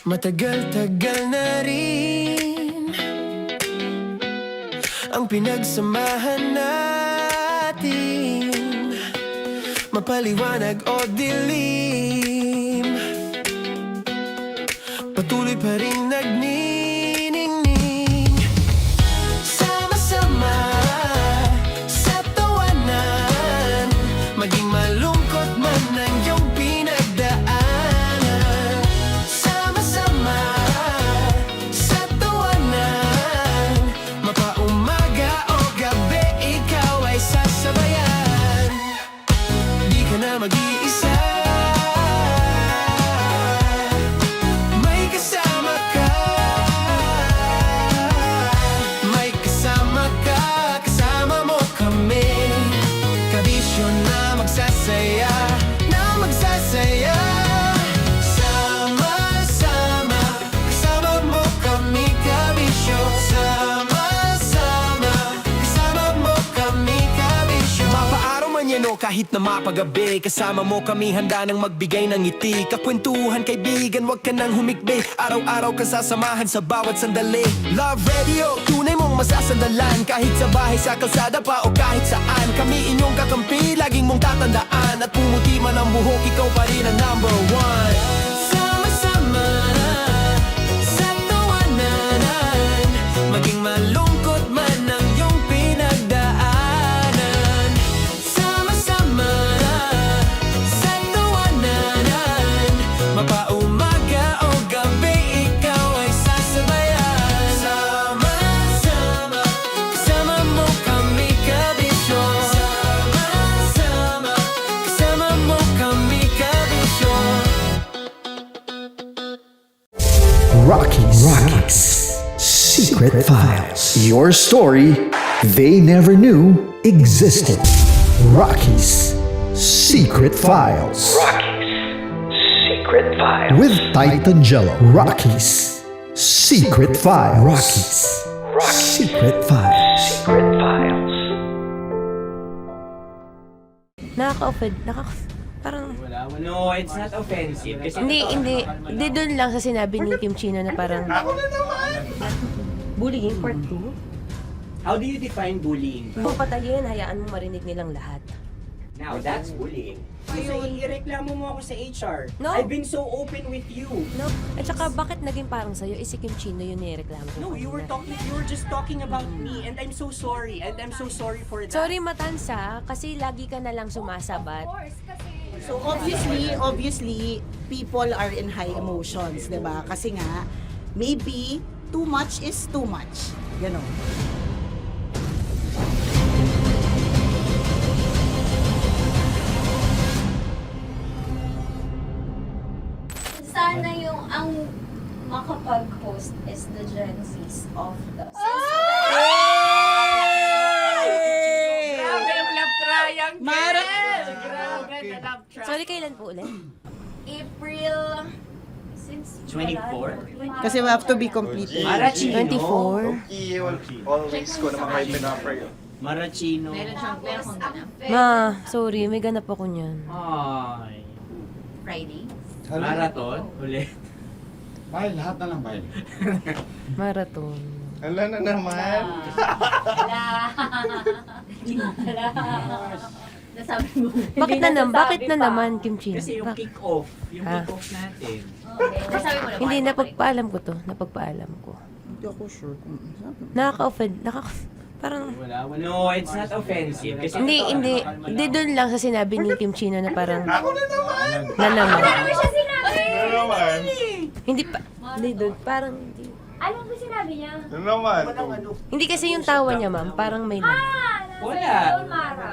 Matagal-tagal na rin ang pinagsamahan natin, mapaliwanag o dilim, patuloy pa rin nagniningning. Sama-sama sa tawanan, maging malungkot man ang iyong pinagdaanan. Sama-sama sa tawanan, mapaumaga o gabi, ikaw ay sasabayan. Di ka na mag-iisa, may kasama ka. May kasama ka, kasama mo kami. Kabisyo na magsasaya, na magsasaya. Sama-sama, kasama mo kami, kabisyo. Sama-sama, kasama mo kami, kabisyo. Mapaaraw man yan o kahit na mapagabi, kasama mo kami, handa nang magbigay ng ngiti. Kakwentuhan, kaibigan, wag ka nang humikbi. Araw-araw ka sasamahan sa bawat sandali. Love Radio, tunay mong masasandalan. Kahit sa bahay, sa kalsada pa o kahit saan, kami inyong kakampi, laging mong tatandaan. At pumuti man ang buhok, ikaw pa rin ang #1. Sama-sama sa tawanan, maging malungkot man ang iyong pinagdaanan. Sama-sama sa tawanan, mapaumaga o gabi, ikaw ay sasabayan. Sama-sama, kasama mo kami, kabisyo. Sama-sama, kasama mo kami, kabisyo. Rockies. Secret Files. Your story they never knew existed. Rockies. Secret Files. Secret Files. With Titan Jello. Rockies. Secret Files. Rockies. Secret Files. Secret Files. Nakaka-offend. Parang... No, it's not offensive. Kasi Hindi doon lang sa sinabi ni Kim Chino na parang... Bullying, part 2? how do you define bullying? Kung patayin, hayaan mo marinig nilang lahat. Now, that's bullying. So, ireklamo mo ako sa HR. No. I've been so open with you. No. At saka, bakit naging parang sa'yo? Si Kim Chino yun nireklamo ko. No, you were just talking about me, and I'm so sorry. And I'm so sorry for that. Sorry, Matansa, kasi lagi ka na lang sumasabat. So obviously, people are in high emotions, 'di ba? Kasi nga, maybe too much is too much. Ganon. Sana yung ang makapag-host is the Gen Zs of the Grabe yung love triangle! Mara- Grabe na love triangle! Sorry, kailan po ulit? April since 24? Kasi we have to be completed. Marachino. 24. Always ko naman kayo pinapray. Marachino. Ma, sorry, may ganap ako niyan. Ay. Friday. Marathon? Ulit. Mahal, lahat na lang mahal. Marathon. Ala na naman. Nasabi mo. Bakit na naman, Kim Chino? Kasi yung kick-off. Yung kick-off natin. Nasabi mo na ba? Hindi, napagpaalam ko to. Napagpaalam ko. Hindi ako sure kung Nakaka-offend. Parang... No, it's not offensive. Kasi Hindi doon lang sa sinabi ni Kim Chino na parang... Ako na naman! Na naman. Ano siya sinabi? Ano naman? Hindi pa... Hindi doon, parang... Hindi. Ano ba sinabi niya? Ano naman? Hindi kasi yung tawa niya, ma'am. Parang may lang. Wala. Mara.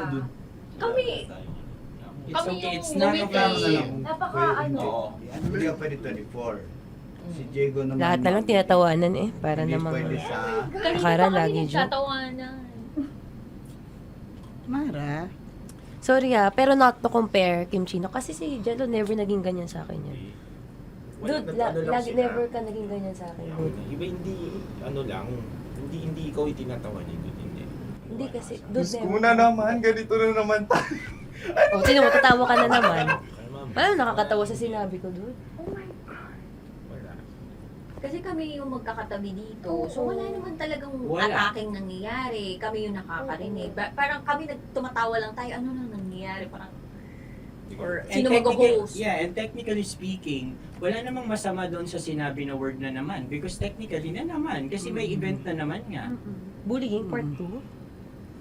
Kami. It's Kami okay. yung It's not offensive. Napaka ano. Hindi ka pwede 24. Si Diego naman. Lahat na lang tinatawanan eh. Para namang... Akara lagi joke. Tatawanan. Mara. Sorry pero not to compare Kim Chino. Kasi si Jello never naging ganyan sa akin yan. Dude, lagi never ka naging ganyan sa akin. Dude. Iba hindi, ano lang, hindi ikaw itinatawa niya, hindi. Hindi kasi, Diyos dude, ko na naman, ganito na naman tayo. O, sino mo, tatawa ka na naman. Alam, nakakatawa sa sinabi ko, dude. Kasi kami yung magkakatabi dito. So wala naman talagang attacking nangyayari. Kami yung nakakarinig. Parang kami tumatawa lang tayo. Ano nang nangyayari? Parang sino mag-host? Yeah, and technically speaking, wala namang masama doon sa sinabi na word na naman. Because technically na naman. Kasi may event na naman nga. Bullying part 2?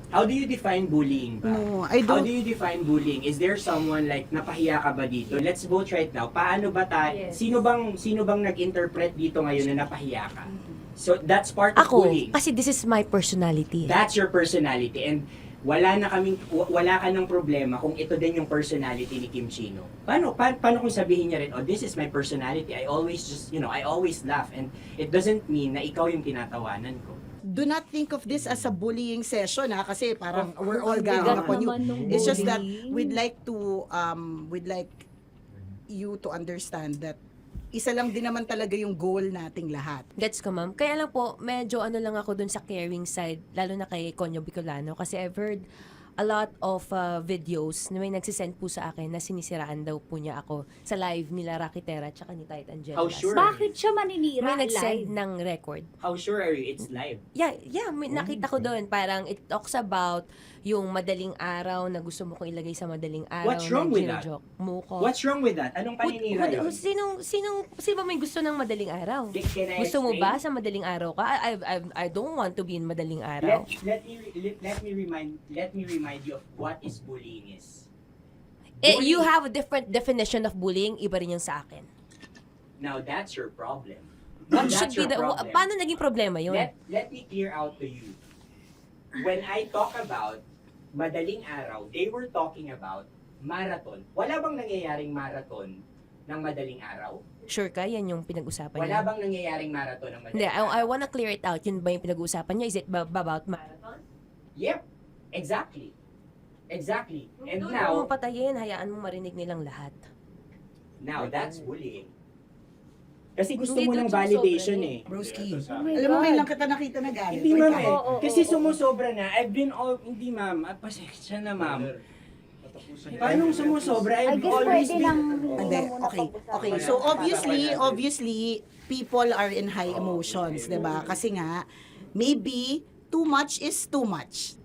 How do you define bullying ba? No, I How don't. do you define bullying? Is there someone like napahiya ka ba dito? Let's vote right now. Paano ba tayo? Sino bang nag-interpret dito ngayon na napahiya ka? So that's part of bullying. Kasi this is my personality. That's your personality, and wala ka ng problema kung ito din yung personality ni Kim Chino. Paano kung sabihin niya rin, oh, this is my personality. I always I always laugh, and it doesn't mean na ikaw yung tinatawanan ko. Do not think of this as a bullying session kasi parang we're all ganging upon you. It's just that we'd like you to understand that isa lang din naman talaga yung goal nating lahat. Gets ko, ma'am. Kaya lang po, medyo lang ako dun sa caring side, lalo na kay Conyo Bicolano, kasi I've heard a lot of videos na may nagsisend po sa akin na sinisiraan daw po niya ako sa live nila Rakitera tsaka ni Tight Angela. How sure? Bakit siya maninira May nag-send live? ng record. How sure are you it's live? Yeah, may nakita ko doon. Parang it talks about yung madaling araw na gusto mo kong ilagay sa madaling araw. What's wrong with that? Mo ko. What's wrong with that? Anong paninira yun? Sino ba may gusto ng madaling araw? Can I Gusto mo explain? ba sa madaling araw ka? I don't want to be in madaling araw. Let me remind you of what is bullying is. You have a different definition of bullying, iba rin yung sa akin. Now that's your problem. What That's should be your the problem. paano naging problema yun? Let me clear out to you. When I talk about madaling araw, they were talking about marathon. Wala bang nangyayaring marathon ng madaling araw? Sure ka, yan yung pinag-usapan Wala niya? bang nangyayaring marathon ng Hindi, madaling araw? I wanna clear it out. Yun ba yung pinag-uusapan niya? Is it about marathon? Yep, exactly. Exactly. And Doon now, mo patayin, hayaan mo marinig nilang lahat. now that's bullying. Kasi gusto Hindi, mo doon ng validation sumusobra eh. Broski. Oh my Alam mo, God. ngayon lang kita nakita na galit. Hindi Wait ma'am lang. eh. Kasi sumusobra na. I've been all, hindi ma'am. Pasensya na ma'am. Paano sumusobra? I I've guess always pwede been... lang. Hindi, okay. So obviously, people are in high emotions, 'di ba? Kasi nga, maybe too much is too much.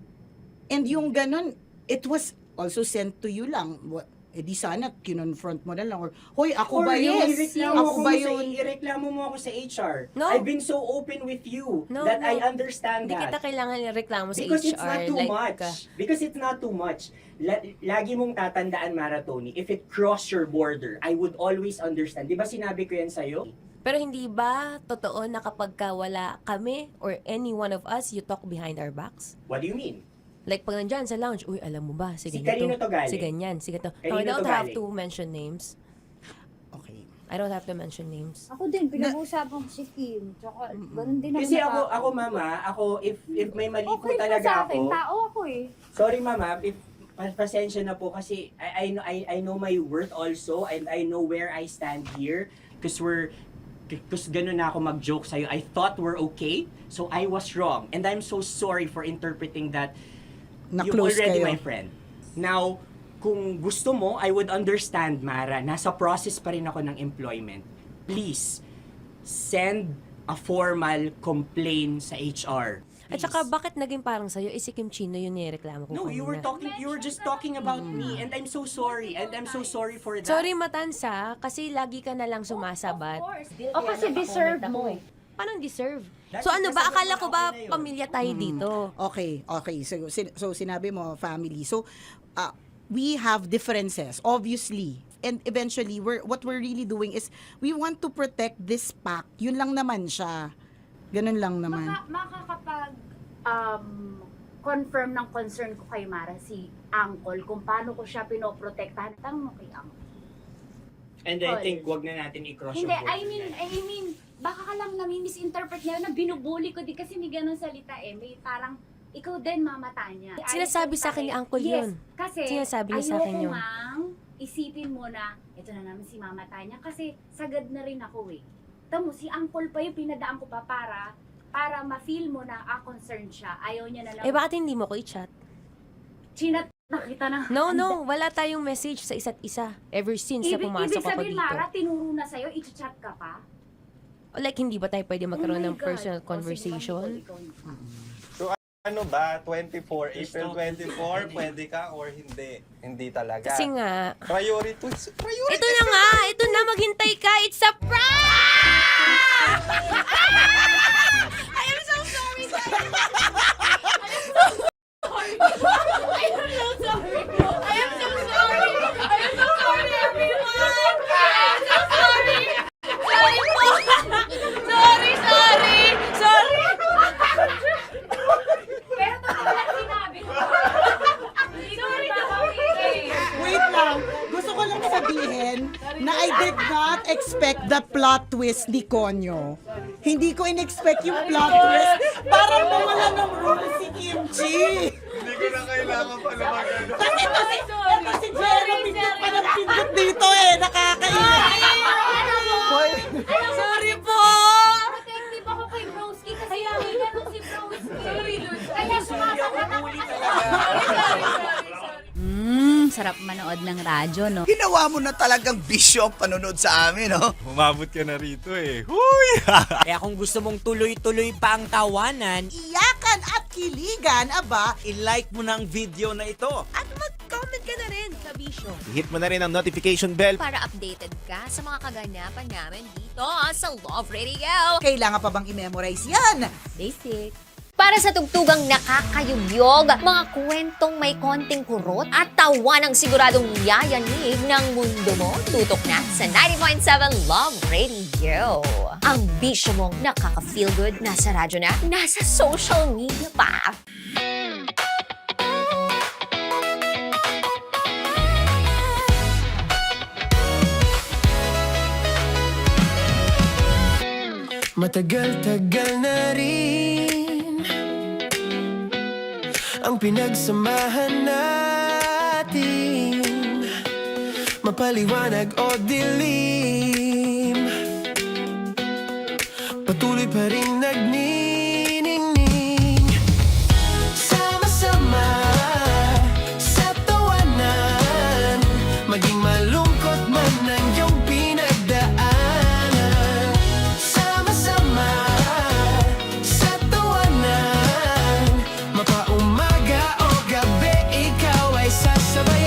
And yung ganun, it was also sent to you lang. Di sana kinonfront mo na lang or hoy, ako Or ba yun? ireklamo Ako ba yun? Ireklamo mo ako sa HR. No. I've been so open with you that I understand Hindi that. kita kailangan ireklamo sa Because HR. it's not too much. Because it's not too much. Lagi mong tatandaan, Maratoni, if it cross your border, I would always understand. Di ba sinabi ko yan sa'yo? Pero hindi ba totoo na kapag wala kami or any one of us, you talk behind our backs? What do you mean? Like pag nandyan sa lounge, uy, alam mo ba, si Si ganito, kanino to galing? si ganyan, si ganito. Kanino No, I don't to have galing? to mention names. Okay. I don't have to mention names. Ako din, pinag-uusapan ko si Kim. Tsaka, ganun din Kasi naman ako mama, if may mali po okay pa talaga sa akin, ako. tao ako eh. Sorry mama, if pasensya na po kasi I know my worth also and I know where I stand here because ganun na ako mag-joke sa'yo. I thought we're okay, so I was wrong. And I'm so sorry for interpreting that you're Na-close already kayo. my friend. Now, kung gusto mo, I would understand, Mara. Nasa process pa rin ako ng employment. Please, send a formal complaint sa HR. At saka, bakit naging parang sa'yo, si Kim Chino yung nireklamo ko No, you were just talking about me and I'm so sorry. And I'm so sorry for that. Sorry, Matansa, kasi lagi ka na lang sumasabat. O kasi deserve mo. Paano deserve? So ano ba, akala ko ba pamilya tayo dito? Okay. So sinabi mo family. So we have differences obviously. And eventually what we're really doing is we want to protect this pact. Yun lang naman siya. Ganun lang naman. Makakapag confirm ng concern ko kay Mara si Uncle kung paano ko siya pinoprotektahan. Tanong mo kay Uncle. And I think wag na natin i-cross Hindi, yung I mean, baka ka lang nami-misinterpret niya na binubuli ko di kasi may ganun salita eh. May parang, ikaw din mamata niya. Sinasabi sa akin ni Uncle yun. Yes, kasi Sinasabi niya sa akin yun. ayoko ngang isipin mo na, ito na naman si mamata niya kasi sagad na rin ako eh. Tamo, si Uncle pa yung pinadaan ko pa para ma-feel mo na concerned siya. Ayaw niya na lang. Eh, bakit hindi mo ko i-chat? Chinat nakita na. No, wala tayong message sa isa't isa ever since na pumasok Ibig ako sabihin, dito. Mara, tinuro na sa'yo, i-chat ka pa? Like, hindi ba tayo pwede magkaroon Oh my ng God. personal O, sige, conversation? So ano ba, 24, April 24, pwede ka or hindi? Hindi talaga. Kasi nga, Priorities. ito na nga, ito na, maghintay ka, it's a prank! I am so sorry, guys! Wait lang. Gusto ko lang sabihin na I did not expect the plot twist ni Konyo. Hindi ko in-expect yung plot twist. Parang nawala ng role si Kimchi. Hindi ko na kailangan pa naman ano. Kasi si Jeremy pindot pa ng pindot dito eh. Nakakaiyak. Sorry po! Protective ako kay Broski kasi ganun si Broski. Sorry, Lord. Kaya sumasagot ako. Sarap manood ng radyo, no? Ginawa mo na talagang bisyo ang panonood sa amin, no? Umabot ka na rito eh. Huy! Kaya kung gusto mong tuloy-tuloy pa ang tawanan, Iyakan at kiligan, aba. i-like mo na ang video na ito. At mag-comment ka na rin sa Bisyo. Hit mo na rin ang notification bell. Para updated ka sa mga kaganapan namin dito sa Love Radio. Kailangan pa bang i-memorize yan? Basic. Para sa tugtugang nakakayugyog, mga kwentong may konting kurot at tawa ng siguradong yayanig ng mundo mo, tutok na sa 90.7 Love Radio. Ang bisyo mong nakaka-feel good, nasa radyo na, nasa social media pa. Matagal-tagal na rin ang pinagsamahan natin, mapaliwanag o dilim, patuloy pa rin nagniningning. Sama-sama sa tawanan, maging malungkot man ang iyong pinagdaanan. Sama-sama sa tawanan, mapaumaga o gabi, ikaw ay sasabay.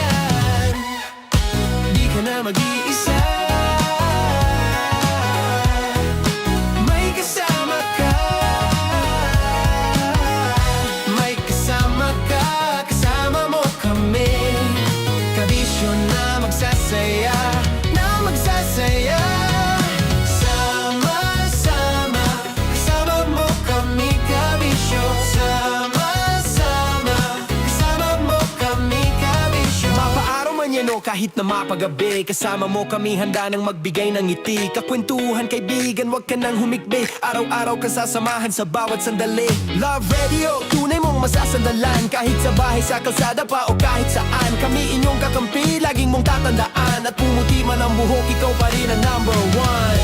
manyano kahit na mapagabi. Kasama mo kami handa nang magbigay ng ngiti. Kakwentuhan kaibigan, wag ka nang humikbi. Araw-araw ka sasamahan sa bawat sandali. Love Radio, tunay mong masasandalan. Kahit sa bahay, sa kalsada pa o kahit saan. Kami inyong kakampi, laging mong tatandaan. At pumuti man ang buhok, ikaw pa rin ang number one.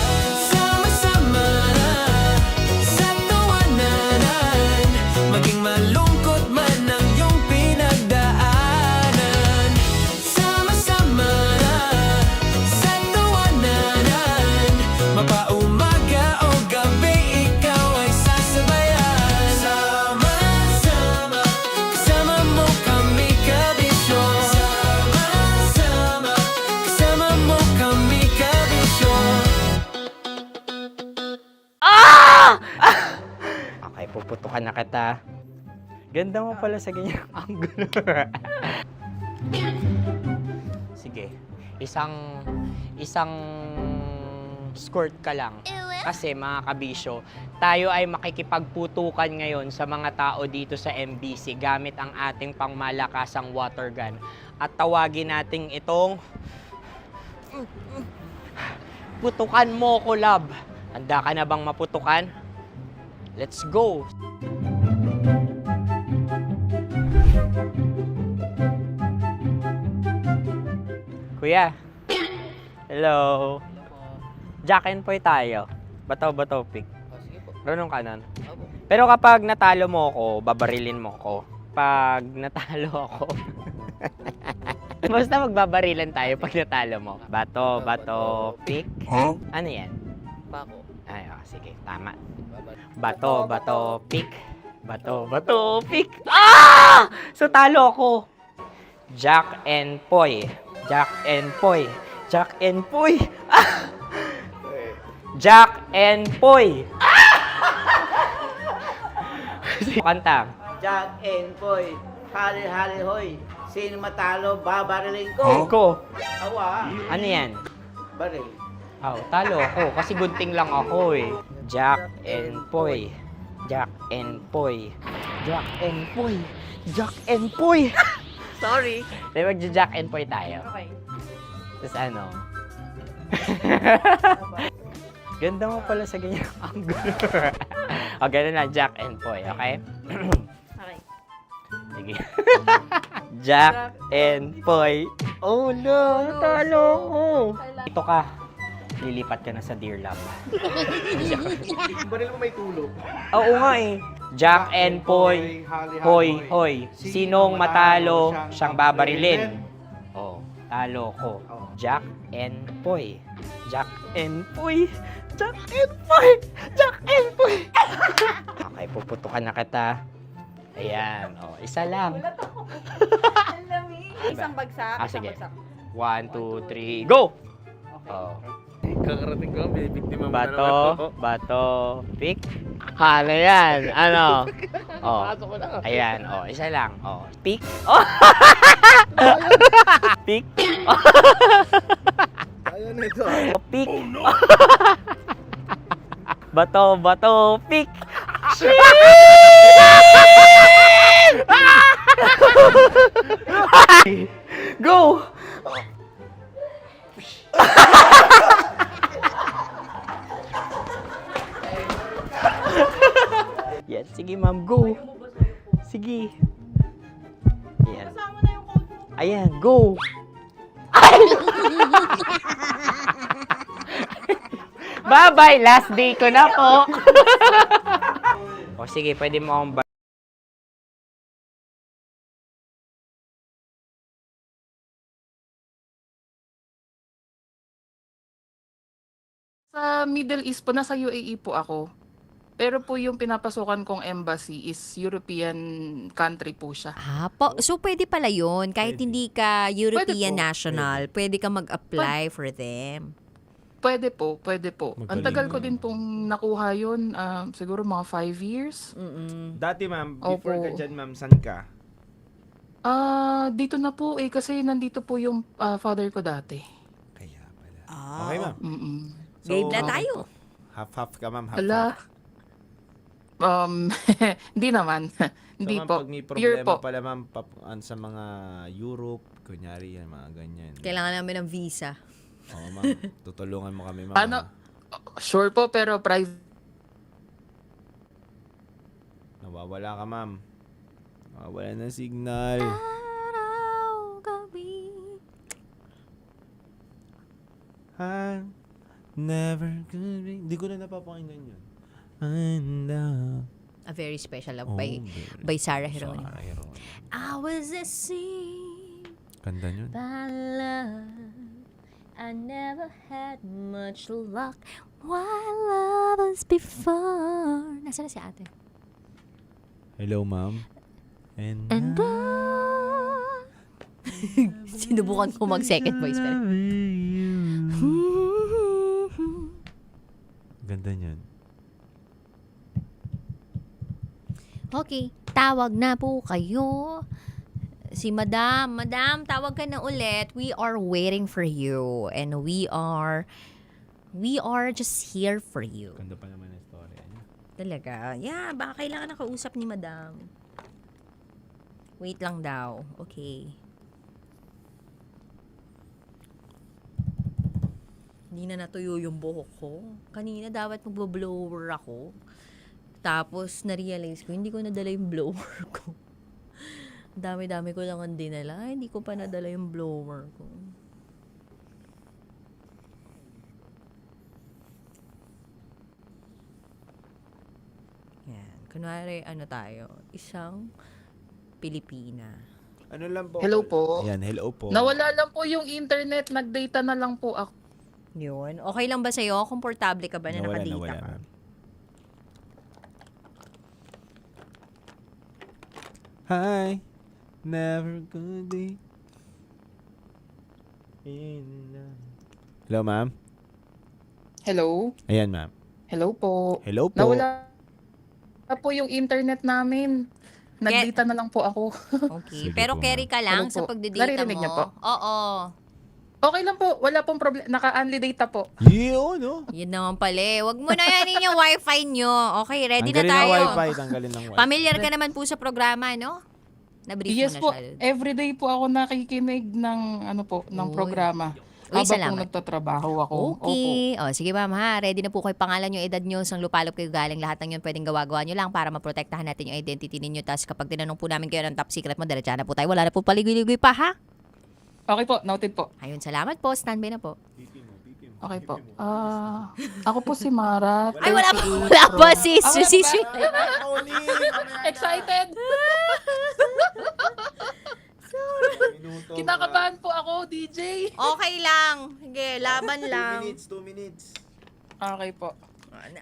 Sama-sama na sa tawanan, maging malungkot man ang iyong pinagdaanan. Sama-sama na sa tawanan, mapaumaga o gabi, ikaw ay sasabayan. Sama-sama, kasama mo kami kabisyo. Sama-sama, kasama mo kami kabisyo. Okay, puputukan na kita. Ganda mo pala sa ganyang angulo. Sige, isang skirt ka lang. Kasi mga kabisyo, tayo ay makikipagputukan ngayon sa mga tao dito sa MBC gamit ang ating pangmalakasang water gun. At tawagin natin itong putukan mo ko, love. Handa ka na bang maputukan? Let's go! Kuya. Hello. Jack and Poy tayo. Bato-bato pick. Runong kanan. Pero kapag natalo mo ako, babarilin mo ako. Pag natalo ako, basta magbabarilan tayo pag natalo mo. Bato, pick. Huh? Ano yan? Bako. Ay, sige, tama. Bato, pick. Bato, pick. Ah! So, talo ako. Jack and Poy. Jack and Poy. Jack and Poy. Ah! Jack and Poy. Kanta. Jack and Poy, hali-hali hoy. Sino matalo, babariling ko. Ko. Awa. Ano yan? Baril. Oh, talo ako kasi gunting lang ako eh. Jack and Poy. Jack and Poy. Jack and Poy. Jack and Poy. Sorry. Dahil magja-Jack and Poy tayo. Okay. Tapos ano? Ganda mo pala sa ganyang angulo. O, ganun na, Jack and Poy, okay? Okay. Sige. Jack and Poy. Oh no, natalo ko. Ito ka. Lilipat ka na sa Dear Love. Baril mo may tulog. Oo nga eh. Jack and Poy. Hoy, hoy. Sinong matalo, siyang babarilin. Oh, talo ko. Jack and Poy. Jack and Poy. Jack and Poy. Jack and Poy. Okay, puputukan na kita. Ayan. Oh, isa lang. Isang bagsak. Ah, isang sige. bagsak. 1, 2, 3, go! Oh. Kakarating ko, bibiktima mo na naman. Bato, pick. Ano yan? Ano? Oh. Pasok ko lang. Ayan, oh, isa lang. Oh, pick. Oh. Pick. Ayan na ito. Oh, pick. Bato, pick. Go! Yan, sige ma'am, go. Sige. Ayan. Ayan, go. Bye-bye, last day ko na po. O sige, pwede mo akong Sa Middle East po, nasa UAE po ako. Pero po yung pinapasukan kong embassy is European country po siya. So pwede pala yun. Kahit hindi ka European Pwede po. national, pwede ka mag-apply for them. Pwede po, pwede po. Ang Magaling tagal ko naman. din pong nakuha yun, siguro mga 5 years. Dati ma'am, before Opo. ka dyan ma'am, saan ka? Dito na po kasi nandito po yung father ko dati. Okay ma'am. Babe na tayo. Half-half ka ma'am, Ala. half-half. Hindi naman. Hindi so, ma'am, po. pag may Pure problema po. pala ma'am sa mga Europe, Kunyari yan, mga ganyan. Kailangan namin ng visa. Oo, ma'am. Tutulungan mo kami, ma'am. Ano? Sure po, pero private. Nawawala ka, ma'am. Nawawala ng signal. Never could be. Hindi ko na napapakinggan yun. A very special love Oh, by Sarah Geronimo. Sarah Geronimo. I was deceived Ganda yun. by love. I never had much luck while lovers before. Nasaan na si ate? Hello, ma'am. And Sinubukan ko mag-second voice pero ganda niyan. okay, tawag na po kayo. Si Madam, tawag ka na ulit. We are waiting for you and we are just here for you. Ganda pa naman ang story niya. Talaga? Yeah, baka kailangan nakausap ni Madam. Wait lang daw. Okay. Hindi na natuyo yung buhok ko. Kanina dapat magbo-blower ako. Tapos, na-realize ko, hindi ko nadala yung blower ko. Dami-dami ko lang ang dinala. Hindi ko pa nadala yung blower ko. Yan. Kunwari, ano tayo? Isang Pilipina. Ano lang po? Hello po. Ayan, hello po. Nawala lang po yung internet. Nag-data na lang po ako. Yun. Okay lang ba sa'yo? Komportable ka ba na Nawala, nakadata nawala, ka? ma'am. Hi. Never could be. Hello, ma'am. Hello? Ayan, ma'am. Hello po. Hello po. Nawala po yung internet namin. Nag-data na lang po ako. Okay. Sige Pero po, carry ka lang Hello sa po. pagdidata Naririnig mo. niyo po? Oo. Okay lang po. Wala pong problema. Naka-only data po. Yun, no? Yun naman pala eh. Huwag mo na yan yung wifi nyo. Okay, ready na Tanggalin tayo. ang wifi, tanggalin ang wifi. Familiar ka naman po sa programa, no? Na-brief Yes mo na po. siya. Everyday po ako nakikinig ng ng Uy. programa. Uy, Habang salamat. po nagtatrabaho ako. Opo. Okay. O, sige ma'am ha. Ready na po kayo pangalan nyo, edad nyo, sang lupalop kayo galing. Lahat ng yun pwedeng gawa-gawa nyo lang para maprotektahan natin yung identity ninyo. Tapos kapag tinanong po namin kayo ng top secret mo, diretsa na po tayo. Wala na po paligoy-ligoy pa ha. Okay po. Noted po. Ayun, salamat po. Standby na po. Okay po. Ako po si Mara. Ay, wala pa. 38 Wala pa from- si Ah, wala si pa? Excited! Kinakabahan po ako, DJ. Okay lang. Sige, laban lang. 2 minutes. Okay po.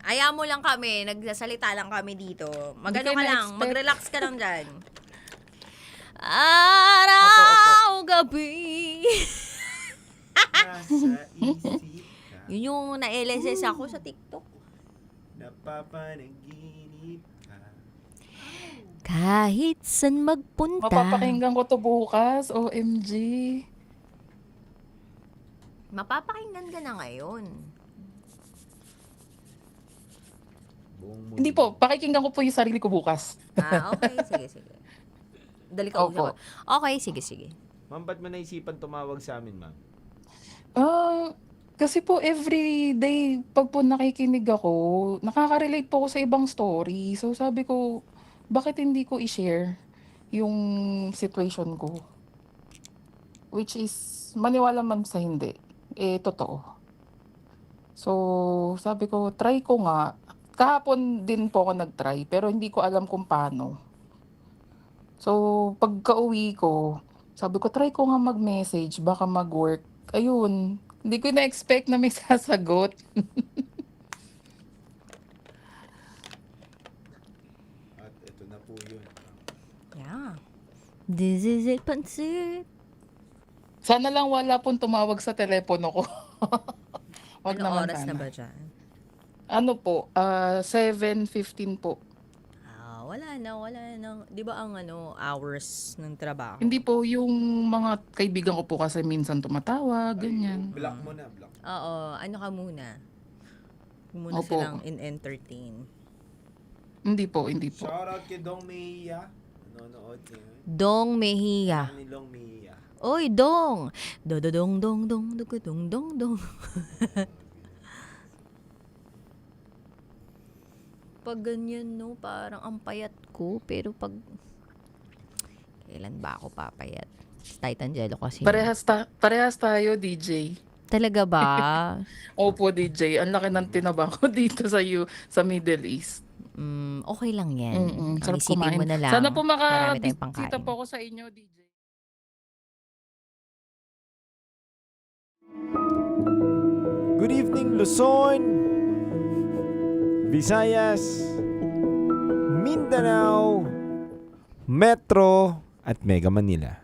Ayaw mo lang kami. Nagsasalita lang kami dito. Magano Hindi ka kayo lang. na-expect. Mag-relax ka lang dyan. Araw, gabi. Nasa isip ka. Yun yung na-LSS ako sa TikTok. Napapanaginip ka. Kahit saan magpunta. Mapapakinggan ko to bukas. OMG. Mapapakinggan ka na ngayon. Hindi po. Pakikinggan ko po yung sarili ko bukas. Okay. Sige. Dali ka Opo. usap. Okay, sige. Ma'am, ba't mo naisipan tumawag sa amin, ma'am? Kasi po every day pag po nakikinig ako, nakaka-relate po ako sa ibang story. So sabi ko, bakit hindi ko i-share yung situation ko? Which is, maniwala man sa hindi, totoo. So sabi ko, try ko nga. Kahapon din po ako nag-try, pero hindi ko alam kung paano. So pagka-uwi ko, sabi ko, try ko nga mag-message, baka mag-work. Ayun, hindi ko na-expect na may sasagot. At ito na po yun. Yeah. This is it, pansit. Sana lang wala pong tumawag sa telepono ko. Wag Anong naman oras sana. na ba dyan? Ano po? 7:15 po. Wala na. Di ba ang hours ng trabaho? Hindi po yung mga kaibigan ko po kasi minsan tumatawag, ganyan. Block mo na, block. Oo, ano ka muna? Huwag muna Opo. silang in-entertain. Hindi po. Shoutout kay Dong Mejia. Nanonood ngayon. Dong Mejia. Ni Long Mejia. Oy, dong! Dododong dong dong dong dong dong. Pag ganyan, no, parang ang payat ko. Pero pag... Kailan ba ako papayat? Titan Jello kasi. Parehas tayo, DJ. Talaga ba? Opo, DJ. Ang laki ng tinaba ko dito sa Middle East. Okay lang yan. Ang Sarap isipin kumain. mo na lang. Sana po marami tayong makabisita pangkain. po ako sa inyo, DJ. Good evening, Luzon, Visayas, Mindanao, Metro, at Mega Manila.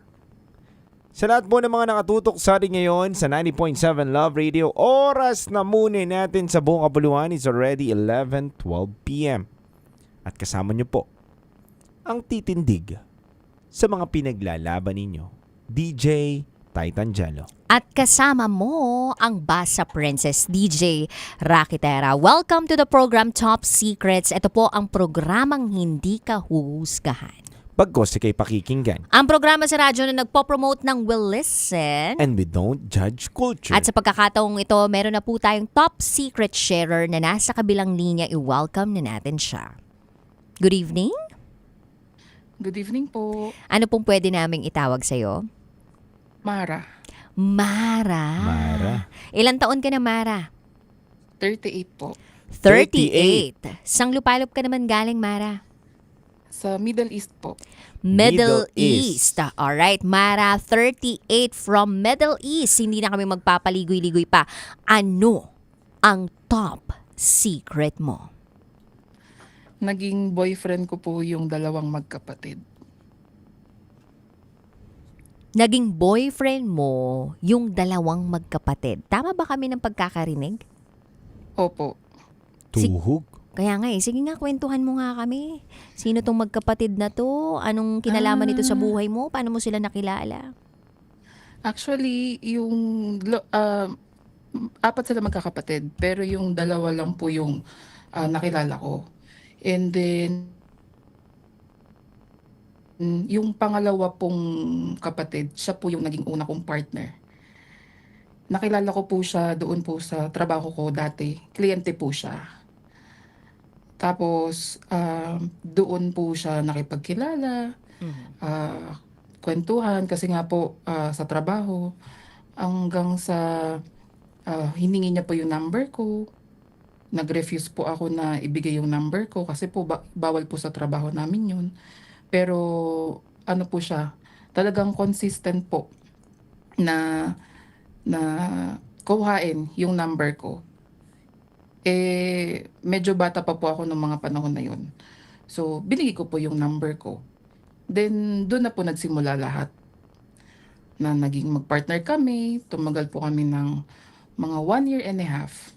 Sa lahat po ng mga nakatutok sa atin ngayon sa 90.7 Love Radio, oras na muna natin sa buong kapuluan is already 11:12 p.m. At kasama niyo po ang titindig sa mga pinaglalaban ninyo, DJ Titan Jello. At kasama mo ang Basa Princess DJ Rakitera. Welcome to the program Top Secrets. Ito po ang programang hindi ka huhusgahan. Bagkos kay pakikinggan. Ang programa sa radyo na nagpo-promote ng Will Listen. And we don't judge culture. At sa pagkakataong ito, meron na po tayong top secret sharer na nasa kabilang linya. I-welcome na natin siya. Good evening. Good evening po. Ano pong pwede naming itawag sa'yo? Mara. Mara. Ilang taon ka na, Mara? 38 po. 38. Sang lupalop ka naman galing, Mara? Sa Middle East po. Middle East. Alright, Mara, 38 from Middle East. Hindi na kami magpapaligoy-ligoy pa. Ano ang top secret mo? Naging boyfriend ko po yung dalawang magkapatid. Naging boyfriend mo yung dalawang magkapatid. Tama ba kami ng pagkakarinig? Opo. Tuhog. Kaya nga sige nga, kwentuhan mo nga kami. Sino tong magkapatid na to? Anong kinalaman nito sa buhay mo? Paano mo sila nakilala? Actually, yung apat sila magkakapatid, pero yung dalawa lang po yung nakilala ko. And then, yung pangalawa pong kapatid, siya po yung naging una kong partner. Nakilala ko po siya doon po sa trabaho ko dati. Kliyente po siya. Tapos, doon po siya nakipagkilala, kwentuhan, kasi nga po sa trabaho, hanggang sa hiningi niya po yung number ko. Nag-refuse po ako na ibigay yung number ko kasi po bawal po sa trabaho namin yun. Pero ano po siya, talagang consistent po na kuhain yung number ko. Medyo bata pa po ako noong mga panahon na yun. So, binigay ko po yung number ko. Then, doon na po nagsimula lahat. Na naging magpartner kami, tumagal po kami ng mga 1 year and a half.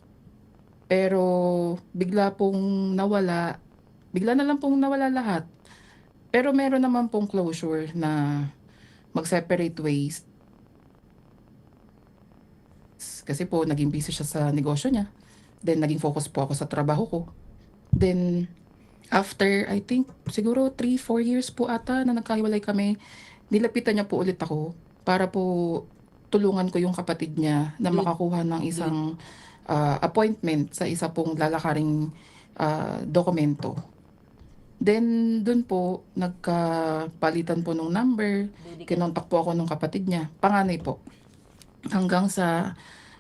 Pero, bigla na lang pong nawala lahat. Pero meron naman pong closure na mag-separate ways. Kasi po, naging busy siya sa negosyo niya. Then, naging focus po ako sa trabaho ko. Then, after, I think, siguro 3-4 years po ata na nagkahiwalay kami, nilapitan niya po ulit ako para po tulungan ko yung kapatid niya na makakuha ng isang appointment sa isa pong lalakaring dokumento. Then, dun po, nagkapalitan po ng number, kinontak po ako ng kapatid niya, panganay po. Hanggang sa,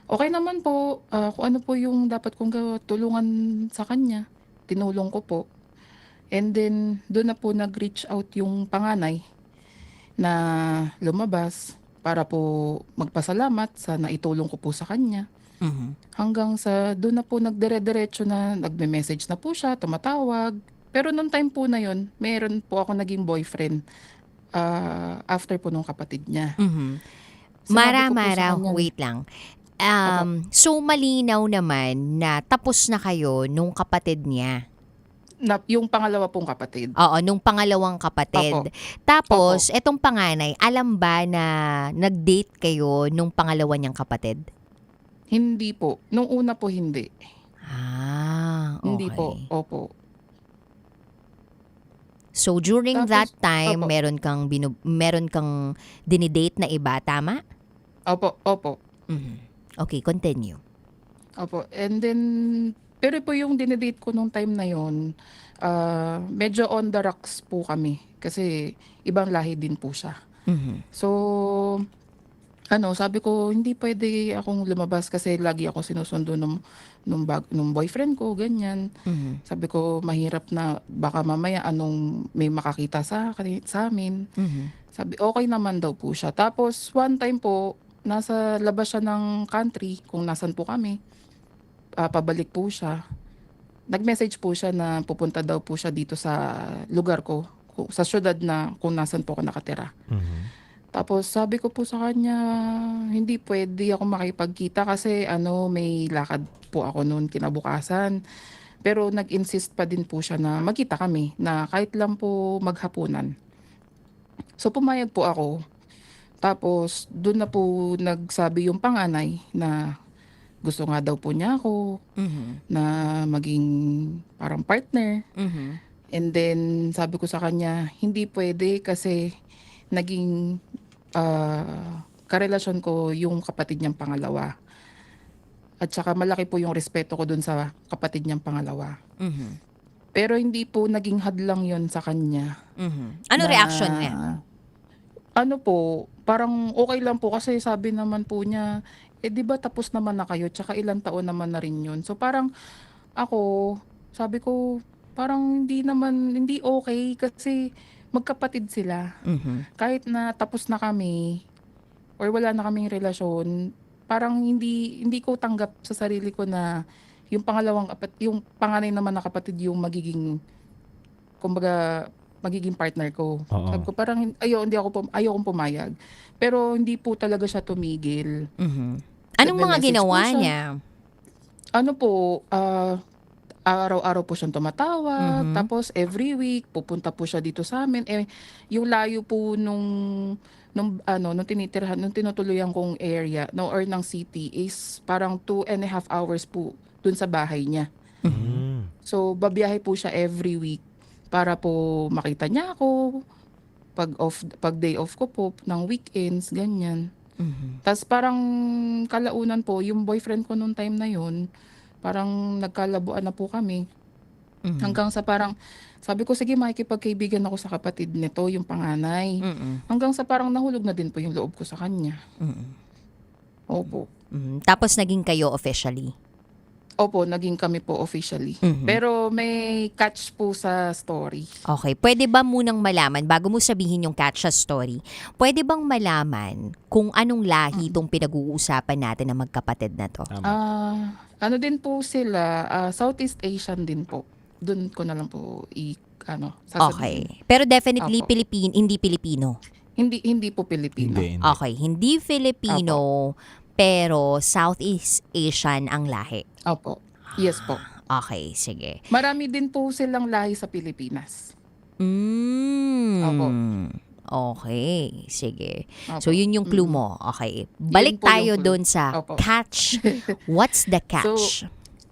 okay naman po, kung ano po yung dapat kong tulungan sa kanya, tinulong ko po. And then, doon na po nag-reach out yung panganay na lumabas para po magpasalamat sa naitulong ko po sa kanya. Hanggang sa doon na po nagdire-diretso na, nagme-message na po siya, tumatawag. Pero noong time po na yon, meron po ako naging boyfriend after po nung kapatid niya. Mara, wait lang. So, malinaw naman na tapos na kayo nung kapatid niya. Yung pangalawa pong kapatid. Oo, nung pangalawang kapatid. Opo. Tapos, etong panganay, alam ba na nag-date kayo nung pangalawa niyang kapatid? Hindi po. Nung una po, hindi. Okay. Hindi po. Opo. So during Tapos, that time, opo. meron kang dinidate na iba, tama? Opo. Okay, continue. Opo. And then, pero po yung dinedate ko nung time na yon, medyo on the rocks po kami. Kasi ibang lahi din po siya. So, sabi ko, hindi pwede akong lumabas kasi lagi ako sinusundo nung boyfriend ko, ganyan. Sabi ko, mahirap na baka mamaya may makakita sa amin. Sabi, okay naman daw po siya. Tapos, one time po, nasa labas siya ng country, kung nasan po kami. Pabalik po siya. Nag-message po siya na pupunta daw po siya dito sa lugar ko, sa syudad na kung nasan po ako nakatira. Tapos sabi ko po sa kanya, hindi pwede ako makipagkita kasi may lakad po ako noon kinabukasan. Pero nag-insist pa din po siya na magkita kami, na kahit lang po maghapunan. So pumayag po ako. Tapos doon na po nagsabi yung panganay na gusto nga daw po niya ako na maging parang partner. And then sabi ko sa kanya, hindi pwede kasi naging karelasyon ko yung kapatid niyang pangalawa. At saka malaki po yung respeto ko dun sa kapatid niyang pangalawa. Pero hindi po naging hadlang yon sa kanya. Ano reaction niya? Parang okay lang po kasi sabi naman po niya, di ba tapos naman na kayo, tsaka ilang taon naman na rin yun. So parang ako, sabi ko, parang hindi okay kasi magkapatid sila. Kahit na tapos na kami or wala na kaming relasyon, parang hindi ko tanggap sa sarili ko na yung yung panganay naman na kapatid yung magiging partner ko. Sabi ko parang ayokong pumayag. Pero hindi po talaga siya tumigil. Anong mga ginawa niya? Araw-araw po siyang tumatawag. Tapos every week pupunta po siya dito sa amin. Yung layo po nung tinitirhan, nung tinutuluyan kong area or ng city is parang 2.5 hours po dun sa bahay niya. So babiyahe po siya every week para po makita niya ako pag day off ko po ng weekends, ganyan. Tapos parang kalaunan po yung boyfriend ko nung time na yun, parang nagkalabuan na po kami. Hanggang sa parang sabi ko, sige, makikipagkaibigan ako sa kapatid nito, yung panganay. Hanggang sa parang nahulog na din po yung loob ko sa kanya. Opo. Tapos naging kayo officially? Opo, naging kami po officially. Pero may catch po sa story. Okay. Pwede ba munang malaman, bago mo sabihin yung catch sa story, pwede bang malaman kung anong lahi itong pinag-uusapan natin na magkapatid na to? Din po sila, Southeast Asian din po. Doon ko na lang po sasabihin. Okay. Pero definitely Opo. hindi Pilipino. Hindi po Pilipino. Okay. Hindi Filipino, pero Southeast Asian ang lahi. Opo. Yes po. Okay, sige. Marami din po silang lahi sa Pilipinas. Opo. Okay, sige. So yun yung clue mo. Okay. Balik po tayo yung clue. doon sa Opo. catch. What's the catch?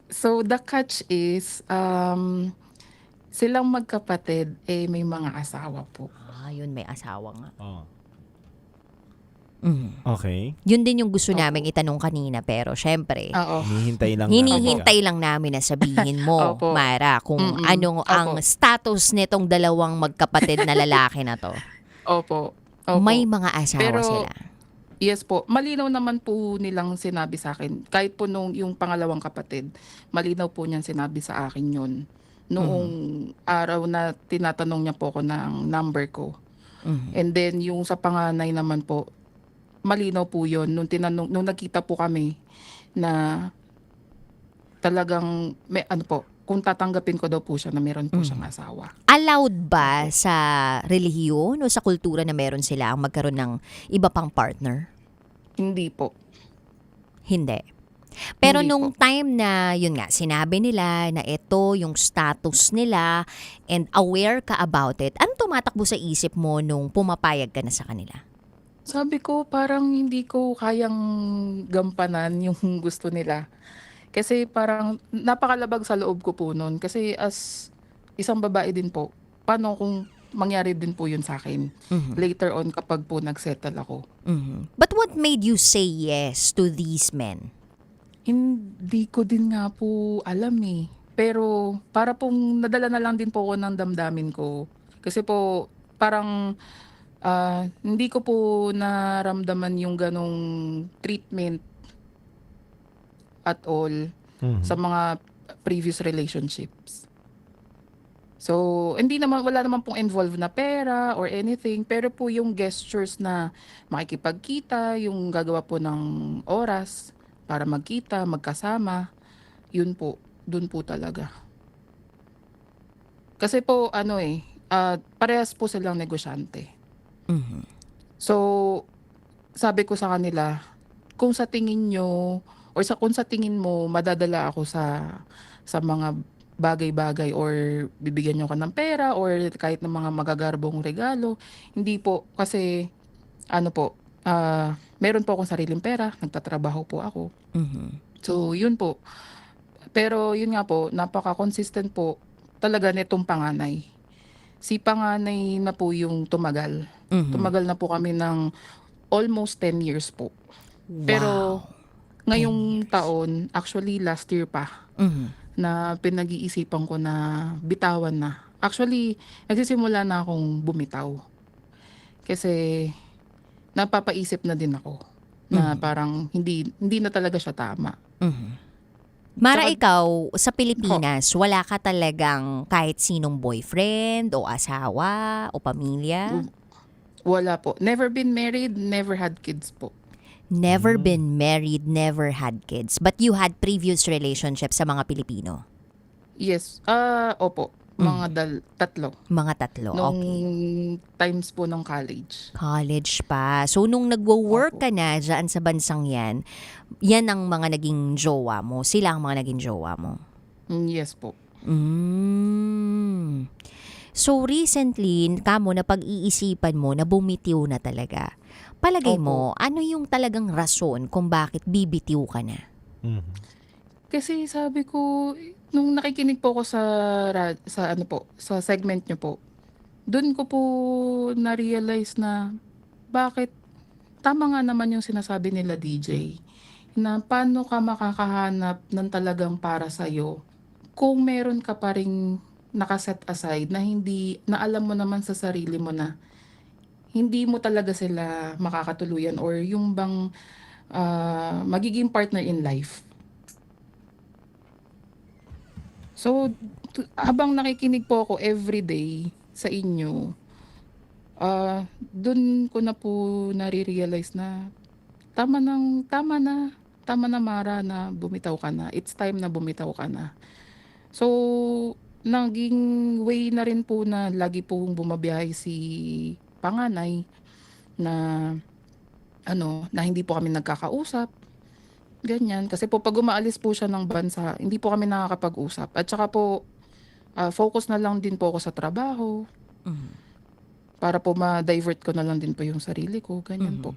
So the catch is silang magkapatid may mga asawa po. Yun, may asawa nga. Okay. Yun din yung gusto naming itanong kanina, pero syempre, hinihintay lang namin na sabihin mo, Opo. Mara, kung anong ang status nitong dalawang magkapatid na lalaki na to. Opo. May mga asawa Pero, sila. Yes po. Malinaw naman po nilang sinabi sa akin. Kahit po yung pangalawang kapatid, malinaw po niyan sinabi sa akin yun. Noong araw na tinatanong niya po ako ng number ko. And then yung sa panganay naman po, malinaw po yun. Nung nakita po kami na talagang kung tatanggapin ko daw po siya na meron po siyang asawa. Allowed ba sa relihiyon o sa kultura na meron sila ang magkaroon ng iba pang partner? Hindi po. Hindi. Pero Hindi nung time na, yun nga, sinabi nila na ito yung status nila and aware ka about it, ano tumatakbo sa isip mo nung pumapayag ka na sa kanila? Sabi ko, parang hindi ko kayang gampanan yung gusto nila. Kasi parang napakalabag sa loob ko po noon. Kasi as isang babae din po, paano kung mangyari din po yun sa akin. Later on kapag po nagsettle ako. But what made you say yes to these men? Hindi ko din nga po alam eh. Pero para pong nadala na lang din po ako ng damdamin ko. Kasi po parang hindi ko po naramdaman yung ganong treatment at all sa mga previous relationships. So, wala naman pong involved na pera or anything, pero po yung gestures na makikipagkita, yung gagawa po ng oras para magkita, magkasama, yun po, dun po talaga. Kasi po, parehas po silang negosyante. So, sabi ko sa kanila, kung sa tingin nyo, or kung sa tingin mo, madadala ako sa mga bagay-bagay or bibigyan nyo ka ng pera or kahit ng mga magagarbong regalo. Hindi po. Kasi, meron po akong sariling pera. Nagtatrabaho po ako. So, yun po. Pero, yun nga po, napaka-consistent po talaga nitong panganay. Si panganay na po yung tumagal. Tumagal na po kami ng almost 10 years po. Pero, ngayong taon, actually last year pa, na pinag-iisipan ko na bitawan na. Actually, nagsisimula na akong bumitaw. Kasi napapaisip na din ako na parang hindi na talaga siya tama. Mara, ikaw, sa Pilipinas, wala ka talagang kahit sinong boyfriend o asawa o pamilya? Wala po. Never been married, never had kids po. Never been married, never had kids. But you had previous relationships sa mga Pilipino? Yes. Opo. Mga tatlo. Mga tatlo, Nung okay. times po ng college. College pa. So, nung nagwo-work ka na dyan sa bansang yan ang mga naging jowa mo. Sila ang mga naging jowa mo. Yes po. So, recently, kamo na pag-iisipan mo na bumitiw na talaga. Palagay mo, ano yung talagang rason kung bakit bibitiw ka na? Kasi sabi ko, nung nakikinig po ako sa segment nyo po, doon ko po na-realize na bakit tama nga naman yung sinasabi nila DJ, na paano ka makakahanap ng talagang para sa'yo kung meron ka pa ring nakaset aside na na alam mo naman sa sarili mo na hindi mo talaga sila makakatuluyan or yung bang magiging partner in life. So, habang nakikinig po ako everyday sa inyo, dun ko na po nare-realize na tama na Mara na bumitaw ka na. It's time na bumitaw ka na. So, naging way na rin po na lagi pong bumabiyahe si panganay na na hindi po kami nagkakausap. Ganyan. Kasi po pag umaalis po siya ng bansa, hindi po kami nakakapag-usap. At saka po, focus na lang din po ako sa trabaho. Para po ma-divert ko na lang din po yung sarili ko. Ganyan po.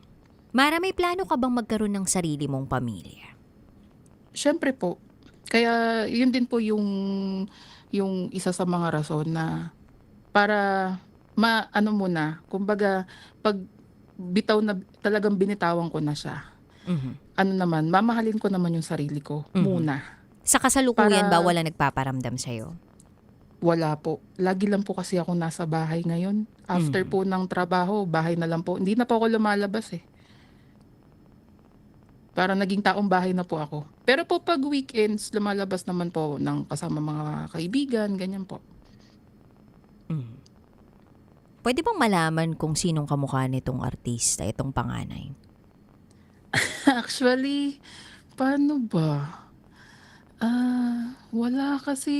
Mara, may plano ka bang magkaroon ng sarili mong pamilya? Siyempre po. Kaya yun din po yung isa sa mga rason na para muna, kumbaga pag bitaw na talagang binitawan ko na siya. Mamahalin ko naman yung sarili ko muna. Sa kasalukuyan ba wala nagpaparamdam sa'yo? Wala po. Lagi lang po kasi ako nasa bahay ngayon. After po ng trabaho, bahay na lang po. Hindi na po ako lumalabas eh. Para naging taong bahay na po ako. Pero po pag weekends, lumalabas naman po ng kasama mga kaibigan, ganyan po. Pwede bang malaman kung sinong kamukha nitong artista, itong panganay? Actually, paano ba? Wala kasi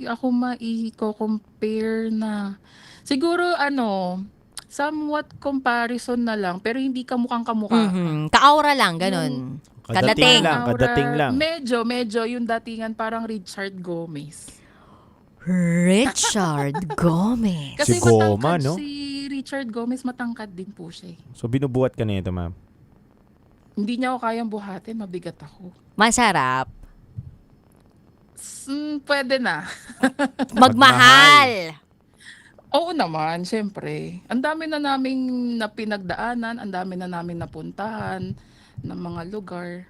ako mai-compare na. Siguro somewhat comparison na lang, pero hindi kamukhang kamukha. Ka-aura lang, ganun. Kadating lang. Medyo, yung datingan parang Richard Gomez. Richard Gomez. Kasi Si Goma, matangkad no? si Richard Gomez, matangkad din po siya. So, binubuhat ka na ito, ma'am? Hindi niya ako kayang buhatin, mabigat ako. Masarap. Pwede na. Magmahal. Oo naman, siyempre. Ang dami na naming na pinagdaanan, ang dami na namin napuntahan ng mga lugar.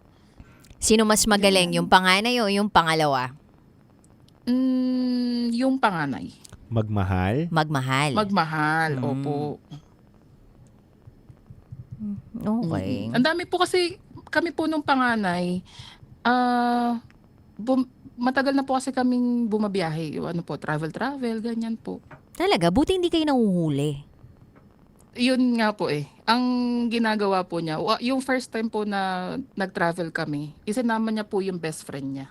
Sino mas magaling, yung panganay o yung pangalawa? Yung panganay. Magmahal? Magmahal. Magmahal, opo. Okay. Ang dami po kasi kami po nung panganay, matagal na po kasi kaming bumabiyahe. Ano po, travel, ganyan po. Talaga? Buti hindi kayo nanguhuli. Yun nga po eh. Ang ginagawa po niya, yung first time po na nag-travel kami, isinama niya po yung best friend niya.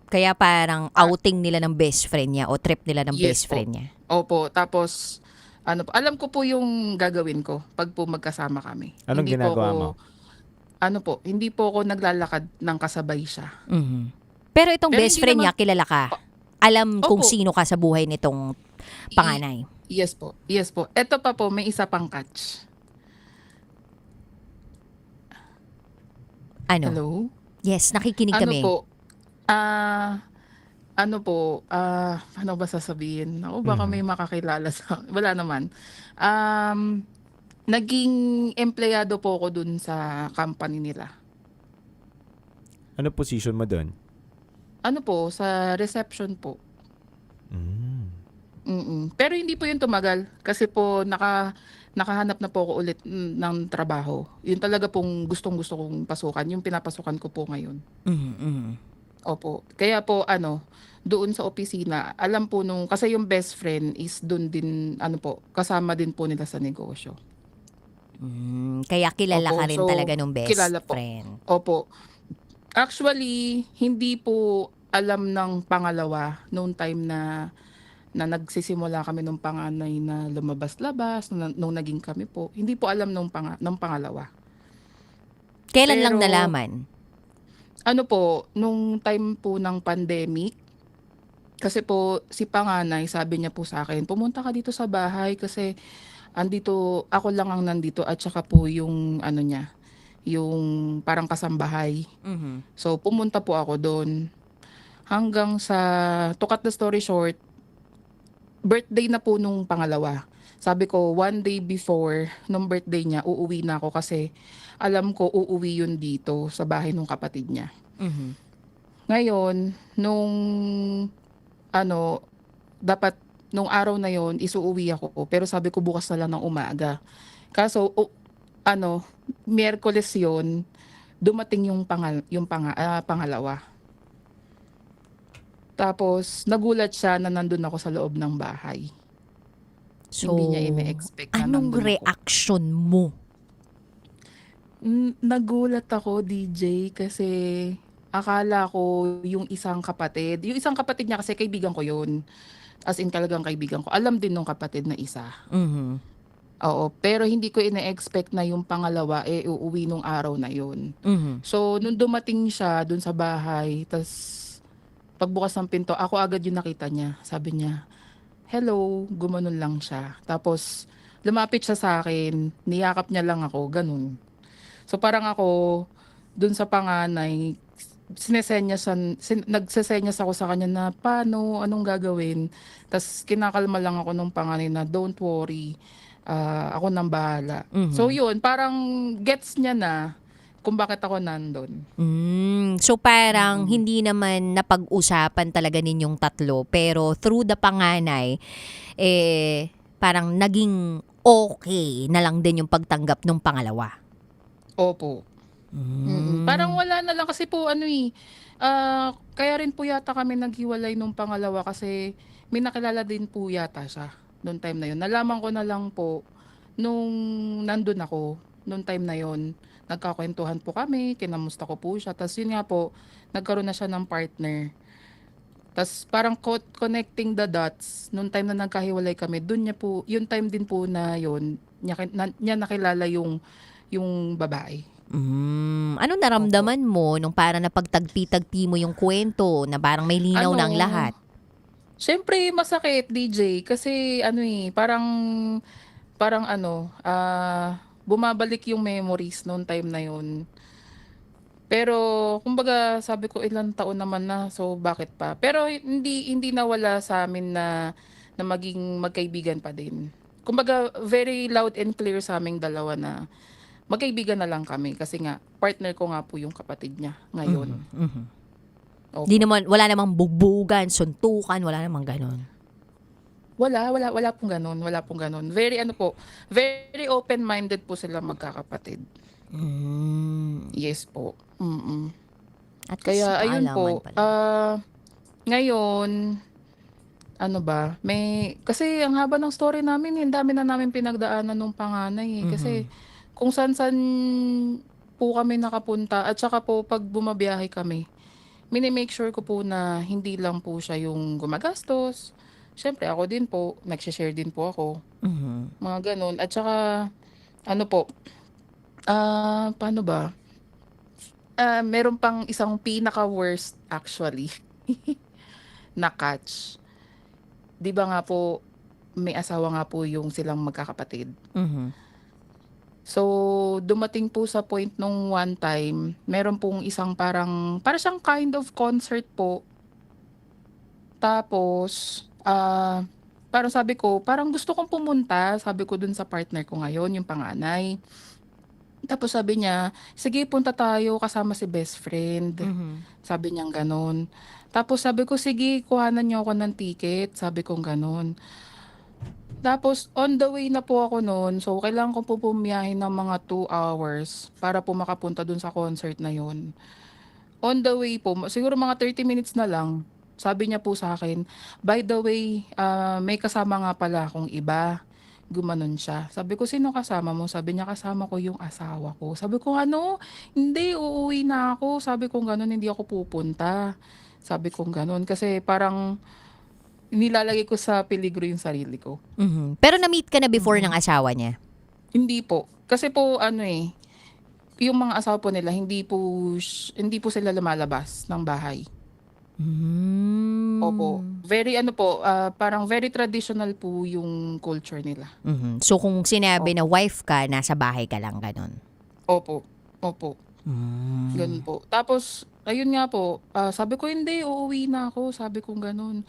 Kaya parang outing nila ng best friend niya o trip nila ng best Yes po. friend niya. Opo, tapos alam ko po yung gagawin ko pag po magkasama kami. Anong Hindi po ginagawa ako- mo? Hindi po ako naglalakad ng kasabay siya. Pero itong Pero best hindi friend naman- niya, kilala ka? Alam kung Opo. sino ka sa buhay nitong panganay? Yes po. Ito pa po, may isa pang catch. Ano? Hello? Yes, nakikinig Ano kami. po? Ano ba sasabihin? Ako baka may makakilala sa... Wala naman. Naging empleyado po ako dun sa company nila. Ano position mo doon? Ano po, sa reception po. Pero hindi po yun tumagal kasi po nakahanap na po ako ulit ng trabaho. Yun talaga pong gustong-gusto kong pasukan, yung pinapasukan ko po ngayon. Opo. Kaya po doon sa opisina, alam po kasi yung best friend is doon din kasama din po nila sa negosyo. Kaya kilala Opo, ka rin so, talaga nung best kilala po. friend. Opo. Actually, hindi po alam ng pangalawa noong time na nagsisimula kami nung panganay na lumabas-labas, nung naging kami po. Hindi po alam nung pangalawa. Kailan lang Pero, nalaman? Nung time po ng pandemic, kasi po si panganay, sabi niya po sa akin, pumunta ka dito sa bahay kasi ako lang ang nandito at saka po yung yung parang kasambahay. So pumunta po ako doon. Hanggang to cut the story short, birthday na po nung pangalawa. Sabi ko, one day before nung birthday niya, uuwi na ako kasi alam ko uuwi yun dito sa bahay ng kapatid niya. Ngayon, dapat nung araw na yon isuuwi ako. Pero sabi ko bukas na lang ng umaga. Kaso, Miyerkules yon dumating yung pangalawa. Tapos, nagulat siya na nandun ako sa loob ng bahay. So, Hindi niya ine-expect na anong nandun ako. reaction mo? Nagulat ako, DJ, kasi akala ko yung isang kapatid niya kasi kaibigan ko yun. As in talagang kaibigan ko. Alam din nung kapatid na isa. Oo, pero hindi ko ine-expect na yung pangalawa uuwi nung araw na yun. So, nung dumating siya dun sa bahay, tas pagbukas ng pinto, ako agad yung nakita niya. Sabi niya, hello, gumanon lang siya. Tapos, lumapit siya sa akin, niyakap niya lang ako, ganun. So, parang ako, dun sa panganay, nagsesenyas ako sa kanya na paano, anong gagawin. Tapos, kinakalma lang ako nung panganay na don't worry, ako nang bahala. So, yun, parang gets niya na kung bakit ako nandun. So parang hindi naman napag-usapan talaga ninyong tatlo, pero through the panganay, parang naging okay na lang din yung pagtanggap ng pangalawa. Opo. Parang wala na lang kasi po kaya rin po yata kami naghiwalay nung pangalawa kasi may nakilala din po yata siya noong time na yun. Nalaman ko na lang po nung nandun ako noong time na yun. Nagkakwentuhan po kami, kinamusta ko po siya. Tapos yun nga po, nagkaroon na siya ng partner. Tapos parang connecting the dots, nung time na nagkahiwalay kami, dun niya po, yung time din po na yun, niya nakilala yung babae. Anong naramdaman mo nung parang napagtagpi-tagpi mo yung kwento na parang may linaw na ang lahat? Siyempre masakit, DJ, kasi bumabalik yung memories noong time na yun. Pero kumbaga sabi ko ilang taon naman na, so bakit pa? Pero hindi nawala sa amin na na maging magkaibigan pa din. Kumbaga, very loud and clear sa aming dalawa na magkaibigan na lang kami kasi nga, partner ko nga po yung kapatid niya ngayon. Opo. Wala namang bugbugan, suntukan, wala namang ganon. Wala pong ganun, wala pong ganun. Very open-minded po sila magkakapatid. Yes po. At Kaya least ayun po, maalaman pala. ngayon, kasi ang haba ng story namin, ang dami na namin pinagdaanan nung panganay eh. Kasi kung saan-saan po kami nakapunta at saka po pag bumabiyahe kami, minimake sure ko po na hindi lang po siya yung gumagastos. Siyempre ako din po, nagsishare din po ako. Mga ganun. At saka, paano ba? Meron pang isang pinaka-worst actually na catch. Di ba nga po, may asawa nga po yung silang magkakapatid. So, dumating po sa point nung one time, meron pong isang para siyang kind of concert po. Tapos, parang sabi ko, parang gusto kong pumunta, sabi ko dun sa partner ko ngayon, yung panganay. Tapos sabi niya, sige punta tayo kasama si best friend. Sabi niya ganon. Tapos sabi ko, sige kuhanan niyo ako ng ticket, sabi ko ganon. Tapos on the way na po ako noon, so kailangan ko po bumiyahin ng mga 2 hours para po makapunta dun sa concert na yon. On the way po, siguro mga 30 minutes na lang, sabi niya po sa akin, by the way, may kasama nga pala akong iba. Gumanon siya. Sabi ko, sino kasama mo? Sabi niya, kasama ko yung asawa ko. Sabi ko, hindi, uuwi na ako. Sabi ko, ganon, hindi ako pupunta. Sabi ko, ganon. Kasi parang nilalagay ko sa peligro yung sarili ko. Pero na-meet ka na before ng asawa niya? Hindi po. Kasi po, yung mga asawa po nila, hindi po sila lumalabas ng bahay. Opo. Very parang very traditional po yung culture nila. So kung sinabi na wife ka, nasa bahay ka lang, ganon? Opo. Ganun po. Tapos, ayun nga po, sabi ko hindi, uuwi na ako. Sabi ko ganun.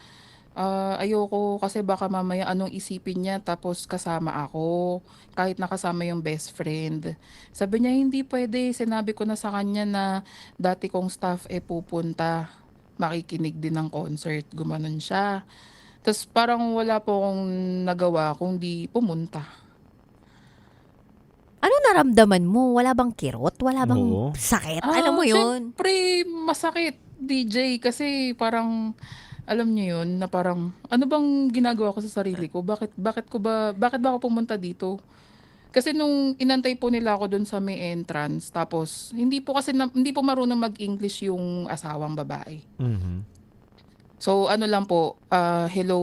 Ayoko kasi baka mamaya anong isipin niya tapos kasama ako. Kahit nakasama yung best friend. Sabi niya, hindi pwede. Sinabi ko na sa kanya na dati kong staff pupunta. Makikinig din ng concert. Gumanon siya. Tapos parang wala po akong nagawa kung di pumunta. Ano naramdaman mo? Wala bang kirot? Wala bang sakit? Alam mo yun? Siyempre, masakit, DJ. Kasi parang, alam niyo yun, na parang, ano bang ginagawa ko sa sarili ko? Bakit ba ako pumunta dito? Kasi nung inantay po nila ako dun sa may entrance, tapos hindi po marunong mag-English yung asawang babae. So ano lang po, hello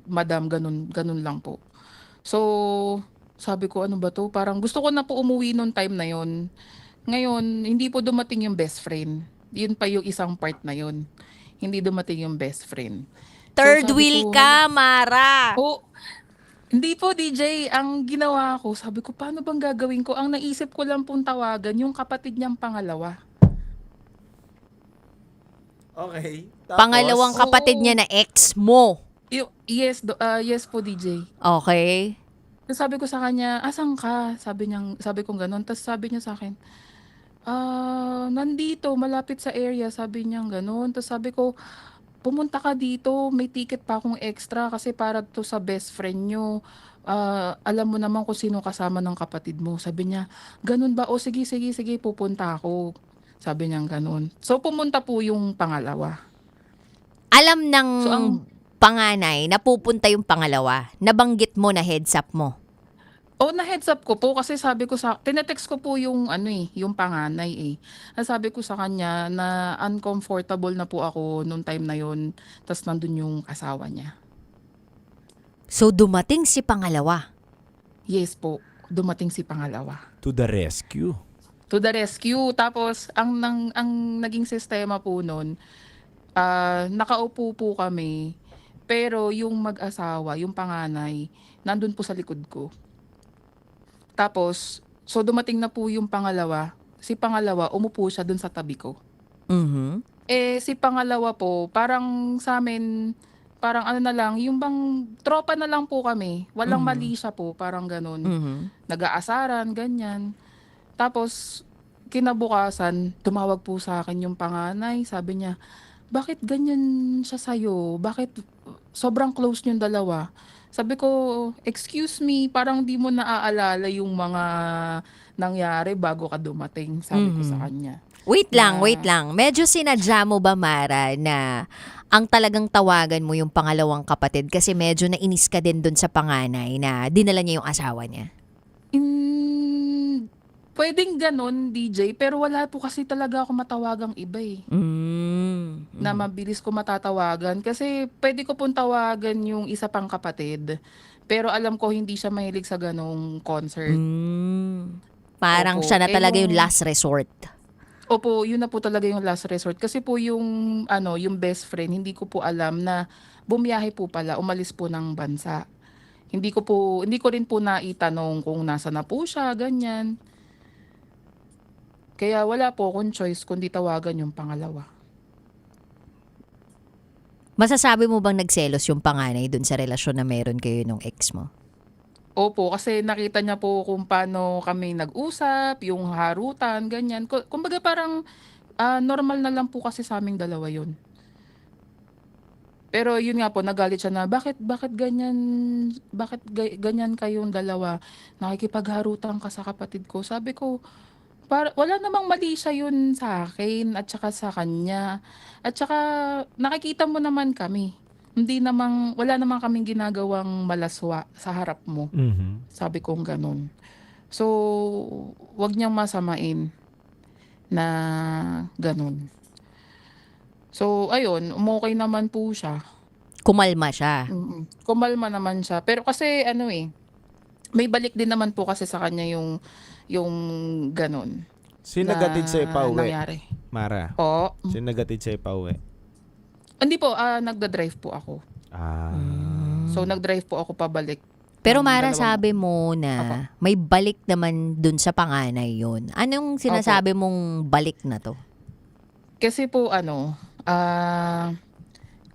madam, ganun lang po. So sabi ko, ano ba to? Parang gusto ko na po umuwi nung time na yon. Ngayon, hindi po dumating yung best friend. Yun pa yung isang part na yun. Hindi dumating yung best friend. Third wheel ka, Mara! Hindi po, DJ. Ang ginawa ko, sabi ko, paano bang gagawin ko? Ang naisip ko lang pong tawagan, yung kapatid niyang pangalawa. Okay. Pangalawang kapatid niya na ex mo. Yes po, DJ. Okay. Sabi ko sa kanya, asan ka? Sabi ko gano'n. Tapos sabi niya sa akin, nandito, malapit sa area. Sabi niya gano'n. Tapos sabi ko, pumunta ka dito, may ticket pa akong extra kasi para to sa best friend nyo. Alam mo naman kung sino kasama ng kapatid mo. Sabi niya, ganun ba? O sige, pupunta ako. Sabi niya ganun. So pumunta po yung pangalawa. Alam ng panganay na pupunta yung pangalawa. Nabanggit mo na heads up mo. Na heads up ko po kasi sabi ko tinetext ko po yung yung panganay . Sabi ko sa kanya na uncomfortable na po ako nung time na yon, tas nandun yung asawa niya. So dumating si pangalawa? Yes po, dumating si pangalawa. To the rescue. Tapos ang naging sistema po nun, nakaupo po kami, pero yung mag-asawa, yung panganay, nandun po sa likod ko. Tapos, so dumating na po yung pangalawa. Si pangalawa, umupo siya dun sa tabi ko. Si pangalawa po, parang sa amin, parang ano na lang, yung bang tropa na lang po kami. Walang Mhm. mali siya po, parang ganun. Mhm. Nag-aasaran, ganyan. Tapos, kinabukasan, tumawag po sa akin yung panganay. Sabi niya, bakit ganyan siya sa'yo? Bakit sobrang close niyong dalawa? Sabi ko, excuse me, parang di mo naaalala yung mga nangyari bago ka dumating. Sabi ko sa Mhm. kanya. Wait lang, Na- wait lang. Medyo sinadya mo ba, Mara, na ang talagang tawagan mo yung pangalawang kapatid kasi medyo nainis ka din dun sa panganay na dinala niya yung asawa niya? Pwedeng ganon, DJ, pero wala po kasi talaga ako matawagang iba eh. Na mabilis ko matatawagan. Kasi pwede ko pong tawagan yung isa pang kapatid. Pero alam ko hindi siya mahilig sa ganong concert. Parang Opo. siya na Eh, talaga yung yung- last resort. Opo, yun na po talaga yung last resort. Kasi po yung, yung best friend, hindi ko po alam na bumiyahe po pala, umalis po ng bansa. Hindi ko rin po naitanong kung nasa na po siya, ganyan. Kaya wala po akong choice kundi tawagan yung pangalawa. Masasabi mo bang nagselos yung panganay dun sa relasyon na meron kayo nung ex mo? Opo, kasi nakita niya po kung paano kami nag-usap, yung harutan, ganyan. Kumbaga parang normal na lang po kasi sa aming dalawa yun. Pero yun nga po, nagalit siya na, bakit ganyan kayong dalawa? Nakikipagharutan ka sa kapatid ko. Sabi ko, wala namang mali siya yun sa akin at saka sa kanya. At saka nakikita mo naman kami. Wala namang kaming ginagawang malaswa sa harap mo. Sabi kong ganun. So, wag niyang masamain na ganun. So, ayun, umokay naman po siya. Kumalma siya. Kumalma naman siya. Pero kasi may balik din naman po kasi sa kanya yung ganun. Sino na nagatid sa'yo pa uwi? nangyari. Mara. Po. Sino nagatid sa'yo pa uwi? Hindi po, nagda-drive po ako. So, nag-drive po ako pabalik. Pero ng Mara, dalawang- sabi mo na may balik naman dun sa panganay yun. Anong sinasabi mong balik na to? Kasi po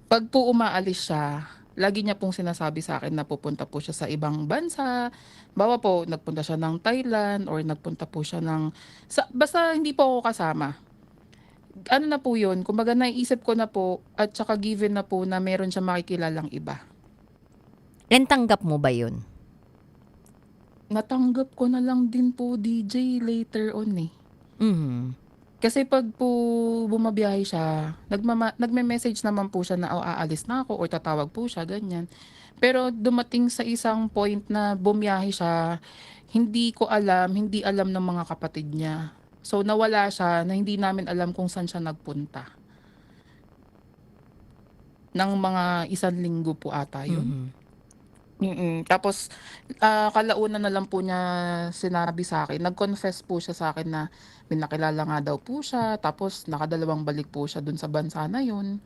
pag po umaalis siya, lagi niya pong sinasabi sa akin na pupunta po siya sa ibang bansa. Bawa po, nagpunta siya ng Thailand or nagpunta po siya basta hindi po ako kasama. Ano na po yun, kumbaga naiisip ko na po at saka given na po na meron siya makikilalang iba. And tanggap mo ba yun? Natanggap ko na lang din po, DJ, later on eh. Kasi pag po bumabiyahe siya, nagme-message naman po siya na aalis na ako or tatawag po siya, ganyan. Pero dumating sa isang point na bumiyahe siya, hindi alam ng mga kapatid niya. So nawala siya na hindi namin alam kung saan siya nagpunta. Nang mga 1 linggo po ata yun. Tapos kalaunan na lang po niya sinabi sa akin, nag-confess po siya sa akin na may nakilala nga daw po siya, tapos nakadalawang balik po siya dun sa bansa na yun,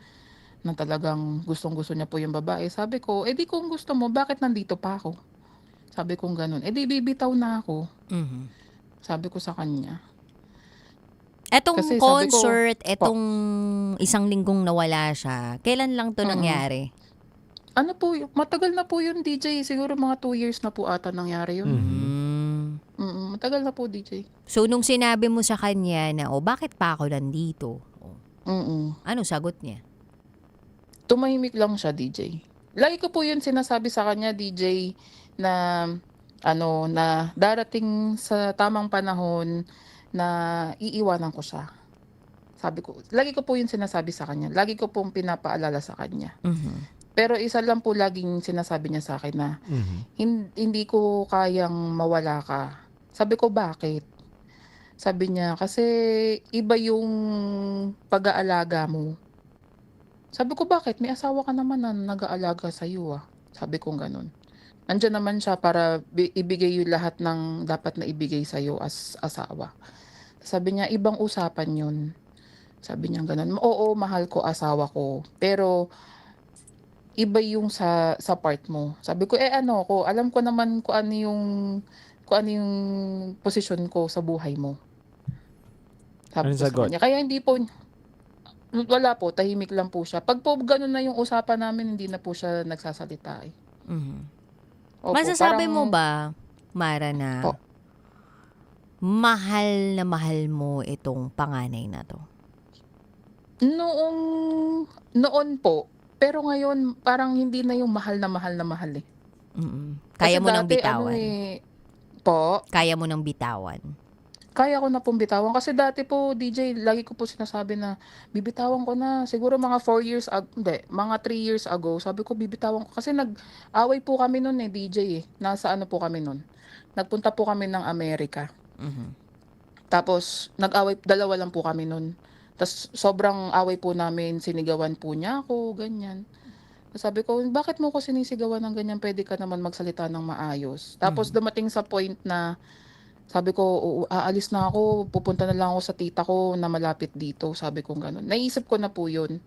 na talagang gustong-gusto niya po yung babae. Sabi ko, di kung gusto mo, bakit nandito pa ako? Sabi kong ganun, di bibitaw na ako. Sabi ko sa kanya. Etong Kasi sabi ko- concert, etong 1 linggong nawala siya, kailan lang to nangyari? Ano po, matagal na po yun, DJ. Siguro mga 2 years na po ata nangyari yun. Matagal na po, DJ. So, nung sinabi mo sa kanya na, bakit pa ako nandito? Ano sagot niya? Tumahimik lang siya, DJ. Lagi ko po yun sinasabi sa kanya, DJ, na na darating sa tamang panahon na iiwanan ko siya. Sabi ko, lagi ko po yun sinasabi sa kanya. Lagi ko pong pinapaalala sa kanya. Pero isa lang po laging sinasabi niya sa akin na hindi ko kayang mawala ka. Sabi ko, bakit? Sabi niya, kasi iba yung pag-aalaga mo. Sabi ko, bakit? May asawa ka naman na nag-aalaga sa iyo. Sabi ko ganun. Nandiyan naman siya para ibigay yung lahat ng dapat na ibigay sa iyo as asawa. Sabi niya, ibang usapan yun. Sabi niya ganun. Oo, mahal ko asawa ko. Pero iba yung sa part mo. Sabi ko, alam ko naman kung ano yung posisyon ko sa buhay mo. Sabi Anong ko sa sagot? kanya. Kaya hindi po, Wala po, tahimik lang po siya. Pag po gano'n na yung usapan namin, hindi na po siya nagsasalita eh. Opo, Masasabi parang- mo ba, Mara, na Po. mahal na mahal mo itong panganay na to? Noon po. Pero ngayon, parang hindi na yung mahal na mahal eh. Kaya Kasi mo nang dati, bitawan? Po? Kaya mo nang bitawan? Kaya ko na pong bitawan. Kasi dati po, DJ, lagi ko po sinasabi na bibitawan ko na. Siguro mga 4 years ago, hindi, mga 3 years ago, sabi ko bibitawan ko. Kasi nag-away po kami nun DJ eh. Nasa ano po kami nun. Nagpunta po kami ng Amerika. Tapos, nag-away, dalawa lang po kami nun. Tapos, sobrang away po namin, sinigawan po niya ako, ganyan. Sabi ko, bakit mo ko sinisigawan ng ganyan? Pwede ka naman magsalita ng maayos. Tapos, dumating sa point na, sabi ko, aalis na ako, pupunta na lang ako sa tita ko na malapit dito. Sabi ko gano'n. Naisip ko na po yun.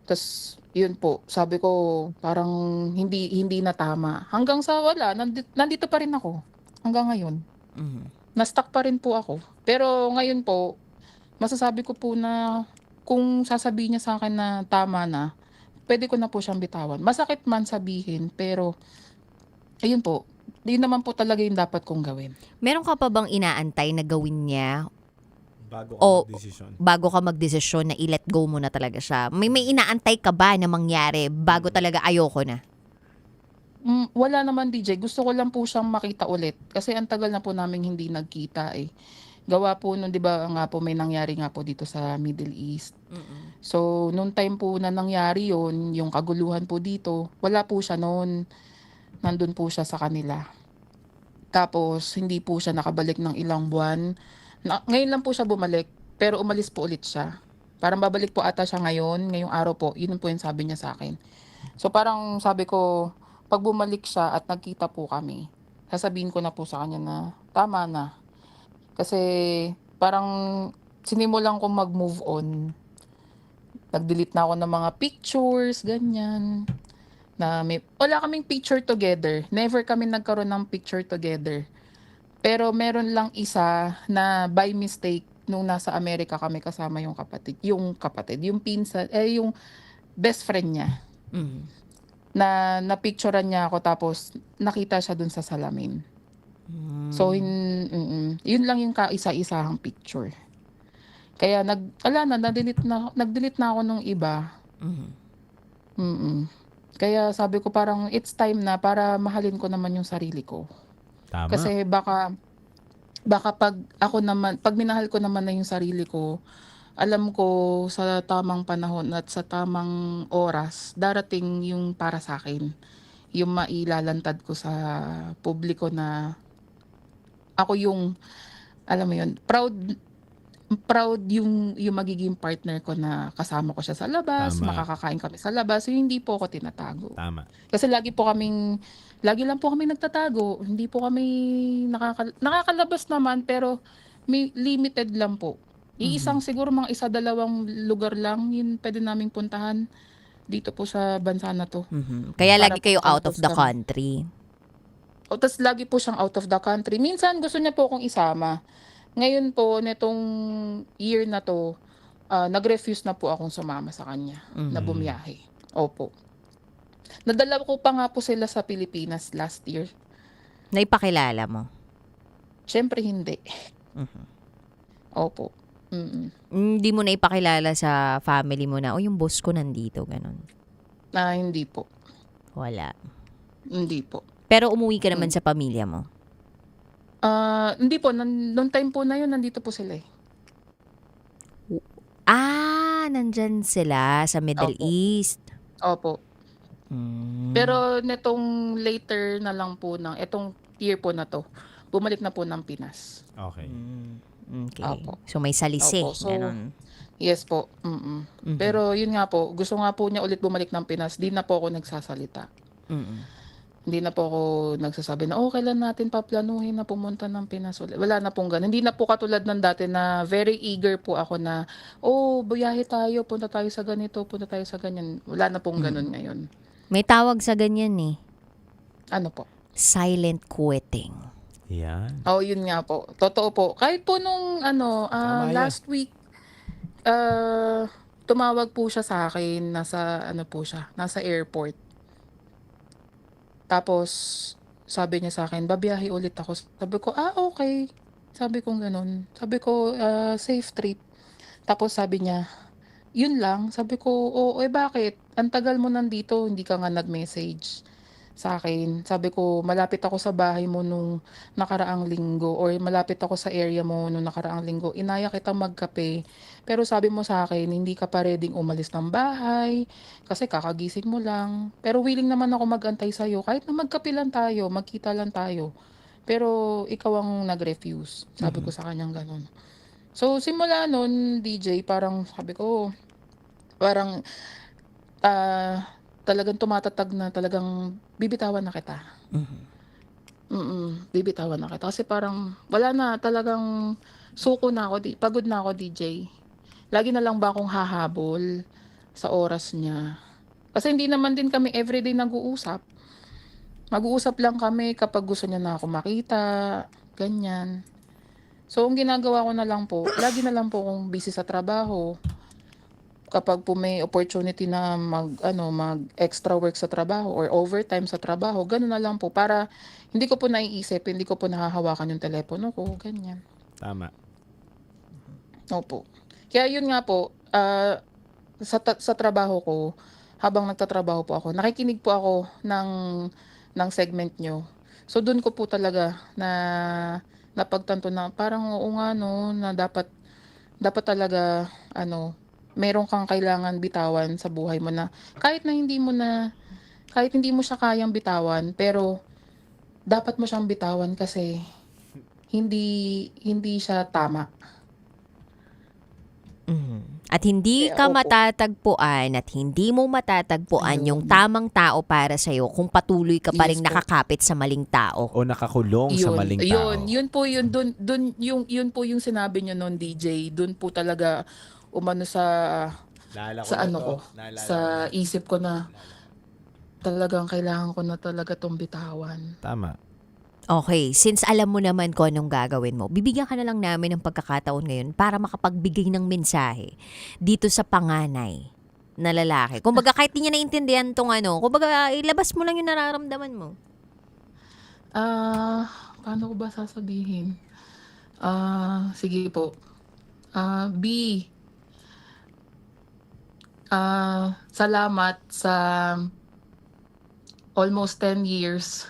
Tapos, yun po, sabi ko, parang hindi na tama. Hanggang sa wala, nandito pa rin ako. Hanggang ngayon. Na-stuck pa rin po ako. Pero ngayon po, masasabi ko po na kung sasabihin niya sa akin na tama na, pwede ko na po siyang bitawan. Masakit man sabihin, pero ayun po, yun naman po talaga yung dapat kong gawin. Meron ka pa bang inaantay na gawin niya Bago ka o magdesisyon. bago ka magdesisyon na i-let go mo na talaga siya? May inaantay ka ba na mangyari bago talaga ayoko na? Wala naman DJ, gusto ko lang po siyang makita ulit. Kasi ang tagal na po namin hindi nagkita eh. Gawa po nun, di ba nga po may nangyari nga po dito sa Middle East. So, nung time po na nangyari yun, yung kaguluhan po dito, wala po siya noon. Nandun po siya sa kanila. Tapos, hindi po siya nakabalik ng ilang buwan. Ngayon lang po siya bumalik, pero umalis po ulit siya. Parang babalik po ata siya ngayong araw po. Yun po yung sabi niya sa akin. So, parang sabi ko, pag bumalik siya at nagkita po kami, sasabihin ko na po sa kanya na tama na. Kasi parang sinimulan ko mag-move on. Nag-delete na ako ng mga pictures, ganyan. Wala kaming picture together. Never kami nagkaroon ng picture together. Pero meron lang isa na by mistake nung nasa Amerika kami kasama yung pinsan, yung best friend niya. Na napicturean niya ako tapos nakita siya dun sa salamin. So, yun lang yung kaisa-isahang picture. Kaya nag-delete na ako nung iba. Kaya sabi ko parang it's time na para mahalin ko naman yung sarili ko. Tama. Kasi baka pag minahal ko naman na yung sarili ko, alam ko sa tamang panahon at sa tamang oras, darating yung para sa akin. Yung mailalantad ko sa publiko na ako yung, alam mo yun, proud yung magiging partner ko na kasama ko siya sa labas, Tama. makakakain kami sa labas, so hindi po ako tinatago. Tama. Kasi lagi lang po kami nagtatago, hindi po kami nakakalabas naman, pero may limited lang po. Siguro mga 1-2 lugar lang, yun pwede naming puntahan dito po sa bansa na to. Kaya Para lagi kayo po out of the kami. country. O, tas lagi po siyang out of the country. Minsan gusto niya po akong isama. Ngayon po, netong year na to, nag-refuse na po akong sumama sa kanya na bumiyahe. Opo. Nadala ko pa nga po sila sa Pilipinas last year. Naipakilala mo? Siyempre hindi. Opo. Hindi mo na ipakilala sa family mo na, yung boss ko nandito, ganun. Hindi po. Wala. Hindi po. Pero umuwi ka naman sa pamilya mo? Hindi po. Noong time po na yun, nandito po sila eh. Nandyan sila sa Middle East. Opo. Pero netong later na lang po etong year po na to, bumalik na po ng Pinas. Okay. Okay. Opo. So may salisi. Opo. So, Ganun. yes po. Pero yun nga po, gusto nga po niya ulit bumalik ng Pinas. Di na po ako nagsasalita. Hindi na po ako nagsasabi na, kailan natin paplanuhin na pumunta ng Pinas ulit. Wala na pong ganun. Hindi na po katulad ng dati na very eager po ako na, buyahe tayo, punta tayo sa ganito, punta tayo sa ganyan. Wala na pong ganun ngayon. May tawag sa ganyan eh. Ano po? Silent quitting. Yan. Yun nga po. Totoo po. Kahit po nung last week, 2 tumawag po siya sa akin, nasa ano po siya, nasa airport. Tapos, sabi niya sa akin, babiyahe ulit ako. Sabi ko, okay. Sabi ko ganun. Sabi ko, safe trip. Tapos sabi niya, yun lang. Sabi ko, oo, bakit? Ang tagal mo nandito, hindi ka nga nag-message sa akin. Sabi ko, malapit ako sa bahay mo nung nakaraang linggo or malapit ako sa area mo nung nakaraang linggo. Inaya kita magkape. Pero sabi mo sa akin, hindi ka pa reading umalis ng bahay kasi kakagising mo lang. Pero willing naman ako mag-antay sa'yo. Kahit na magkape lang tayo, magkita lang tayo. Pero ikaw ang nag-refuse. Sabi ko sa kanyang ganun. So, simula nun, DJ, parang sabi ko, parang talagang tumatatag na talagang bibitawan na kita. Bibitawan na kita. Kasi parang wala na, talagang suko na ako, pagod na ako, DJ. Lagi na lang ba akong hahabol sa oras niya? Kasi hindi naman din kami everyday nag-uusap. Mag-uusap lang kami kapag gusto niya na ako makita, ganyan. So, ang ginagawa ko na lang po, lagi na lang po akong busy sa trabaho. Kapag po may opportunity na mag extra work sa trabaho or overtime sa trabaho, gano'n na lang po para hindi ko po naiisip, hindi ko po nahahawakan yung telepono ko, ganyan. Tama. Opo. Kaya yun nga po, sa trabaho ko, habang nagtatrabaho po ako, nakikinig po ako ng segment nyo. So doon ko po talaga napagtanto na parang oo nga no, na dapat talaga meron kang kailangan bitawan sa buhay mo na kahit hindi mo siya kayang bitawan, pero dapat mo siyang bitawan kasi hindi siya tama. At hindi Kaya, ka opo. matatagpuan at hindi mo matatagpuan yung tamang tao para sa'yo kung patuloy ka pa rin Yes po. nakakapit sa maling tao. O nakakulong sa maling tao. Yun po yun po yung sinabi niyo noon, DJ. Doon po talaga umano sa Naalala ko sa na ano to. ko, Naalala sa ko na. isip ko na talagang kailangan ko na talaga tong bitawan. Tama. Okay, since alam mo naman kung anong gagawin mo, bibigyan ka na lang namin ng pagkakataon ngayon para makapagbigay ng mensahe dito sa panganay na lalaki. Kumbaga kahit di niya naintindihan tong kumbaga ilabas mo lang yung nararamdaman mo. Paano ko ba sasabihin? Sige po. B. Salamat sa almost 10 years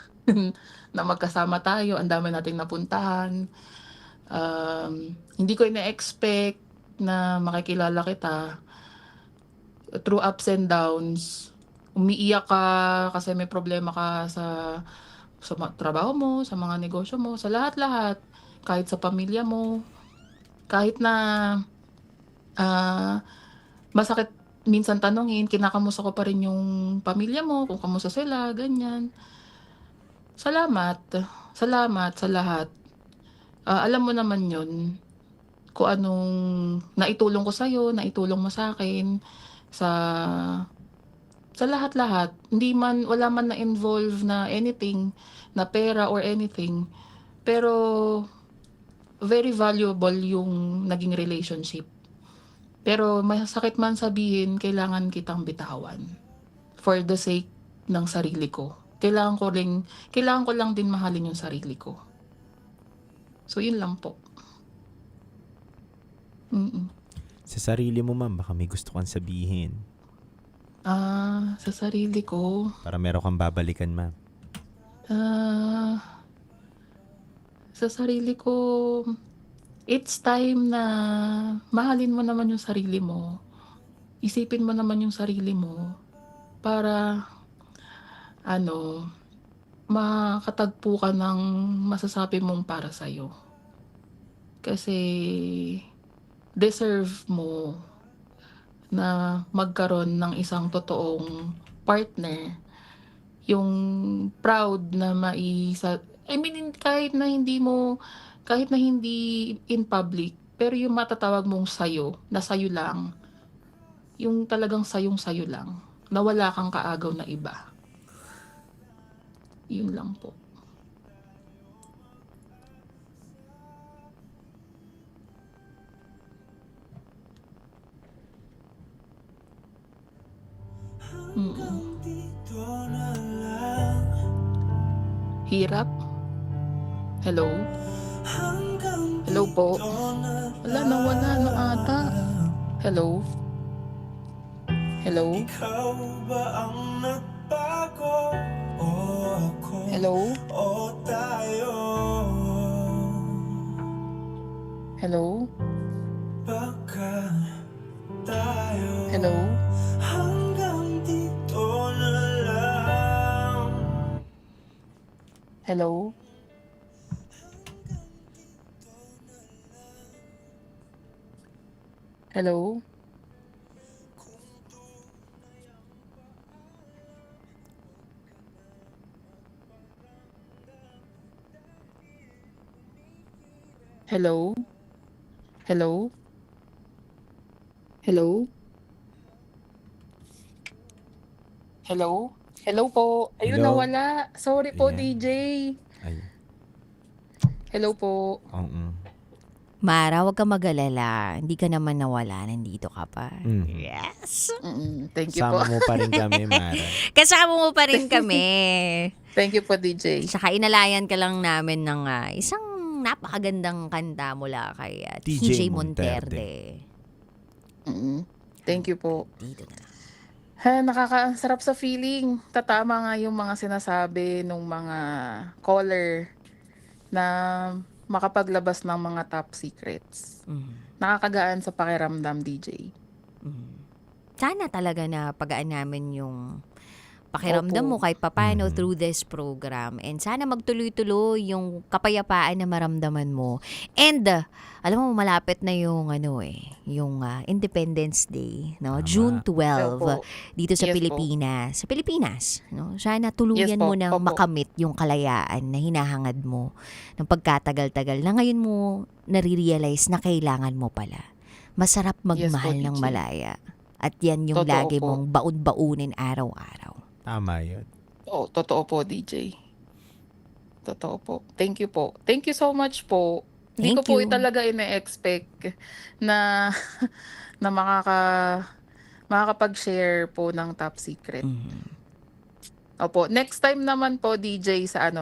na magkasama tayo. Ang dami nating napuntahan. Hindi ko ina-expect na makikilala kita. Through ups and downs. Umiiyak ka kasi may problema ka sa trabaho mo, sa mga negosyo mo, sa lahat-lahat. Kahit sa pamilya mo. Kahit na masakit minsan tanungin, kinakamusta ko pa rin yung pamilya mo, kung kamusta sila, ganyan. Salamat sa lahat. Alam mo naman yun, kung anong naitulong ko sa'yo, naitulong mo sa akin, sa lahat-lahat. Wala man na-involve na anything, na pera or anything. Pero, very valuable yung naging relationship. Pero masakit man sabihin, kailangan kitang bitawan. For the sake ng sarili ko. Kailangan ko lang din mahalin yung sarili ko. So, yun lang po. Sa sarili mo, ma'am, baka may gusto kang sabihin. Sa sarili ko, Para meron kang babalikan, ma'am. sa sarili ko, it's time na mahalin mo naman yung sarili mo. Isipin mo naman yung sarili mo para makatagpo ka ng masasabi mong para sa'yo. Kasi deserve mo na magkaroon ng isang totoong partner. Yung proud na kahit na hindi in public, pero yung matatawag mong sayo, na sayo lang, yung talagang sayong-sayo lang, na wala kang kaagaw na iba. Yun lang po. Hirap? Hello? Hello po? Wala na ata. Hello? Hello? Hello? Hello? Hello? Hello? Hello? Hello? Hello? Hello? Hello? Hello po. Ayun, Hello? nawala. Sorry po, Ayan. DJ. Ay. Hello po. Oo. Mara, huwag ka mag-alala. Hindi ka naman nawala. Nandito ka pa. Yes! Thank you po. Sama mo pa rin kami, Mara. Kasama mo pa rin kami. Thank you po, DJ. Saka inalayan ka lang namin ng isang napakagandang kanta mula kay TJ Monterde. Thank you po. Nakakasarap sa feeling. Tatama nga yung mga sinasabi ng mga caller na makapaglabas ng mga top secrets. Nakakagaan sa pakiramdam, DJ. Sana talaga na pagaan namin yung pakiramdam mo kahit papano through this program. And sana magtuloy-tuloy yung kapayapaan na maramdaman mo. And alam mo, malapit na yung yung Independence Day, no? June 12 Opo. dito sa Yes po. Pilipinas. Sa Pilipinas, no? Sana tuluyan Yes po. mo nang Opo. makamit yung kalayaan na hinahangad mo ng pagkatagal-tagal na ngayon mo nare-realize na kailangan mo pala. Masarap magmahal Yes po, ng DJ. malaya. At yan yung Totoo lagi po. mong baon-baunin araw-araw. Tama yun. Totoo po, DJ. Totoo po. Thank you po. Thank you so much po. Hindi ko Thank po you. talaga ina-expect na na makakapag-share po ng top secret. Opo. Next time naman po, DJ, sa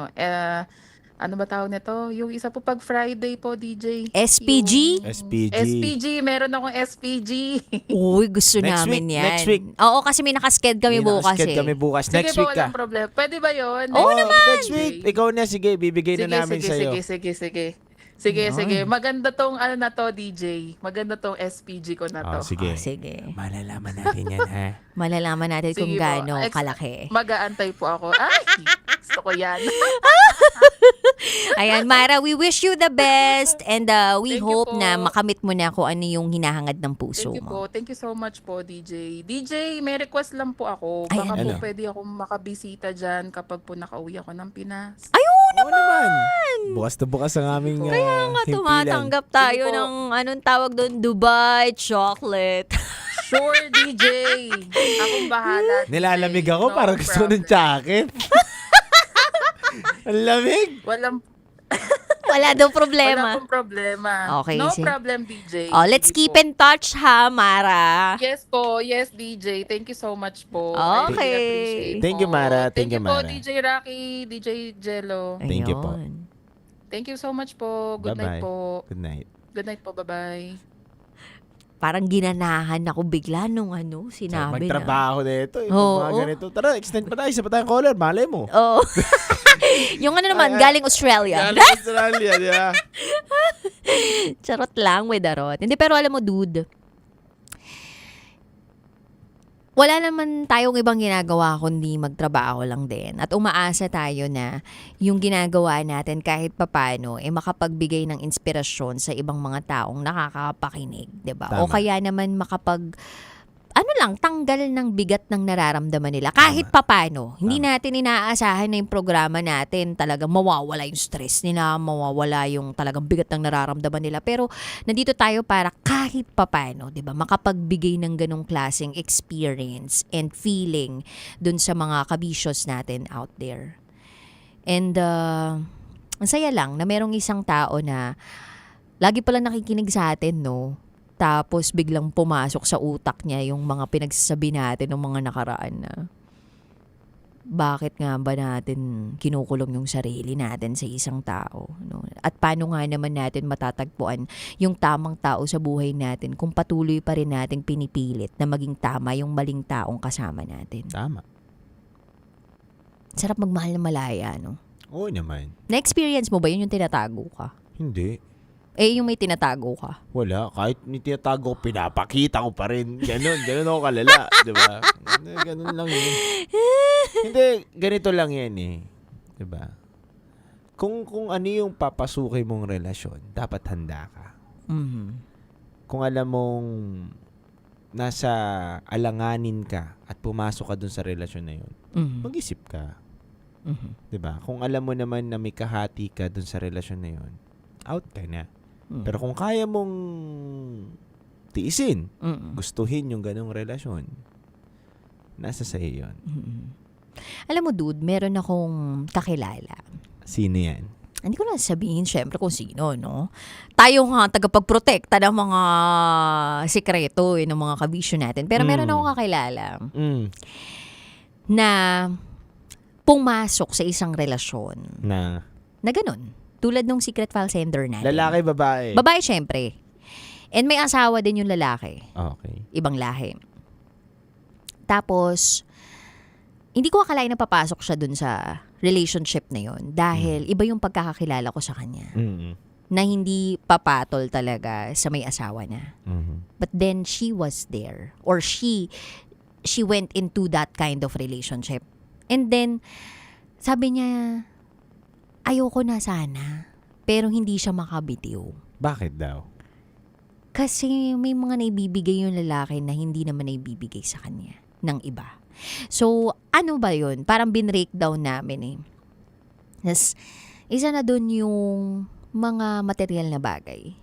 ano ba tawag nito? Yung isa po pag Friday po, DJ. SPG? SPG. Meron akong SPG. Uy, gusto Next namin week, yan. next week. Oo, kasi may nakasked kami bukas Nakasked eh. kami bukas. Sige Next po, week ka. walang problema. Pwede ba yun? Oo naman! Next week. Ikaw na, sige. Bibigay na namin sa'yo. Sige. Yun. Maganda tong na to, DJ. Maganda tong SPG ko na to. Sige. Sige. Malalaman natin yan, ha? Malalaman natin kung Sige po. gaano kalaki. Mag-aantay po ako. Ay, gusto ko yan. Ayan, Mara, we wish you the best and we Thank you hope po. na makamit mo na kung ano yung hinahangad ng puso Thank you mo. po. Thank you so much po, DJ. DJ, may request lang po ako. Ay, Baka ano? po pwede akong makabisita dyan kapag po nakauwi ako ng Pinas. Ayun naman! Bukas na bukas ang aming Kaya nga himpilan. tumatanggap tayo Sige po. ng anong tawag doon, Dubai chocolate. Sure, DJ. Akong bahala. DJ. Nilalamig ako No para gusto ng jacket. Ang lamig! Wala daw problema. Wala pong problema. Okay, No sige. problem, DJ. Oh, let's keep in touch ha, Mara. Yes po. Yes, DJ. Thank you so much po. Okay. I really appreciate Thank you, po. Mara. Thank Thank you, you po, Mara. DJ Rocky, DJ Jello. Thank you po. Ayun. Thank you so much po. Good night Bye-bye. po. Good night. Good night po. Bye-bye. Parang ginanahan ako bigla nung sinabi na. Magtrabaho na ito. Oo. Mga ganito. Tara, extend pa tayo. Isa pa tayong caller. Malay mo. Oo. Yung naman, galing Australia. Galing Australia, di ba? Charot lang, with darot. Hindi, pero alam mo, dude, wala naman tayong ibang ginagawa kundi magtrabaho lang din. At umaasa tayo na yung ginagawa natin kahit papano makapagbigay ng inspirasyon sa ibang mga taong nakakapakinig, 'di ba? O Tama. kaya naman tanggal ng bigat ng nararamdaman nila kahit papano. Hindi natin inaasahan na yung programa natin talagang mawawala yung stress nila, mawawala yung talagang bigat ng nararamdaman nila. Pero nandito tayo para kahit papano, 'di ba? Makapagbigay ng ganong klaseng experience and feeling dun sa mga kabisyos natin out there. And ang saya lang na merong isang tao na lagi pala nakikinig sa atin, no? Tapos biglang pumasok sa utak niya yung mga pinagsasabi natin ng mga nakaraan na bakit nga ba natin kinukulong yung sarili natin sa isang tao, no? At paano nga naman natin matatagpuan yung tamang tao sa buhay natin kung patuloy pa rin nating pinipilit na maging tama yung maling taong kasama natin. Tama. Sarap magmahal na malaya, no? Oo naman. Na-experience mo ba yun yung tinatago ka? Hindi. Yung may tinatago ka? Wala. Kahit may tinatago, pinapakita ko pa rin. Ganun ako kalala. Diba? Ganun lang yun. Hindi, ganito lang yan eh. Diba? Kung ano yung papasukin mong relasyon, dapat handa ka. Mm-hmm. Kung alam mong nasa alanganin ka at pumasok ka dun sa relasyon na yun, mag-isip ka. Mm-hmm. Diba? Kung alam mo naman na may kahati ka dun sa relasyon na yun, out ka na. Pero kung kaya mong tiisin, gustuhin yung ganong relasyon, nasa sa'yo yun. Alam mo, dude, meron akong kakilala. Sino yan? Hindi ko na sabihin, syempre, kung sino, no? Tayo nga, tagapagprotekta ng mga sikreto, ng mga kabisyo natin. Pero meron akong kakilala na pumasok sa isang relasyon. Na ganun. Tulad nung secret file sender natin. Lalaki, babae? Babae, syempre. And may asawa din yung lalaki. Okay. Ibang lahi. Tapos, hindi ko akalain na papasok siya dun sa relationship na yun. Dahil iba yung pagkakakilala ko sa kanya. Na hindi papatol talaga sa may asawa na. But then, she was there. Or she went into that kind of relationship. And then, sabi niya, ayoko na sana, pero hindi siya makabitiw. Bakit daw? Kasi may mga naibibigay yung lalaki na hindi naman naibibigay sa kanya ng iba. So, ano ba yun? Parang binreakdown namin eh. Yes, isa na dun yung mga material na bagay.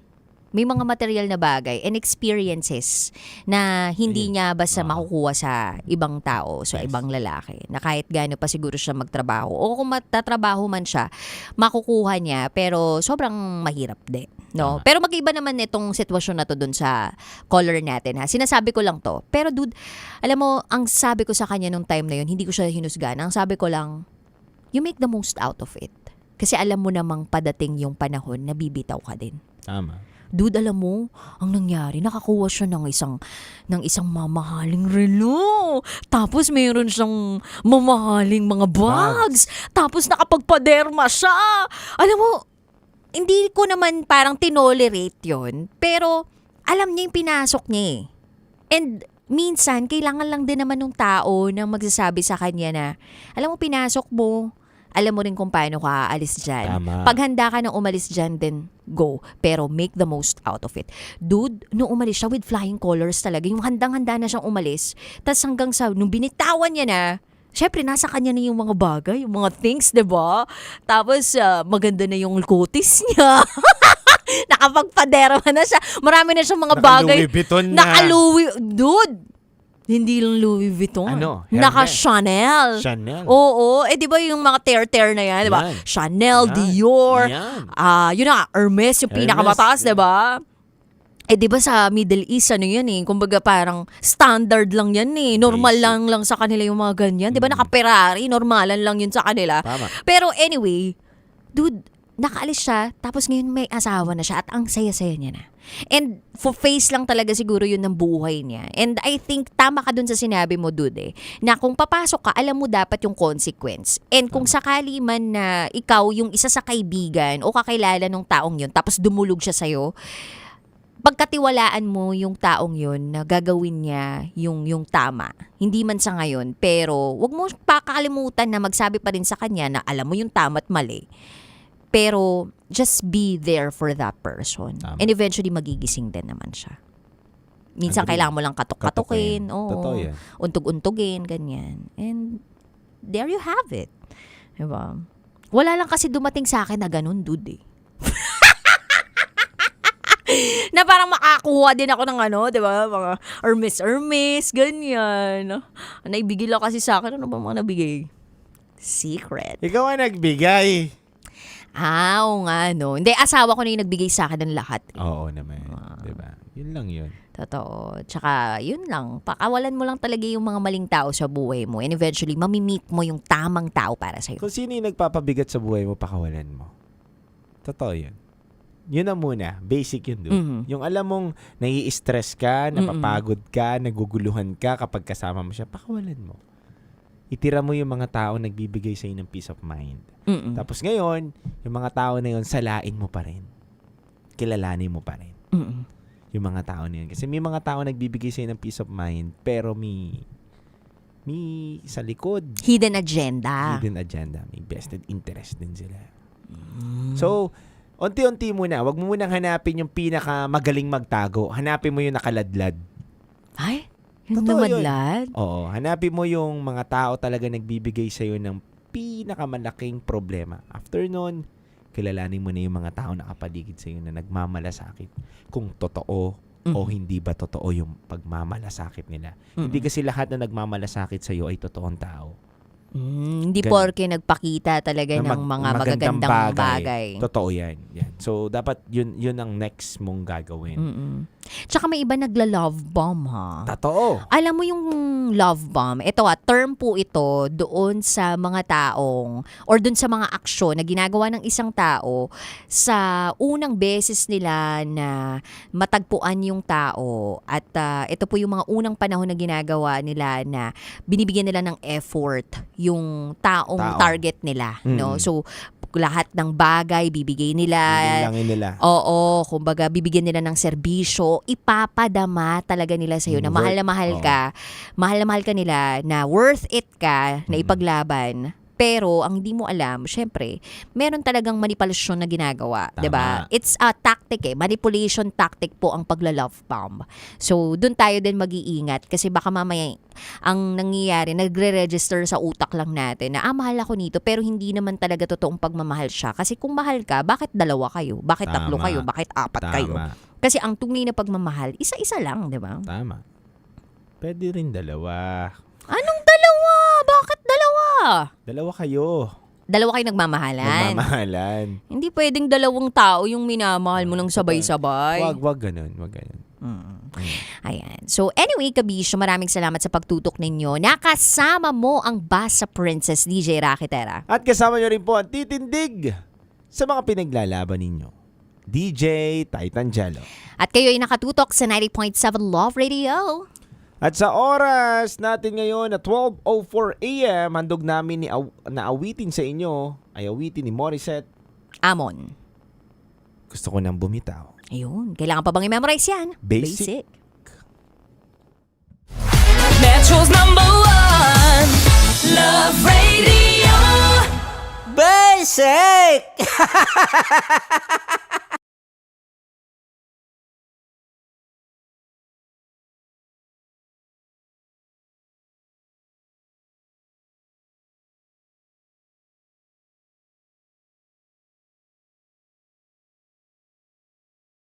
May mga material na bagay and experiences na hindi niya basta makukuha sa ibang tao, sa ibang lalaki. Na kahit gaano pa siguro siya magtrabaho. O kung matatrabaho man siya, makukuha niya pero sobrang mahirap din. No? Pero mag-iba naman itong sitwasyon na to dun sa caller natin. Ha? Sinasabi ko lang to. Pero dude, alam mo, ang sabi ko sa kanya nung time na yun, hindi ko siya hinusgan. Ang sabi ko lang, you make the most out of it. Kasi alam mo namang padating yung panahon na bibitaw ka din. Tama. Dude, alam mo, ang nangyari, nakakuha siya ng isang mamahaling relo. Tapos mayroon siyang mamahaling mga bags. Tapos nakapagpaderma siya. Alam mo, hindi ko naman parang tinolerate yon. Pero alam niya yung pinasok niya eh. And minsan, kailangan lang din naman ng tao na magsasabi sa kanya na, alam mo, pinasok mo. Alam mo rin kung paano ka aalis dyan. Tama. Pag handa ka na umalis dyan, then go. Pero make the most out of it. Dude, nung umalis siya with flying colors talaga, yung handang-handa na siyang umalis, tas hanggang sa, nung binitawan niya na, syempre, nasa kanya na yung mga bagay, yung mga things, diba? Tapos, maganda na yung kutis niya. Nakapagpaderma na siya. Marami na siyang mga bagay. Naka-Louis Vuitton na. Naka-Louis, dude! Hindi lang Louis Vuitton. Ano? Naka-Chanel. Chanel. Oo. Di ba yung mga tear-tear na yan? Di ba? Yan. Chanel, Yan. Dior. Yan. Yun na, Hermes, yung Hermes. pinakamataas, di ba? Di ba sa Middle East, ano yan eh? Kumbaga parang standard lang yan eh. Normal lang sa kanila yung mga ganyan. Di ba naka-Ferrari, normalan lang yun sa kanila. Tama. Pero anyway, dude, nakaalis siya, tapos ngayon may asawa na siya at ang saya-saya niya na. And for face lang talaga siguro yun ng buhay niya. And I think tama ka dun sa sinabi mo, dude, na kung papasok ka, alam mo dapat yung consequence. And kung sakali man na ikaw yung isa sa kaibigan o kakilala ng taong yun, tapos dumulog siya sa'yo, pagkatiwalaan mo yung taong yun na gagawin niya yung tama. Hindi man sa ngayon, pero wag mo pakakalimutan na magsabi pa rin sa kanya na alam mo yung tama at mali. Pero just be there for that person. Tama. And eventually magigising din naman siya. Minsan Agree. kailangan mo lang katok-katokin, Totoo yan. untog-untogin, ganyan. And there you have it. Diba? Wala lang kasi dumating sa akin na ganun, dude eh. Na parang makakuha din ako ng ano, di ba? Mga Hermes, ganyan. Naibigay lang kasi sa akin. Ano ba mga nabigay? Secret. Ikaw ang nagbigay. Oo nga, no. Hindi, asawa ko na yung nagbigay sa akin ng lahat. Oo naman. Diba? Yun lang yun. Totoo. Tsaka, yun lang. Pakawalan mo lang talaga yung mga maling tao sa buhay mo. And eventually, mamimit mo yung tamang tao para sa'yo. Kung sino yung nagpapabigat sa buhay mo, pakawalan mo. Totoo yun. Yun na muna. Basic yun, dude. Yung alam mong nai-stress ka, napapagod ka, naguguluhan ka kapag kasama mo siya, pakawalan mo. Itira mo yung mga tao nagbibigay sa'yo ng peace of mind. Tapos ngayon, yung mga tao na yun, salain mo pa rin. Kilalanin mo pa rin. Yung mga tao na yun. Kasi may mga tao nagbibigay sa'yo ng peace of mind, pero may sa likod. Hidden agenda. May vested interest din sila. So, unti-unti muna. Huwag mo munang hanapin yung pinakamagaling magtago. Hanapin mo yung nakaladlad. Ay? Yung Totoo namadlad? Yun. Oo. Hanapin mo yung mga tao talaga nagbibigay sa'yo ng pinakamalaking problema. After nun, kilalanin mo na yung mga tao nakapaligid sa'yo na nagmamalasakit. Kung totoo o hindi ba totoo yung pagmamalasakit nila. Hindi kasi lahat na nagmamalasakit sa'yo ay totoong tao. Hindi porke nagpakita talaga ng mga magagandang bagay. Totoo yan. So, dapat yun ang next mong gagawin. Tsaka may iba nagla-love bomb, ha? Totoo. Alam mo yung love bomb, ito term po ito doon sa mga taong or doon sa mga aksyon na ginagawa ng isang tao sa unang beses nila na matagpuan yung tao. At ito po yung mga unang panahon na ginagawa nila na binibigyan nila ng effort yung taong target nila. No? So, lahat ng bagay bibigay nila. Bilangin nila. Oo, kumbaga bibigyan nila ng serbisyo, ipapadama talaga nila sa iyo na mahal na mahal ka. Mahal na mahal ka nila, na worth it ka na ipaglaban. Pero ang hindi mo alam, syempre, meron talagang manipulasyon na ginagawa, 'di ba? It's a tactic manipulation tactic po ang pagla-love bomb. So, doon tayo din mag-iingat kasi baka mamaya ang nangyayari, nagre-register sa utak lang natin na mahal ako nito pero hindi naman talaga totoong pagmamahal siya. Kasi kung mahal ka, bakit dalawa kayo? Bakit tatlo kayo? Bakit apat kayo? Kasi ang tunay na pagmamahal, isa-isa lang, 'di ba? Tama. Pwede rin dalawa. Anong dalawa? Bakit dalawa? Dalawa kayo. Dalawa kayo nagmamahalan. Hindi pwedeng dalawang tao yung minamahal mo ng sabay-sabay. Wag ganun. Ayan. So anyway, Kabisyo, maraming salamat sa pagtutok ninyo. Nakasama mo ang Basa Princess, DJ Rakitera. At kasama nyo rin po ang titindig sa mga pinaglalaban ninyo, DJ Titan Jello. At kayo ay nakatutok sa 90.7 Love Radio. At sa oras natin ngayon na 12:04 a.m., handog namin na awitin sa inyo ay awitin ni Morissette Amon. Gusto ko nang bumitaw. Ayun. Kailangan pa bang i-memorize yan? Basic. Metro's #1 Love Radio. Basic!